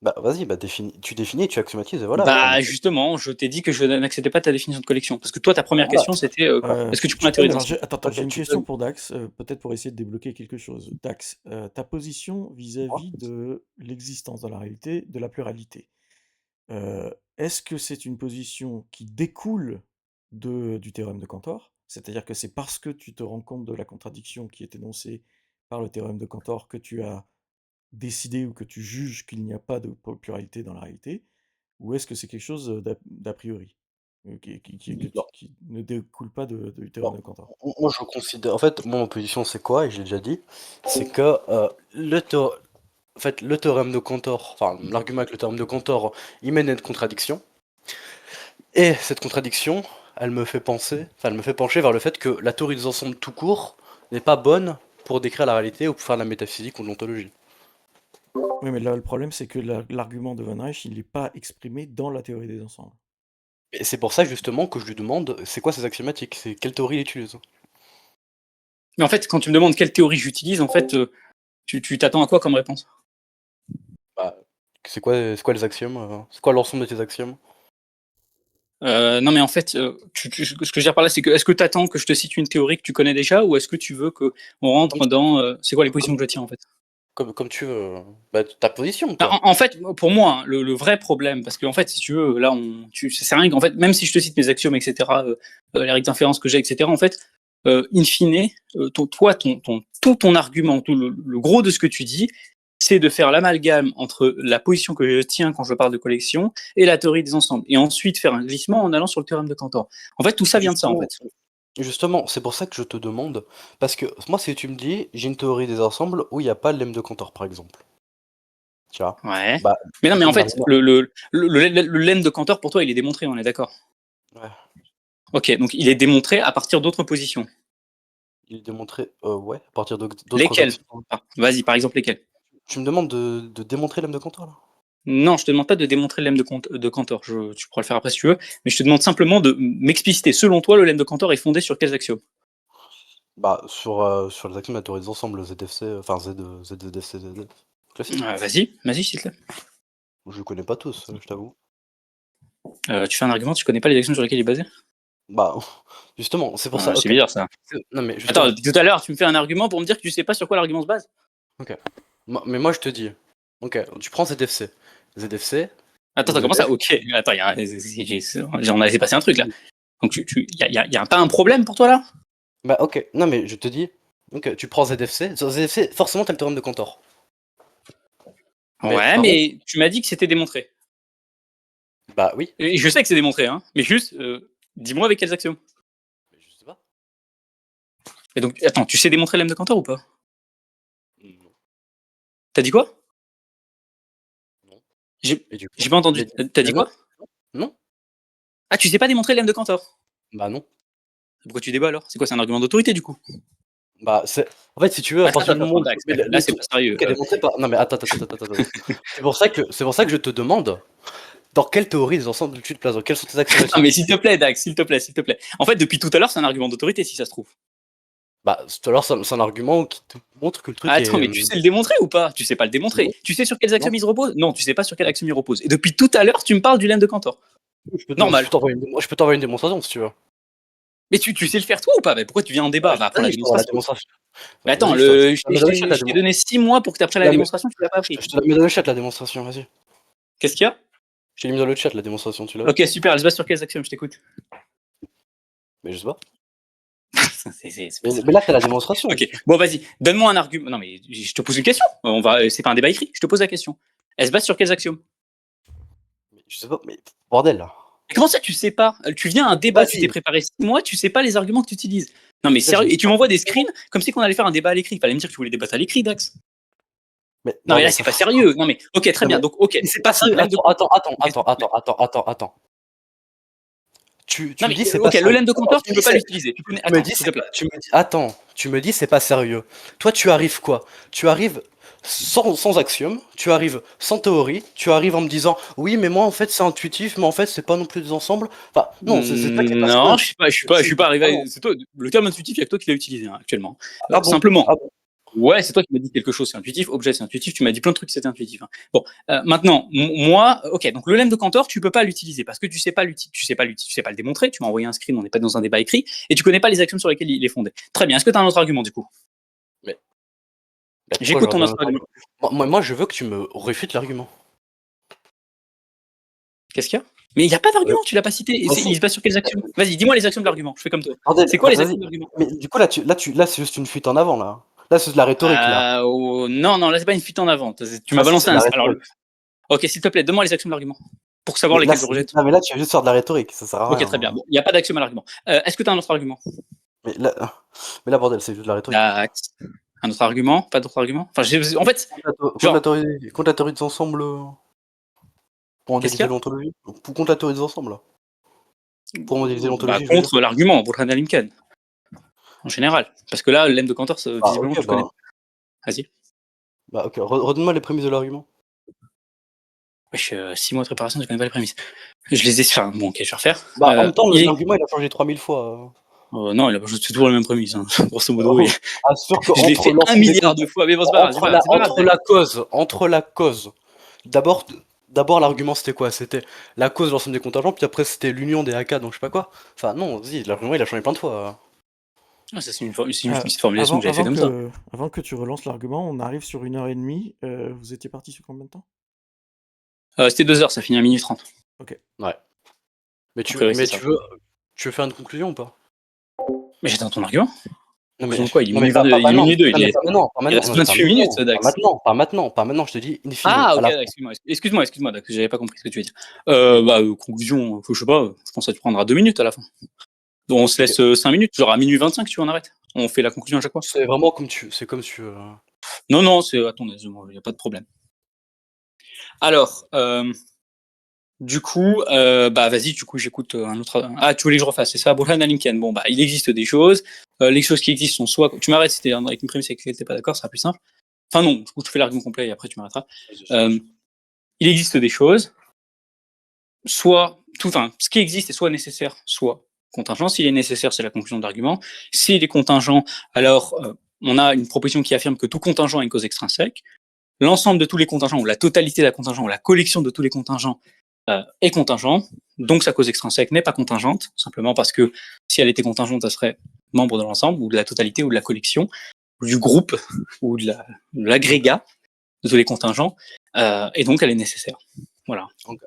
Bah, vas-y, bah, tu définis et tu axiomatises et voilà, après on Bah est justement, je t'ai dit que je n'acceptais pas ta définition de collection. Parce que toi, ta première voilà. question, c'était quoi? Est-ce que tu prends la Oui, théorie mais des alors ensembles? j'ai OK, une tu question donnes pour Dax, peut-être pour essayer de débloquer quelque chose. Dax, ta position vis-à-vis de l'existence dans la réalité de la pluralité. Est-ce que c'est une position qui découle du théorème de Cantor? C'est-à-dire que c'est parce que tu te rends compte de la contradiction qui est énoncée par le théorème de Cantor que tu as décidé ou que tu juges qu'il n'y a pas de pluralité dans la réalité? Ou est-ce que c'est quelque chose d'a priori, non, qui ne découle pas du non. théorème de Cantor? Moi, je considère en fait, moi, ma position, c'est quoi? Et je l'ai déjà dit, c'est que, en fait, le théorème de Cantor, enfin, l'argument avec le théorème de Cantor, il mène à une contradiction et cette contradiction, elle me fait pencher vers le fait que la théorie des ensembles tout court n'est pas bonne pour décrire la réalité ou pour faire de la métaphysique ou de l'ontologie. Oui, mais là, le problème, c'est que l'argument de Van Reich, il n'est pas exprimé dans la théorie des ensembles. Et c'est pour ça, justement, que je lui demande, c'est quoi ces axiomatiques? C'est quelle théorie il utilise? Mais en fait, quand tu me demandes quelle théorie j'utilise, en fait, tu t'attends à quoi comme réponse? Bah, c'est quoi les axiomes, c'est quoi l'ensemble de tes axiomes? Non, mais en fait, ce que je veux dire par là, c'est que est-ce que tu attends que je te cite une théorie que tu connais déjà, ou est-ce que tu veux qu'on Comme rentre dans c'est quoi les positions comme que je tiens, en fait? comme tu veux, bah, ta position, Bah, quoi. en fait, pour moi, hein, le vrai problème, parce qu'en fait, si tu veux, là, c'est rien qu'en fait, même si je te cite mes axiomes, etc., les règles d'inférence que j'ai, etc., en fait, in fine, tout ton argument, tout le gros de ce que tu dis, c'est de faire l'amalgame entre la position que je tiens quand je parle de collection et la théorie des ensembles. Et ensuite faire un glissement en allant sur le théorème de Cantor. En fait, tout ça vient de ça, en Justement fait. justement, c'est pour ça que je te demande, parce que moi, si tu me dis: «J'ai une théorie des ensembles où il y a pas le lemme de Cantor», par exemple, tu vois? Ouais. Bah, Mais non, du mais coup, en on a fait, rien le lemme de Cantor, pour toi, il est démontré, on est d'accord? ouais, Ok, donc il est démontré à partir d'autres positions. il est démontré, ouais, à partir d'autres Lesquelles? axiomes. Vas-y, par exemple, lesquelles? Tu me demandes de démontrer lemme de Cantor, là? Non, je te demande pas de démontrer le lemme de Cantor. Tu pourras le faire après si tu veux. Mais je te demande simplement de m'expliciter. Selon toi, le lemme de Cantor est fondé sur quels axiomes? Bah, sur les axiomes de la théorie des ensembles, ZFC, enfin ZFC, ZF, classique. Vas-y, s'il te plaît. Je connais pas tous, je t'avoue. Tu fais un argument, tu connais pas les actions sur lesquelles il est basé? Bah, justement, c'est pour ça. C'est Ok. bizarre ça. Non, mais justement. Attends, tout à l'heure, tu me fais un argument pour me dire que tu sais pas sur quoi l'argument se base? Mais moi, je te dis, ok, tu prends ZFC. ZFC, Attends, comment ça? Ok, attends, on a laissé passer un truc là. Donc, y a pas un problème pour toi là? bah ok, non mais je te dis, ok, tu prends ZFC, sur ZFC, forcément t'as le théorème de Cantor. Ouais, mais tu m'as dit que c'était démontré. Bah oui. Et je sais que c'est démontré, hein, mais juste, dis-moi avec quels axiomes. Je sais pas. Et donc, attends, tu sais démontrer l'M de Cantor ou pas? Non. T'as dit quoi? Non. J'ai pas entendu. T'as dit quoi? Non. Ah, tu sais pas démontrer l'M de Cantor? Bah non. Pourquoi tu débats alors? C'est quoi, c'est un argument d'autorité du coup? Bah c'est... En fait, si tu veux, à partir du moment où... Là, c'est pas sérieux. Non mais attends. C'est pour ça que je te demande dans quelle théorie des ensembles tu te places, dans quelles sont tes actions. Non mais s'il te plaît, Dax, s'il te plaît. En fait, depuis tout à l'heure, c'est un argument d'autorité si ça se trouve. Bah tout à l'heure, c'est un argument qui te montre que le truc Attends, mais tu sais le démontrer ou pas? Tu sais pas le démontrer. Non. Tu sais sur quels axiomes il se repose? Non, tu sais pas sur quel axiome il repose. Et depuis tout à l'heure, tu me parles du lemme de Cantor. Normal. Je peux t'envoyer une démonstration si tu veux. Mais tu sais le faire toi ou pas? Mais pourquoi tu viens en débat? Va apprendre la démonstration. Mais attends, je t'ai donné 6 mois pour que tu apprennes la démonstration, tu l'as pas appris. Je te la mets dans le chat la démonstration, vas-y. Qu'est-ce qu'il y a? Je t'ai mis dans le chat la démonstration, tu l'as? Ok, super, elle se base sur quels axiomes? Je t'écoute. Mais je sais pas. C'est Mais là, t'as la démonstration. Ok, bon, vas-y, donne-moi un argument. Non, mais je te pose une question. C'est pas un débat écrit. Je te pose la question. Elle se base sur quels axiomes? Je sais pas, mais bordel là. Mais comment ça, tu sais pas? Tu viens à un débat, tu t'es préparé 6 mois, tu sais pas les arguments que tu utilises. Non, mais sérieux, et tu m'envoies des screens comme si on allait faire un débat à l'écrit. Il fallait me dire que tu voulais débattre à l'écrit, Dax. Non, mais là, c'est pas sérieux. Non, mais ok, très bien. Donc, ok. C'est pas sérieux. Attends. Tu me dis c'est pas sérieux. Ok, le lemme de Cantor, tu peux pas l'utiliser. Tu me dis c'est pas sérieux. Toi, tu arrives quoi? Tu arrives sans axiome, tu arrives sans théorie, tu arrives en me disant oui, mais moi en fait c'est intuitif, mais en fait c'est pas non plus des ensembles. Enfin, non, c'est ça qui est pas sérieux. Non, je suis pas arrivé. C'est toi, le terme intuitif, il y a que toi qui l'as utilisé actuellement. Simplement. Ouais, c'est toi qui m'as dit quelque chose, c'est intuitif, objet, c'est intuitif, tu m'as dit plein de trucs, c'était intuitif. Hein. Bon, maintenant, moi, ok, donc le lemme de Cantor, tu peux pas l'utiliser parce que tu sais pas le démontrer, tu m'as envoyé un screen, on n'est pas dans un débat écrit, et tu connais pas les axiomes sur lesquels il est fondé. Très bien, est-ce que tu as un autre argument du coup? J'écoute ton autre argument. Moi, je veux que tu me réfutes l'argument. Qu'est-ce qu'il y a? Mais il n'y a pas d'argument, tu l'as pas cité. Il se base sur quels axiomes? Vas-y, dis-moi les axiomes de l'argument, je fais comme toi. C'est quoi les axiomes de l'argument? Mais du coup, là, c'est juste une fuite en avant, là. Là, c'est de la rhétorique, là. Non, là, c'est pas une fuite en avant. Tu m'as balancé un... Alors, ok, s'il te plaît, donne-moi les axiomes de l'argument. Pour savoir lesquels je rejette. Non, mais là, tu vas juste faire de la rhétorique, ça sert à rien. Ok, très bien. Bon, il n'y a pas d'axiome à l'argument. Est-ce que tu as un autre argument? Mais là, bordel, c'est juste de la rhétorique. Un autre argument? Pas d'autre argument? Enfin, en fait... Contre la théorie des ensembles... Pour modéliser l'ontologie. Contre la théorie des ensembles, là. Pour modéliser l'ontologie. Contre l'argument, pour Hannah Lincoln. En général. Parce que là, l'M de Cantor, visiblement, tu connais. Vas-y. Bah ok, redonne-moi les prémices de l'argument. Wesh, 6 mois de préparation, tu connais pas les prémices. Je les ai... Enfin, bon, ok, je vais refaire. Bah, en même temps, l'argument, il a changé 3000 fois. Non, il a changé toujours les mêmes prémices. Hein. Grosso modo, oui. Je l'ai fait 1 milliard de fois, mais bon, c'est pas grave. Entre la cause. D'abord, l'argument, c'était quoi? C'était la cause de l'ensemble des contingents, puis après, c'était l'union des AK, donc je sais pas quoi. Enfin, non, vas-y, l'argument, il a changé plein de fois. Ah, ça, c'est une formulation que j'avais fait comme ça. Avant que tu relances l'argument, on arrive sur 1h30. Vous étiez parti sur combien de temps? C'était 2 heures, ça finit à 1h30. Ok. Ouais. Mais tu veux faire une conclusion ou pas? Mais j'étais dans ton argument. Non, mais quoi, il est minuit 2. Il reste 28 minutes, Dax. Pas maintenant, je te dis in fine. Ah, ok, excuse-moi, Dax, j'avais pas compris ce que tu veux dire. Conclusion, je sais pas, je pense que ça te prendra 2 minutes à la fin. Donc on se laisse 5 minutes, genre à 1h25, tu vois, on arrête. On fait la conclusion à chaque fois. C'est vraiment comme tu veux. Non, c'est à ton aise, il n'y a pas de problème. Alors, du coup, vas-y, j'écoute un autre. Ah, tu voulais que je refasse, c'est ça, Burhan Alinken. Bon, il existe des choses. Les choses qui existent sont soit. Tu m'arrêtes, c'était avec une prémisse avec laquelle t'es pas d'accord, ça sera plus simple. Enfin, non, du coup, je fais l'argument complet et après tu m'arrêteras. Il existe des choses. Ce qui existe est soit nécessaire, soit contingent. S'il est nécessaire, c'est la conclusion de l'argument. S'il est contingent, alors on a une proposition qui affirme que tout contingent a une cause extrinsèque. L'ensemble de tous les contingents, ou la totalité de la contingent, ou la collection de tous les contingents est contingent, donc sa cause extrinsèque n'est pas contingente, simplement parce que si elle était contingente, elle serait membre de l'ensemble, ou de la totalité, ou de la collection, ou du groupe, ou de l'agrégat de tous les contingents, et donc elle est nécessaire. Voilà. Donc,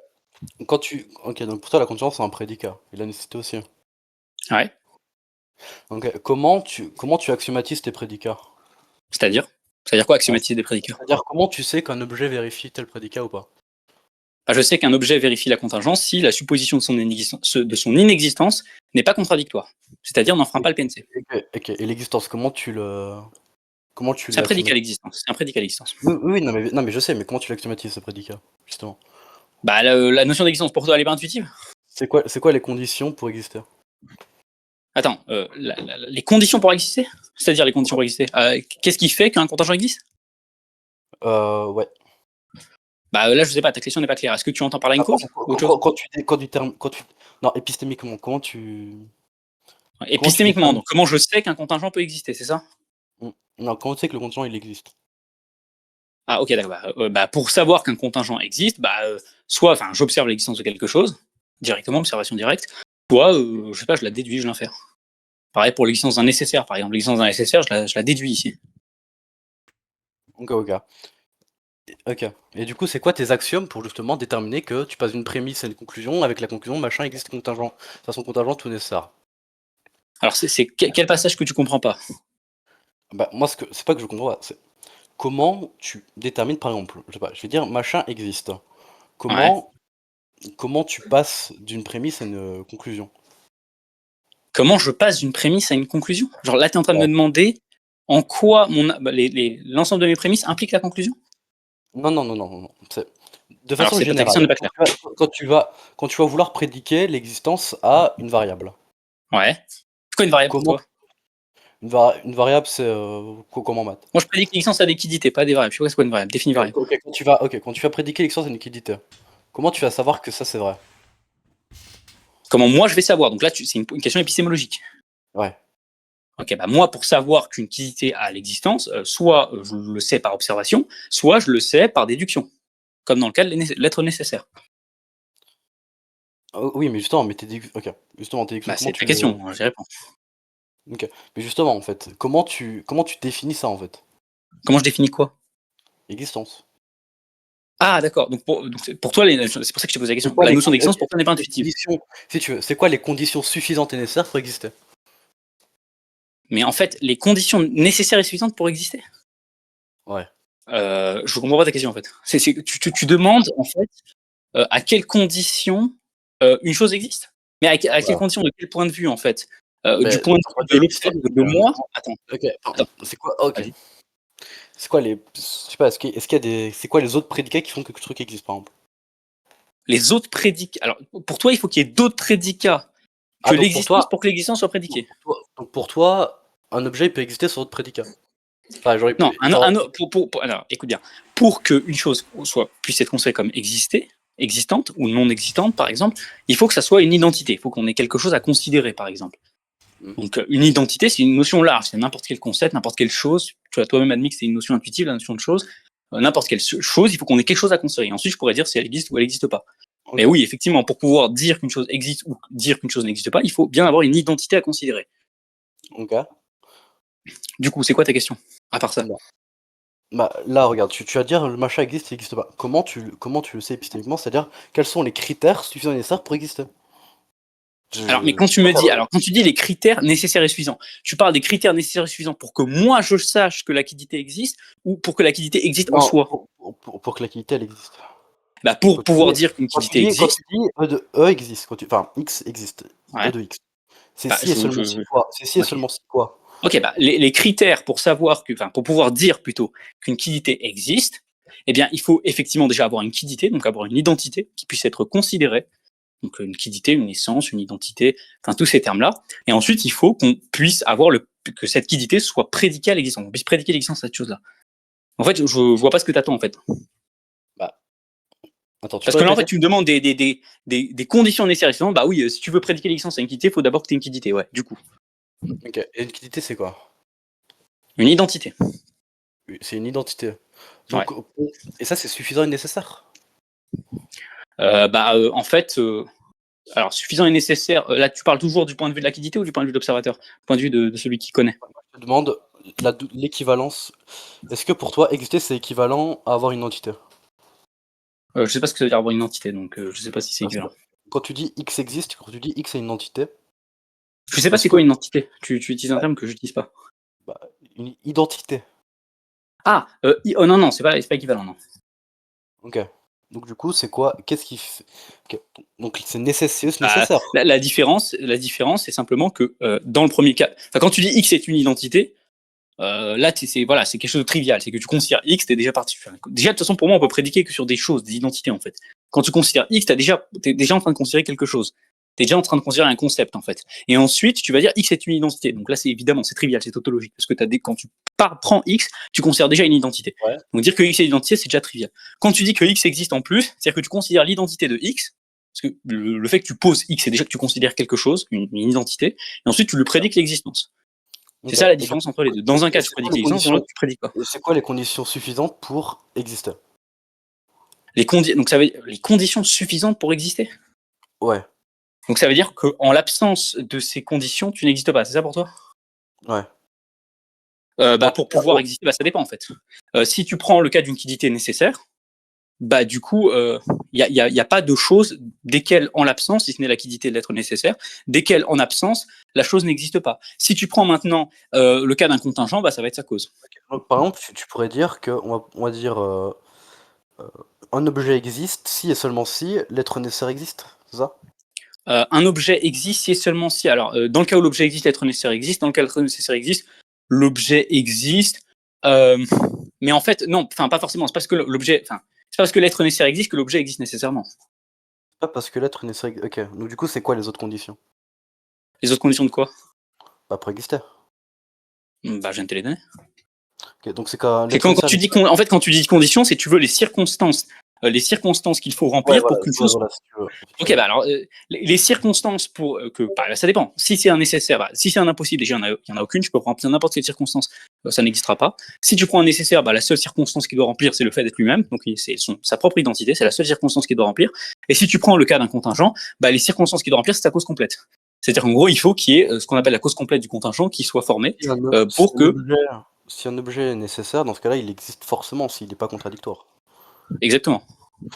donc pour toi, la contingence, c'est un prédicat. Et la nécessité aussi. Ouais. Donc, comment tu axiomatises tes prédicats? C'est-à-dire quoi axiomatiser des prédicats? C'est-à-dire, comment tu sais qu'un objet vérifie tel prédicat ou pas? Je sais qu'un objet vérifie la contingence si la supposition de son inexistence n'est pas contradictoire. C'est-à-dire n'enfreint pas le PNC. Ok. Et l'existence, comment tu C'est un prédicat l'axiomatises? l'existence. C'est un prédicat l'existence. Oui, non, mais je sais, mais comment tu l'axiomatises, ce prédicat, justement? La notion d'existence, pour toi, elle est pas intuitive? C'est quoi les conditions pour exister? Attends, les conditions pour exister? C'est-à-dire les conditions pour exister. Qu'est-ce qui fait qu'un contingent existe? Ouais. Là, je sais pas, ta question n'est pas claire. Est-ce que tu entends par là une cause ou autre chose? Non, épistémiquement, comment tu Épistémiquement, détermines... donc comment je sais qu'un contingent peut exister, c'est ça? Non, comment tu sais que le contingent, il existe? Ah, ok, d'accord. Pour savoir qu'un contingent existe, soit j'observe l'existence de quelque chose, directement, observation directe, soit, je sais pas, je la déduis, je l'infère. Pareil pour l'existence d'un nécessaire, par exemple. L'existence d'un nécessaire, je la déduis ici. Ok. Et du coup, c'est quoi tes axiomes pour justement déterminer que tu passes d'une prémisse à une conclusion, avec la conclusion, machin existe contingent, de façon contingente ou nécessaire? Alors, quel passage que tu comprends pas? Moi, c'est pas que je comprends pas, c'est comment tu détermines, par exemple, je sais pas, je vais dire machin existe. Ouais. Comment tu passes d'une prémisse à une conclusion? Comment je passe d'une prémisse à une conclusion? Genre là, tu es en train de me Ouais. demander en quoi l'ensemble de mes prémisses implique la conclusion? Non. De Alors, façon ta question générale, n'est pas claire. quand tu vas vouloir prédiquer l'existence à une variable, Ouais. C'est quoi une variable pour comment toi? une variable, c'est comment en maths? Moi, je prédis que l'existence a des liquidités, pas des variables. Je sais pas c'est quoi une variable. Définis une variable. Quand tu vas prédiquer l'existence d'une liquidité, comment tu vas savoir que ça c'est vrai? Comment moi je vais savoir? Donc là, c'est une question épistémologique. Ouais. Ok, moi, pour savoir qu'une quidité a l'existence, soit je le sais par observation, soit je le sais par déduction, comme dans le cas de l'être nécessaire. Oui, mais justement, justement, tes déductions, comment C'est tu ta le... question, j'y réponds. Ok. Mais justement, en fait, comment tu définis ça, en fait? Comment je définis quoi? Existence. Ah, d'accord. Donc pour toi, c'est pour ça que je te pose la C'est question. quoi La les, notion con- d'existence, pour toi, n'est pas les intuitive. conditions, si tu veux, c'est quoi les conditions suffisantes et nécessaires pour exister? Mais en fait, les conditions nécessaires et suffisantes pour exister. Ouais. Je comprends pas ta question, en fait. Tu demandes, en fait, à quelles conditions une chose existe. Mais à quelles Voilà. conditions, de quel point de vue, en fait? Du Mais point de d'un point vue de de vue épistémique, de moi? justement. Attends, Ok, attends, c'est quoi? Ok. vas-y. C'est quoi les... Je sais pas, est-ce qu'il y a des... C'est quoi les autres prédicats qui font que le truc existe, par exemple? Les autres prédicats. Alors, pour toi, il faut qu'il y ait d'autres prédicats que Donc pour l'existence toi, pour que l'existence soit prédiquée. un objet il peut exister sur d'autres prédicats. Enfin, Non, alors, écoute bien. Pour qu'une chose puisse être considérée comme existante ou non existante, par exemple, il faut que ça soit une identité. Il faut qu'on ait quelque chose à considérer, par exemple. Donc, une identité, c'est une notion large. C'est n'importe quel concept, n'importe quelle chose. Tu as toi-même admis que c'est une notion intuitive, la notion de chose. N'importe quelle chose, il faut qu'on ait quelque chose à considérer. Ensuite, je pourrais dire si elle existe ou elle n'existe pas. Mais Ok. oui, effectivement, pour pouvoir dire qu'une chose existe ou dire qu'une chose n'existe pas, il faut bien avoir une identité à considérer. Ok. Du coup, c'est quoi ta question, à part ça? Là, regarde, tu vas dire le machin existe, il n'existe pas. Comment tu le sais épistémiquement? C'est-à-dire, quels sont les critères suffisants et nécessaires pour exister? Mais quand tu dis les critères nécessaires et suffisants, tu parles des critères nécessaires et suffisants pour que moi je sache que la liquidité existe ou pour que la liquidité existe en Non, soi? pour que la qualité, elle existe. Pour Quand tu pouvoir dis, dire qu'une liquidité quand existe, tu dis E de E existe, enfin X existe, E ouais, de X. C'est bah, si et seulement si quoi? C'est si et ok. seulement si quoi? Ok, les critères pour savoir pour pouvoir dire plutôt qu'une liquidité existe, eh bien, il faut effectivement déjà avoir une liquidité, donc avoir une identité qui puisse être considérée. Donc une liquidité, une essence, une identité, enfin tous ces termes-là. Et ensuite, il faut qu'on puisse avoir que cette liquidité soit prédiquée à l'existence, on puisse prédiquer l'existence de cette chose-là. En fait, je vois pas ce que tu attends en fait. Bah, attends, tu Parce peux que là, en fait, répéter? tu me demandes des conditions nécessaires. Bah oui, si tu veux prédiquer l'existence à une liquidité, il faut d'abord que tu aies une liquidité, ouais, du coup. Ok. Et une liquidité, c'est quoi? Une identité. Oui, c'est une identité. Ouais. Donc, et ça, c'est suffisant et nécessaire? En fait, alors suffisant et nécessaire. Là, tu parles toujours du point de vue de la quiddité ou du point de vue de l'observateur? Du point de vue de celui qui connaît. Je te demande l'équivalence. Est-ce que pour toi, exister, c'est équivalent à avoir une entité? Je sais pas ce que ça veut dire avoir une entité, donc je sais pas si c'est Parce que équivalent. quand tu dis X existe, quand tu dis X est une entité, Je sais pas est-ce c'est que quoi une entité. Tu utilises un terme que j'utilise pas. bah, une identité? Ah, oh non, c'est pas équivalent, non. Ok. Donc du coup, c'est quoi? Qu'est-ce qui fait... ok. Donc c'est nécessaire. La différence, c'est simplement que dans le premier cas, quand tu dis X est une identité, là, c'est quelque chose de trivial. C'est que tu considères X, t'es déjà parti. Déjà, de toute façon, pour moi, on peut prédiquer que sur des choses, des identités, en fait. Quand tu considères X, t'es déjà en train de considérer quelque chose. T'es déjà en train de considérer un concept, en fait. Et ensuite, tu vas dire X est une identité. Donc là, c'est trivial, c'est tautologique. Parce que quand tu prends X, tu considères déjà une identité. Ouais. Donc dire que X est une identité, c'est déjà trivial. Quand tu dis que X existe en plus, c'est-à-dire que tu considères l'identité de X, parce que le fait que tu poses X, c'est déjà que tu considères quelque chose, une identité, et ensuite tu lui prédiques l'existence. C'est Ok. ça la Et donc, différence entre les deux. Dans un cas, et tu c'est quoi prédiques les l'existence, dans conditions? l'autre, tu prédiques pas. Et c'est quoi les conditions suffisantes pour exister? Donc ça veut dire les conditions suffisantes pour exister. Ouais. Donc ça veut dire qu'en l'absence de ces conditions, tu n'existes pas. C'est ça pour toi? Ouais. Pour pouvoir exister, ça dépend en fait. Si tu prends le cas d'une quiddité nécessaire, du coup, il y a pas de choses desquelles en l'absence, si ce n'est la quiddité de l'être nécessaire, desquelles en absence, la chose n'existe pas. Si tu prends maintenant le cas d'un contingent, ça va être sa cause. Donc, par exemple, tu pourrais dire que, on va dire, un objet existe si et seulement si l'être nécessaire existe, c'est ça? Un objet existe si et seulement si. Alors, dans le cas où l'objet existe, l'être nécessaire existe. Dans le cas où l'être nécessaire existe, l'objet existe. Mais en fait, non, pas forcément. C'est parce que c'est pas parce que l'être nécessaire existe que l'objet existe nécessairement. Pas parce que l'être nécessaire. Ok. Donc du coup, c'est quoi les autres conditions? Les autres conditions de quoi? Pour exister. Je viens de te les donner. Ok. Donc c'est quand Et l'être quand nécessaire. quand tu dis conditions, c'est tu veux les circonstances qu'il faut remplir Ouais, pour qu'une chose. voilà, si tu veux. Ok, alors les circonstances pour ça dépend. Si c'est un nécessaire, si c'est un impossible, déjà il y en a aucune. Tu peux remplir n'importe quelle circonstance, ça n'existera pas. Si tu prends un nécessaire, la seule circonstance qu'il doit remplir, c'est le fait d'être lui-même. Donc c'est sa propre identité, c'est la seule circonstance qu'il doit remplir. Et si tu prends le cas d'un contingent, les circonstances qu'il doit remplir, c'est sa cause complète. C'est-à-dire qu'en gros, il faut qu'il y ait ce qu'on appelle la cause complète du contingent qui soit formée pour que. Si un objet est nécessaire, dans ce cas-là, il existe forcément s'il n'est pas contradictoire. Exactement.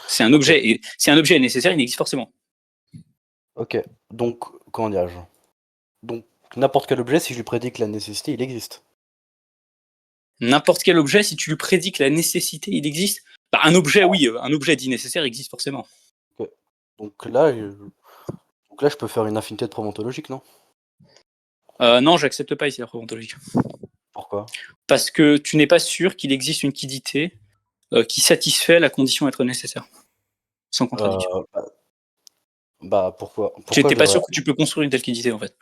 C'est un objet, et si un objet est nécessaire, il existe forcément. Ok. Donc, comment dirais-je? Donc, n'importe quel objet, si je lui prédis la nécessité, il existe. N'importe quel objet, si tu lui prédis la nécessité, il existe. Un objet, oui, un objet dit nécessaire existe forcément. Okay. Donc là, je peux faire une infinité de preuves ontologiques, non? Non, j'accepte pas ici la preuve ontologique. Pourquoi? Parce que tu n'es pas sûr qu'il existe une quiddité qui satisfait la condition être nécessaire. Sans contradiction. Pourquoi? Tu n'es pas sûr que tu peux construire une telle quiddité en fait.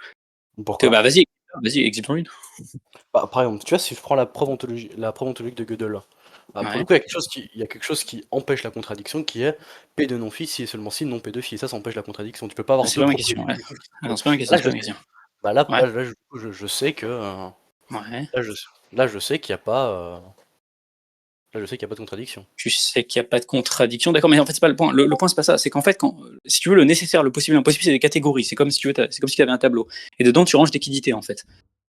Pourquoi? Vas-y, existe-en une. Par exemple, tu vois, si je prends la preuve ontologique de Gödel, pour le coup, il y a quelque chose qui empêche la contradiction, qui est P de non-phi, si et seulement si, non P de phi. Ça empêche la contradiction. Tu peux pas avoir c'est pas ma question. Ouais. C'est pas ma question. Je sais que. Ouais. Là, je sais qu'il n'y a pas. Là, je sais qu'il n'y a pas de contradiction. Tu sais qu'il n'y a pas de contradiction, d'accord, mais en fait, c'est pas le point. Le point, c'est pas ça. C'est qu'en fait, si tu veux, le nécessaire, le possible, l'impossible, c'est des catégories. C'est comme si tu avais un tableau. Et dedans, tu ranges des quiddités, en fait.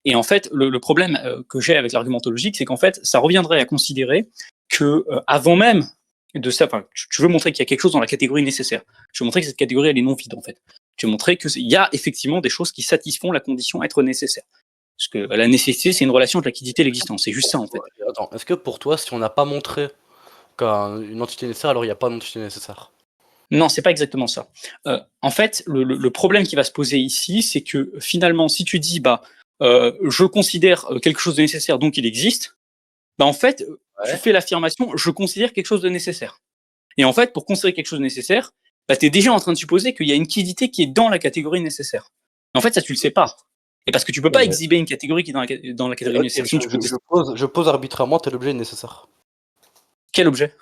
Et en fait, le problème que j'ai avec l'argument ontologique, c'est qu'en fait, ça reviendrait à considérer que avant même de ça, tu veux montrer qu'il y a quelque chose dans la catégorie nécessaire. Tu veux montrer que cette catégorie, elle est non vide, en fait. Tu veux montrer qu'il y a effectivement des choses qui satisfont la condition être nécessaire. Parce que la nécessité, c'est une relation entre la quiddité et l'existence. C'est juste ça, en fait. Attends, est-ce que pour toi, si on n'a pas montré qu'une entité nécessaire, alors il n'y a pas d'entité nécessaire? Non, c'est pas exactement ça. En fait, le problème qui va se poser ici, c'est que finalement, si tu dis, je considère quelque chose de nécessaire, donc il existe, en fait, tu fais l'affirmation, je considère quelque chose de nécessaire. Et en fait, pour considérer quelque chose de nécessaire, tu es déjà en train de supposer qu'il y a une quiddité qui est dans la catégorie nécessaire. En fait, ça, tu le sais pas. Et parce que tu peux pas exhiber une catégorie qui est dans la catégorie nécessaire. Je pose arbitrairement tel objet nécessaire. Quel objet?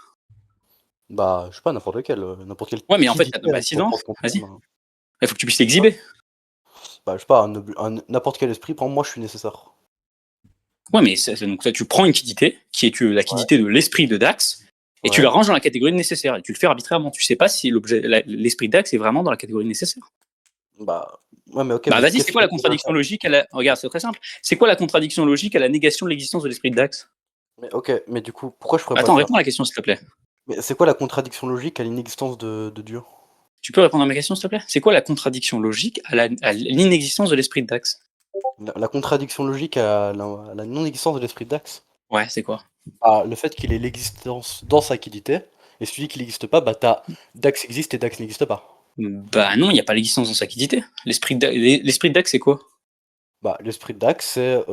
Je sais pas, n'importe quel. Ouais, mais en fait, sinon, vas-y. Il faut que tu puisses l'exhiber. Je sais pas, n'importe quel esprit, pour moi, je suis nécessaire. Ouais, mais donc tu prends une quiddité, qui est la quiddité de l'esprit de Dax, Et tu Ouais. la ranges dans la catégorie de nécessaire. Et tu le fais arbitrairement. Tu sais pas si l'esprit d'axe est vraiment dans la catégorie de nécessaire. Bah, ouais, mais ok, Bah mais vas-y, qu'est-ce c'est qui quoi la fait que contradiction logique Regarde, c'est très simple. C'est quoi la contradiction logique à la négation de l'existence de l'esprit d'axe? mais ok, mais du coup, pourquoi je ferais pas Attends, ça? réponds à la question, s'il te plaît. Mais c'est quoi la contradiction logique à l'inexistence de Dieu? Tu peux répondre à ma question, s'il te plaît? C'est quoi la contradiction logique à l'inexistence de l'esprit d'axe? La contradiction logique à la non-existence de l'esprit d'Axe? Ouais, c'est quoi? Ah, le fait qu'il ait l'existence dans sa qualité, et si tu dis qu'il n'existe pas, bah t'as Dax existe et Dax n'existe pas. Bah non, il n'y a pas l'existence dans sa quidité. L'esprit d'axe, c'est quoi? Bah, l'esprit d'Axe, c'est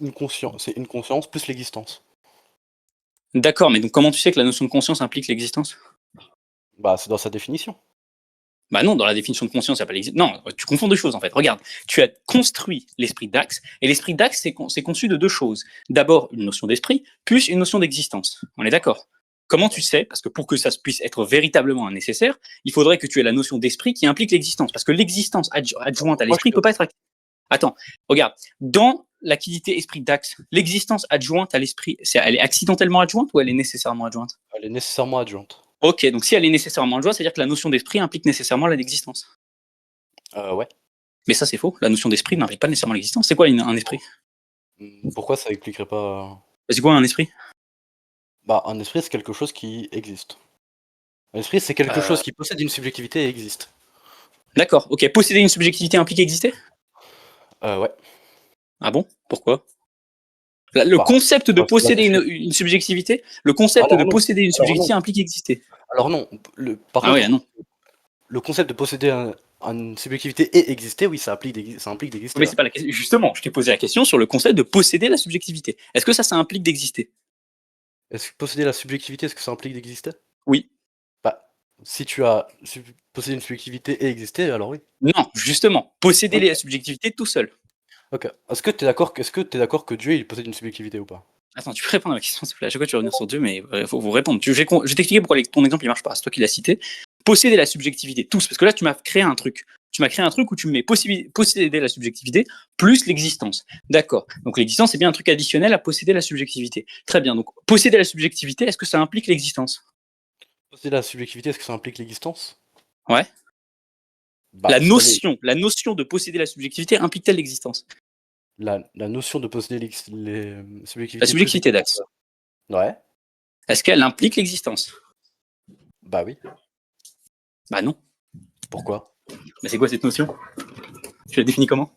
une conscience plus l'existence. D'accord, mais donc comment tu sais que la notion de conscience implique l'existence? Bah, c'est dans sa définition. Bah non, dans la définition de conscience, il n'y a pas l'existence. Non, tu confonds deux choses en fait. Regarde, tu as construit l'esprit d'axe, et l'esprit d'axe, c'est conçu de deux choses. D'abord, une notion d'esprit, plus une notion d'existence. On est d'accord? Comment tu sais? Parce que pour que ça puisse être véritablement un nécessaire, il faudrait que tu aies la notion d'esprit qui implique l'existence. Parce que l'existence adjointe à Moi, l'esprit ne peut pas être. Attends, regarde. Dans la quidité esprit d'axe, l'existence adjointe à l'esprit, elle est accidentellement adjointe ou elle est nécessairement adjointe? elle est nécessairement adjointe. Ok, donc si elle est nécessairement adjointe, c'est-à-dire que la notion d'esprit implique nécessairement l'existence. Ouais. Mais ça, c'est faux. La notion d'esprit n'implique pas nécessairement l'existence. C'est quoi un esprit? Pourquoi ça expliquerait pas... C'est quoi un esprit? Bah, un esprit, c'est quelque chose qui existe. Un esprit, c'est quelque Euh, chose qui possède une subjectivité et existe. D'accord, ok. Posséder une subjectivité implique exister? Ouais. Ah bon? Pourquoi? Le Bah, concept de c'est la posséder définition. une subjectivité, le concept de Alors non. posséder une Alors non. subjectivité implique exister. Alors non. Par Ah ouais, ah contre, non. le concept de posséder une subjectivité et exister, oui, ça implique d'exister. Mais Ouais. c'est pas la question. Justement, je t'ai posé la question sur le concept de posséder la subjectivité. Est-ce que ça implique d'exister? Est-ce que posséder la subjectivité, est-ce que ça implique d'exister? Oui. Bah, si tu as possédé une subjectivité et exister, alors oui. Non, justement. Posséder Ok. la subjectivité tout seul. Ok. Est-ce que t'es d'accord que Dieu il possède une subjectivité ou pas? Attends, tu peux répondre à ma question, s'il te plaît. À chaque fois, tu vas revenir sur Dieu, mais il faut vous répondre. Je vais t'expliquer pourquoi ton exemple il marche pas. C'est toi qui l'as cité. Posséder la subjectivité, tous. Parce que là, tu m'as créé un truc. Tu m'as créé un truc où tu me mets posséder la subjectivité plus l'existence. D'accord. Donc l'existence, c'est bien un truc additionnel à posséder la subjectivité. Très bien. Donc posséder la subjectivité, est-ce que ça implique l'existence? Posséder la subjectivité, est-ce que ça implique l'existence? Ouais. Bah, c'est pas les... La notion de posséder la subjectivité implique-t-elle l'existence? la notion de posséder les La subjectivités plus subjectivité l'existence. d'Axe. Ouais. Est-ce qu'elle implique l'existence? Bah oui. Bah non. Pourquoi? Mais c'est quoi cette notion? Tu la définis comment?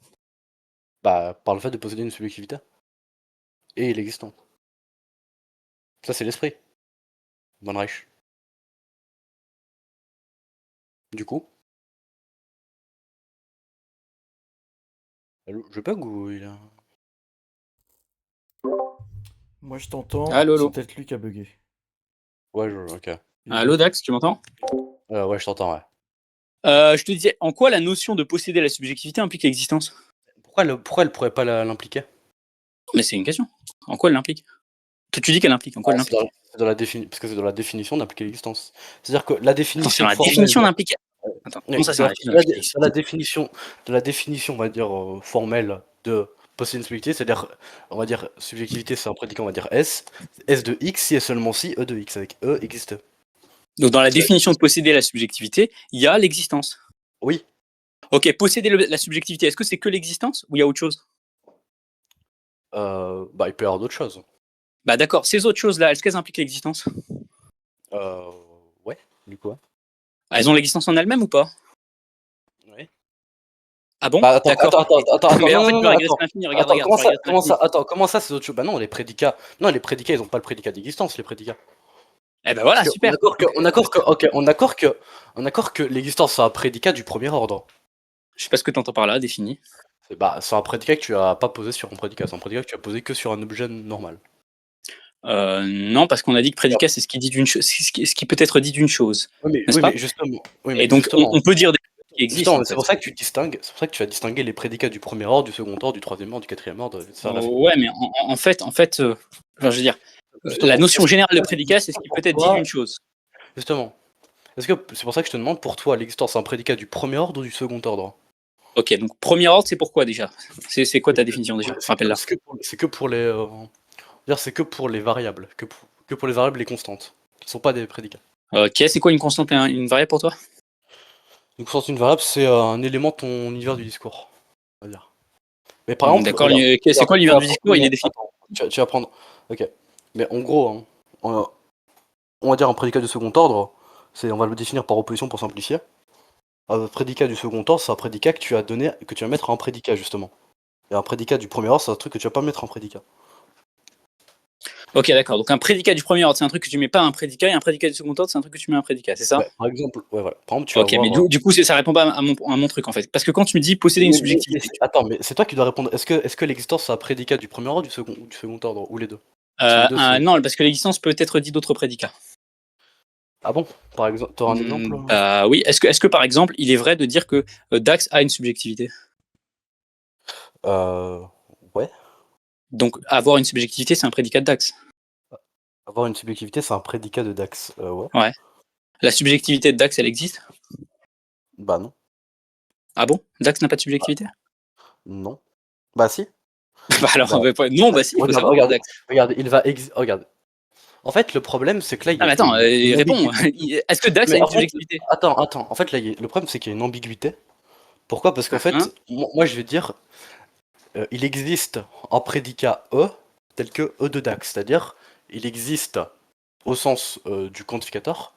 Bah, par le fait de posséder une subjectivité et l'existence. Ça, c'est l'esprit. Von Reich. Du coup, allô, je bug ou il a... Moi, je t'entends, Allô, c'est allô. peut-être lui qui a bugué. Ouais, ok. Allô, Dax, tu m'entends? Ouais, je t'entends, ouais. Je te disais, en quoi la notion de posséder la subjectivité implique l'existence? Pourquoi elle pourrait pas l'impliquer? Mais c'est une question. En quoi elle l'implique? Tu dis qu'elle implique, en quoi elle C'est l'implique? dans la parce que c'est dans la définition d'impliquer l'existence. C'est-à-dire que la Attends, c'est définition dans la formelle définition d'impliquer. Attends, comment oui, ça, c'est dans la définition d'impliquer dans la l'existence? définition, on va dire, formelle de posséder une subjectivité, c'est-à-dire, on va dire, subjectivité, c'est un prédicat, on va dire S de X, si et seulement si E de X, avec E existe. Donc, dans la C'est- définition de posséder la subjectivité, il y a l'existence. Oui, Ok, posséder la subjectivité, est-ce que c'est que l'existence ou il y a autre chose? bah, il peut y avoir d'autres choses. Bah d'accord, ces autres choses-là, est-ce qu'elles impliquent l'existence? Euh, ouais, du coup, ouais. Elles ont l'existence en elles-mêmes ou pas? Ouais. Ah bon? Bah, attends, D'accord. Mais non, en fait, non, tu non, vas régresser attends. l'infini. Regarde, Attends, regarde, tu vas régresser l'infini. comment ça, c'est autre chose? Bah non, les prédicats, ils ont pas le prédicat d'existence, les prédicats. Eh ben Parce voilà, que, on super. accorde que, on accorde que, ok, on accorde que l'existence, c'est un prédicat du premier ordre. Je sais pas ce que tu entends par là, défini. Bah, c'est un prédicat que tu as pas posé sur un prédicat, c'est un prédicat que tu as posé que sur un objet normal. Non, parce qu'on a dit que prédicat, c'est ce qui dit d'une chose, ce qui peut être dit d'une chose, n'est-ce Oui, pas? mais justement, oui, Et mais donc, justement, on peut dire des choses qui existent, justement, en c'est fait. pour ça que tu distingues, c'est pour ça que tu as distingué les prédicats du premier ordre, du second ordre, du troisième ordre, du quatrième ordre, etc. à la fin. Ouais, mais en fait, enfin, je veux dire, la Justement, notion est-ce que générale de prédicat, c'est ce qui peut pour être dit toi, d'une chose. justement, est-ce que c'est pour ça que je te demande pour toi l'existence c'est un prédicat du premier ordre ou du second ordre? Ok, donc premier ordre, c'est pourquoi déjà? C'est quoi ta définition déjà? Rappelle-la. C'est que pour les, dire c'est que pour les variables, que pour les variables et constantes. qui sont pas des prédicats. Ok, c'est quoi une constante et une variable pour toi? Une constante, une variable, c'est un élément de ton univers du discours, on va dire. Mais par exemple, D'accord, regarde, c'est quoi l'univers du discours? Il est non, défini. attends, tu vas prendre. Ok. Mais en gros, hein, on va dire un prédicat du second ordre, on va le définir par opposition pour simplifier. Un prédicat du second ordre, c'est un prédicat que tu vas mettre en prédicat justement. Et un prédicat du premier ordre, c'est un truc que tu vas pas mettre en prédicat. Ok, d'accord. Donc un prédicat du premier ordre, c'est un truc que tu mets pas un prédicat, et un prédicat du second ordre, c'est un truc que tu mets un prédicat, c'est ça? Ouais, par exemple, ouais, voilà. Par exemple, tu vas Ok, mais avoir. du coup, ça répond pas à mon truc en fait. Parce que quand tu me dis posséder une subjectivité, Attends, mais c'est toi qui dois répondre. Est-ce que l'existence c'est un prédicat du premier ordre ou du second ordre, ou les deux? Parce que les deux, c'est. non, parce que l'existence peut être dit d'autres prédicats. Ah bon? Par exemple, t'auras un exemple? Bah oui. Est-ce que par exemple, il est vrai de dire que Dax a une subjectivité? Ouais. Donc avoir une subjectivité, c'est un prédicat de Dax. Avoir une subjectivité, c'est un prédicat de Dax. Ouais. Ouais. La subjectivité de Dax, elle existe? Bah non. Ah bon? Dax n'a pas de subjectivité? Non. Bah si. Bah alors, Bah, non, bah si, il faut regarde, savoir, regarde, Dax. regarde, regarde. En fait, le problème, c'est que là, Ah mais attends, il y a une réponds. ambiguïté. Est-ce que Dax a Mais une en fait, subjectivité? attends. En fait, là, le problème, c'est qu'il y a une ambiguïté. Pourquoi? Parce qu'en Hein? fait, moi, je vais dire, il existe un prédicat E tel que E de Dax, c'est-à-dire, il existe au sens du quantificateur.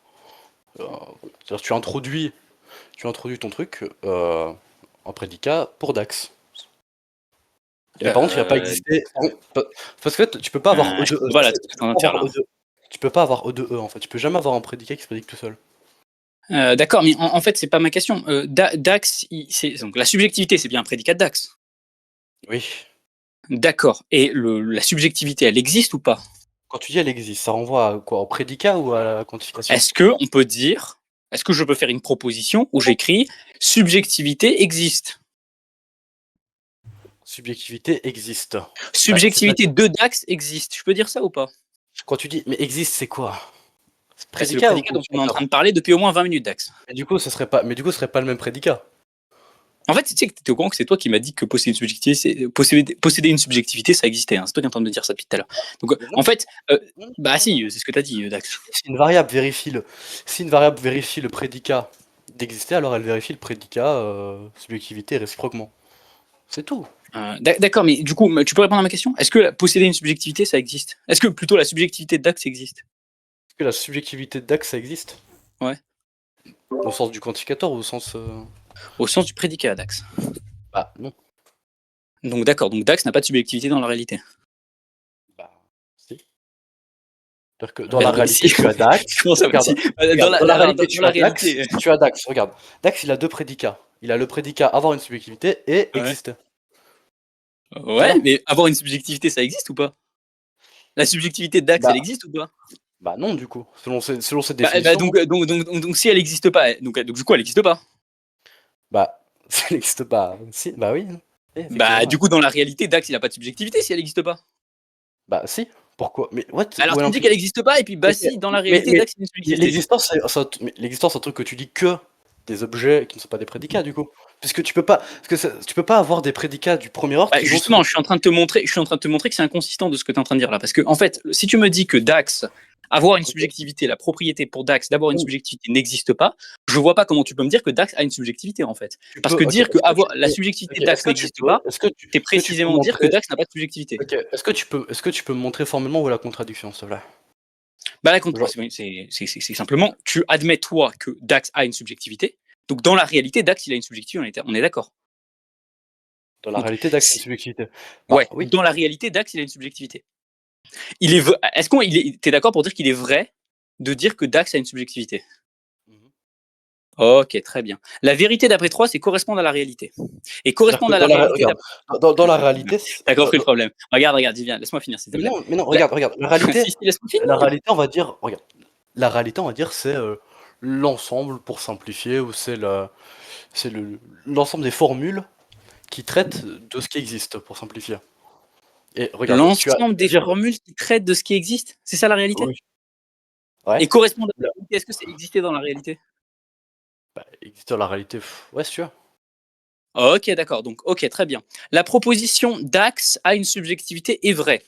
C'est-à-dire, tu introduis ton truc en prédicat pour Dax. Mais par contre, il va pas exister. Parce que tu peux pas avoir E Je de E. comprends pas là ce que tu es en train de faire là. Tu peux pas avoir E de E en fait. Tu peux jamais avoir un prédicat qui se prédique tout seul. D'accord, mais en fait, c'est pas ma question. Dax, donc la subjectivité, c'est bien un prédicat de Dax. Oui. D'accord. Et la subjectivité, elle existe ou pas? Quand tu dis elle existe, ça renvoie à quoi? Au prédicat ou à la quantification? Est-ce que on peut dire, est-ce que je peux faire une proposition où j'écris subjectivité existe? Subjectivité existe. Subjectivité de Dax existe. Je peux dire ça ou pas? Quand tu dis mais existe, c'est quoi? C'est Bah, c'est le prédicat ou prédicat dont on est en train quantificateur? de parler depuis au moins 20 minutes, Dax. Mais du coup, ce serait pas le même prédicat. En fait, tu sais que tu étais au courant que c'est toi qui m'as dit que posséder une subjectivité, ça existait. Hein. C'est toi qui es en train de me dire ça depuis tout à l'heure. Donc, Mais en non, fait, non, bah non, non. si, c'est ce que tu as dit, Dax. Si une variable vérifie le prédicat d'exister, alors elle vérifie le prédicat subjectivité réciproquement. C'est tout. D'accord, mais du coup, tu peux répondre à ma question? Est-ce que posséder une subjectivité, ça existe? Est-ce que plutôt la subjectivité de Dax existe? Est-ce que la subjectivité de Dax, ça existe? Ouais. Au sens du quantificateur ou au sens. Au sens du prédicat, Dax. Bah non. Donc d'accord, donc Dax n'a pas de subjectivité dans la réalité. Bah si. C'est-à-dire que dans la Ben, réalité, si. tu as Dax. Comment ça Regarde, si regarde, dans la réalité, dans tu la as Dax. réalité. Tu as Dax, regarde. Dax, il a deux prédicats. Il a le prédicat avoir une subjectivité et Ouais. exister. Ouais, Voilà. mais avoir une subjectivité, ça existe ou pas? La subjectivité de Dax, elle Bah, existe ou pas? bah non, du coup. Selon cette Bah, définition, non. donc si elle n'existe pas, donc du coup elle n'existe pas. Bah, ça n'existe pas. Si, bah oui. Oui, Bah effectivement. du coup dans la réalité, Dax il a pas de subjectivité si elle n'existe pas. Bah si. Pourquoi? Mais what? Alors Où est tu me dis l'implication? qu'elle n'existe pas et puis bah si dans la réalité Mais Dax il a une subjectivité. l'existence, c'est un truc que tu dis que des objets qui ne sont pas des prédicats, du coup. Puisque tu peux pas, tu peux pas avoir des prédicats du premier ordre Bah, qui vont justement, je suis en train de te montrer que c'est inconsistant de ce que tu es en train de dire là. Parce que, en fait, si tu me dis que Dax, avoir une subjectivité, la propriété pour Dax d'avoir une subjectivité n'existe pas, je vois pas comment tu peux me dire que Dax a une subjectivité, en fait. Tu Parce peux, que ok, dire que est-ce que tu la peux, subjectivité ok, de Dax n'existe pas, c'est est-ce que tu peux précisément dire que montrer, Dax n'a pas de subjectivité. ok, est-ce que tu peux me montrer formellement où est la contradiction, s'il te plaît? Bah, Genre, c'est simplement, tu admets, toi, que Dax a une subjectivité. Donc, dans la réalité, Dax, il a une subjectivité, on est d'accord. dans la Donc, réalité, Dax, c'est une subjectivité. Bah ouais, oui. dans la réalité, Dax, il a une subjectivité. T'es d'accord pour dire qu'il est vrai de dire que Dax a une subjectivité? Mhm. Ok, très bien. La vérité d'après toi, c'est correspondre à la réalité. Et C'est-à-dire que correspondre à la réalité regarde, d'après. dans la réalité, T'as compris le problème. Regarde, dis viens, laisse-moi finir, s'il te plaît. mais non, La- regarde, si, laisse-moi la finir. réalité, on va dire, regarde, la réalité, on va dire, c'est l'ensemble, pour simplifier, ou c'est l'ensemble des formules qui traitent de ce qui existe, pour simplifier. Et regarde, L'ensemble des dire, formules qui traitent de ce qui existe, c'est ça la réalité? oui, ouais, Et correspondre à la réalité, est-ce que c'est exister dans la réalité? bah, existe dans la réalité, ouais, c'est sûr. Ok, d'accord. Donc, ok, très bien. La proposition Dax a une subjectivité est vraie.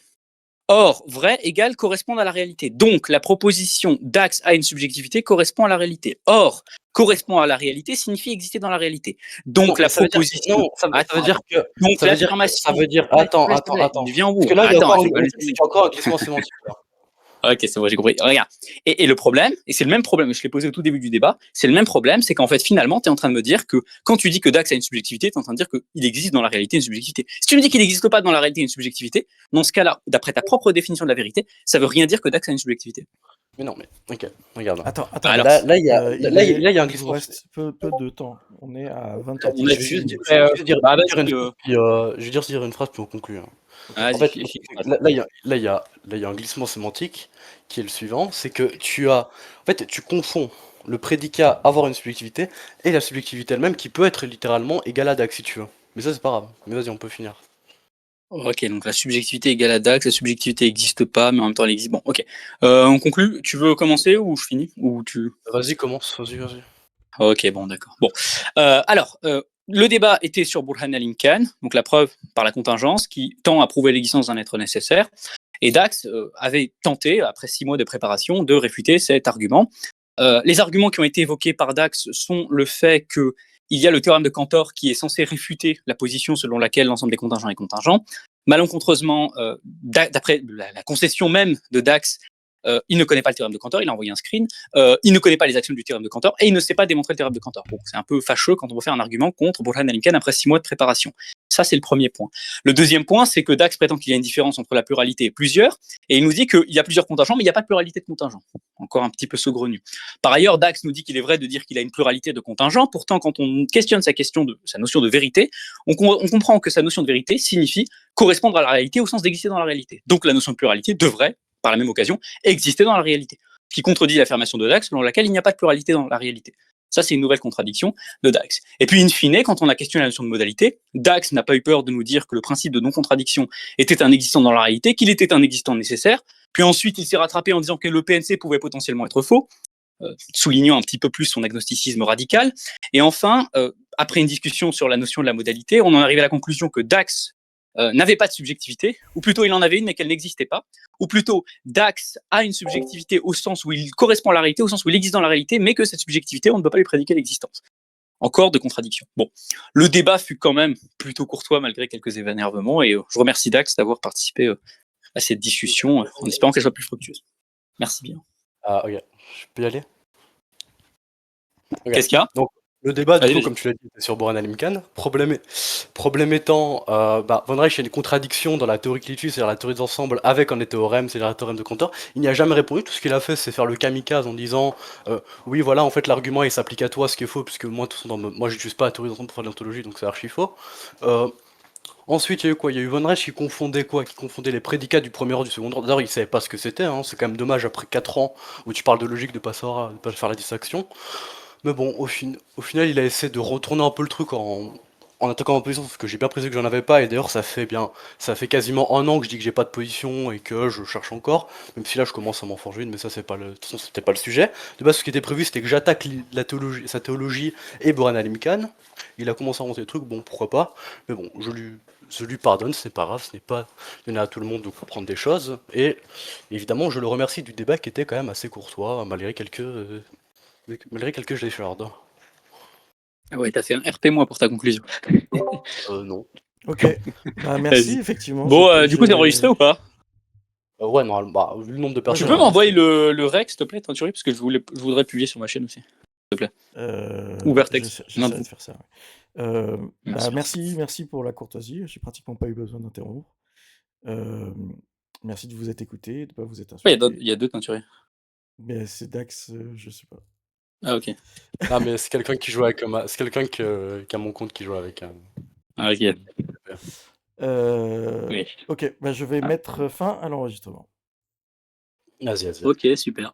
Or, vrai égale correspondre à la réalité. Donc, la proposition Dax a une subjectivité correspond à la réalité. Or, correspond à la réalité signifie exister dans la réalité. Non, Donc, la mais ça veut dire proposition. non, ça veut dire que Donc, ça veut dire que ça l'affirmation. veut dire S'il attends, te attends, plaît, attends. viens au Parce bout. que là, il y a Attends, encore je vais pas le le truc, c'est qu'il y a encore un glissement sémantique là. Ok, c'est bon, j'ai compris. Regarde. Et le problème, et c'est le même problème, je l'ai posé au tout début du débat, c'est le même problème, c'est qu'en fait, finalement, tu es en train de me dire que quand tu dis que Dax a une subjectivité, tu es en train de dire qu'il existe dans la réalité une subjectivité. Si tu me dis qu'il n'existe pas dans la réalité une subjectivité, dans ce cas-là, d'après ta propre définition de la vérité, ça veut rien dire que Dax a une subjectivité. Mais non, mais OK, regarde. Attends, Alors, Là, il y a il là, il y a un vous glissement. reste peu de temps. On est à on 24 a Je vais dit, juste minutes. bah, dire une vas-y, phrase, puis, je vais dire une phrase, puis on conclut, hein. En vas-y, fait, file, là, il y a un glissement sémantique qui est le suivant, c'est que en fait, tu confonds le prédicat avoir une subjectivité et la subjectivité elle-même qui peut être littéralement égale à Dax si tu veux. Mais ça, c'est pas grave. Mais vas-y, on peut finir. Ok, donc la subjectivité égale à Dax, la subjectivité n'existe pas, mais en même temps elle existe. Bon, ok. On conclut. Tu veux commencer ou je finis ou tu... Vas-y, commence. Vas-y. Ok, bon, d'accord. Bon, alors, le débat était sur Burhan al-Imkan, donc la preuve par la contingence, qui tend à prouver l'existence d'un être nécessaire. Et Dax avait tenté, après 6 mois de préparation, de réfuter cet argument. Les arguments qui ont été évoqués par Dax sont le fait que il y a le théorème de Cantor qui est censé réfuter la position selon laquelle l'ensemble des contingents est contingent. Malencontreusement, d'après la concession même de Dax, il ne connaît pas le théorème de Cantor, il a envoyé un screen, il ne connaît pas les actions du théorème de Cantor et il ne sait pas démontrer le théorème de Cantor. Bon, c'est un peu fâcheux quand on veut faire un argument contre Burhan al-Imkan après 6 mois de préparation. Ça, c'est le premier point. Le deuxième point, c'est que Dax prétend qu'il y a une différence entre la pluralité et plusieurs, et il nous dit qu'il y a plusieurs contingents, mais il n'y a pas de pluralité de contingents. Encore un petit peu saugrenu. Par ailleurs, Dax nous dit qu'il est vrai de dire qu'il a une pluralité de contingents. Pourtant, quand on questionne sa notion de vérité, on comprend que sa notion de vérité signifie correspondre à la réalité au sens d'exister dans la réalité. Donc la notion de pluralité devrait, par la même occasion, exister dans la réalité. Ce qui contredit l'affirmation de Dax selon laquelle il n'y a pas de pluralité dans la réalité. Ça, c'est une nouvelle contradiction de Dax. Et puis, in fine, quand on a questionné la notion de modalité, Dax n'a pas eu peur de nous dire que le principe de non-contradiction était un existant dans la réalité, qu'il était un existant nécessaire. Puis ensuite, il s'est rattrapé en disant que le PNC pouvait potentiellement être faux, soulignant un petit peu plus son agnosticisme radical. Et enfin, après une discussion sur la notion de la modalité, on en arrive à la conclusion que Dax n'avait pas de subjectivité, ou plutôt il en avait une mais qu'elle n'existait pas, ou plutôt Dax a une subjectivité au sens où il correspond à la réalité, au sens où il existe dans la réalité, mais que cette subjectivité, on ne peut pas lui prédiquer l'existence. Encore de contradictions. Bon, le débat fut quand même plutôt courtois malgré quelques énervements, et je remercie Dax d'avoir participé à cette discussion, en espérant qu'elle soit plus fructueuse. Merci bien. Ah, OK. Je peux y aller? OK. Qu'est-ce qu'il y a? Donc le débat, du Allez, coup, vas-y. comme tu l'as dit, était sur Burhan al-Imkan. Problème étant, Von Reich a une contradiction dans la théorie Clitus, c'est-à-dire la théorie des ensembles, avec un des théorèmes, c'est-à-dire le théorème de Cantor. Il n'y a jamais répondu. Tout ce qu'il a fait, c'est faire le kamikaze en disant oui, voilà, en fait, l'argument il s'applique à toi, ce qui est faux, puisque moi, de toute façon, moi, j'utilise pas la théorie des ensembles pour faire de l'ontologie, donc c'est archi faux. Ensuite, il y a eu quoi? Il y a eu Von Reich qui confondait quoi? Qui confondait les prédicats du premier ordre, du second ordre. D'ailleurs, il savait pas ce que c'était, hein. C'est quand même dommage après 4 ans où tu parles de logique de pas faire la distinction. Mais bon, au final, il a essayé de retourner un peu le truc en attaquant ma position, parce que j'ai bien précisé que j'en avais pas, et d'ailleurs, ça fait quasiment un an que je dis que j'ai pas de position et que je cherche encore, même si là, je commence à m'en forger une, mais ça, c'est pas de toute façon, c'était pas le sujet. De base, ce qui était prévu, c'était que j'attaque sa théologie et Burhan al-Imkan. Il a commencé à monter le truc, bon, pourquoi pas, mais bon, je lui pardonne, c'est pas grave, ce n'est pas donné à tout le monde de comprendre des choses, et évidemment, je le remercie du débat qui était quand même assez courtois, malgré quelques échardes. Ah ouais, t'as fait un RP moi pour ta conclusion. Non. Ok, bah, merci, Vas-y. effectivement. Bon, du coup, t'es enregistré ou pas? Ouais, normalement, bah, vu le nombre de Ouais, Tu personnes. peux j'enregistre. m'envoyer le rec, s'il te plaît, Tenturi, parce que je voudrais publier sur ma chaîne aussi. S'il te plaît. Ou Vertex. J'essaierai de faire ça. Ouais. Merci. Merci pour la courtoisie. J'ai pratiquement pas eu besoin d'interrompre. Merci de vous être écouté, de pas vous être Ouais, insulté. il y a deux Tenturi. Mais c'est Dax, je sais pas. Ah, ok. Ah, mais c'est quelqu'un qui joue avec c'est quelqu'un qui a mon compte qui joue avec un. Ah, ok. Oui. Ok, bah, je vais mettre fin à l'enregistrement. Vas-y. Ok, super.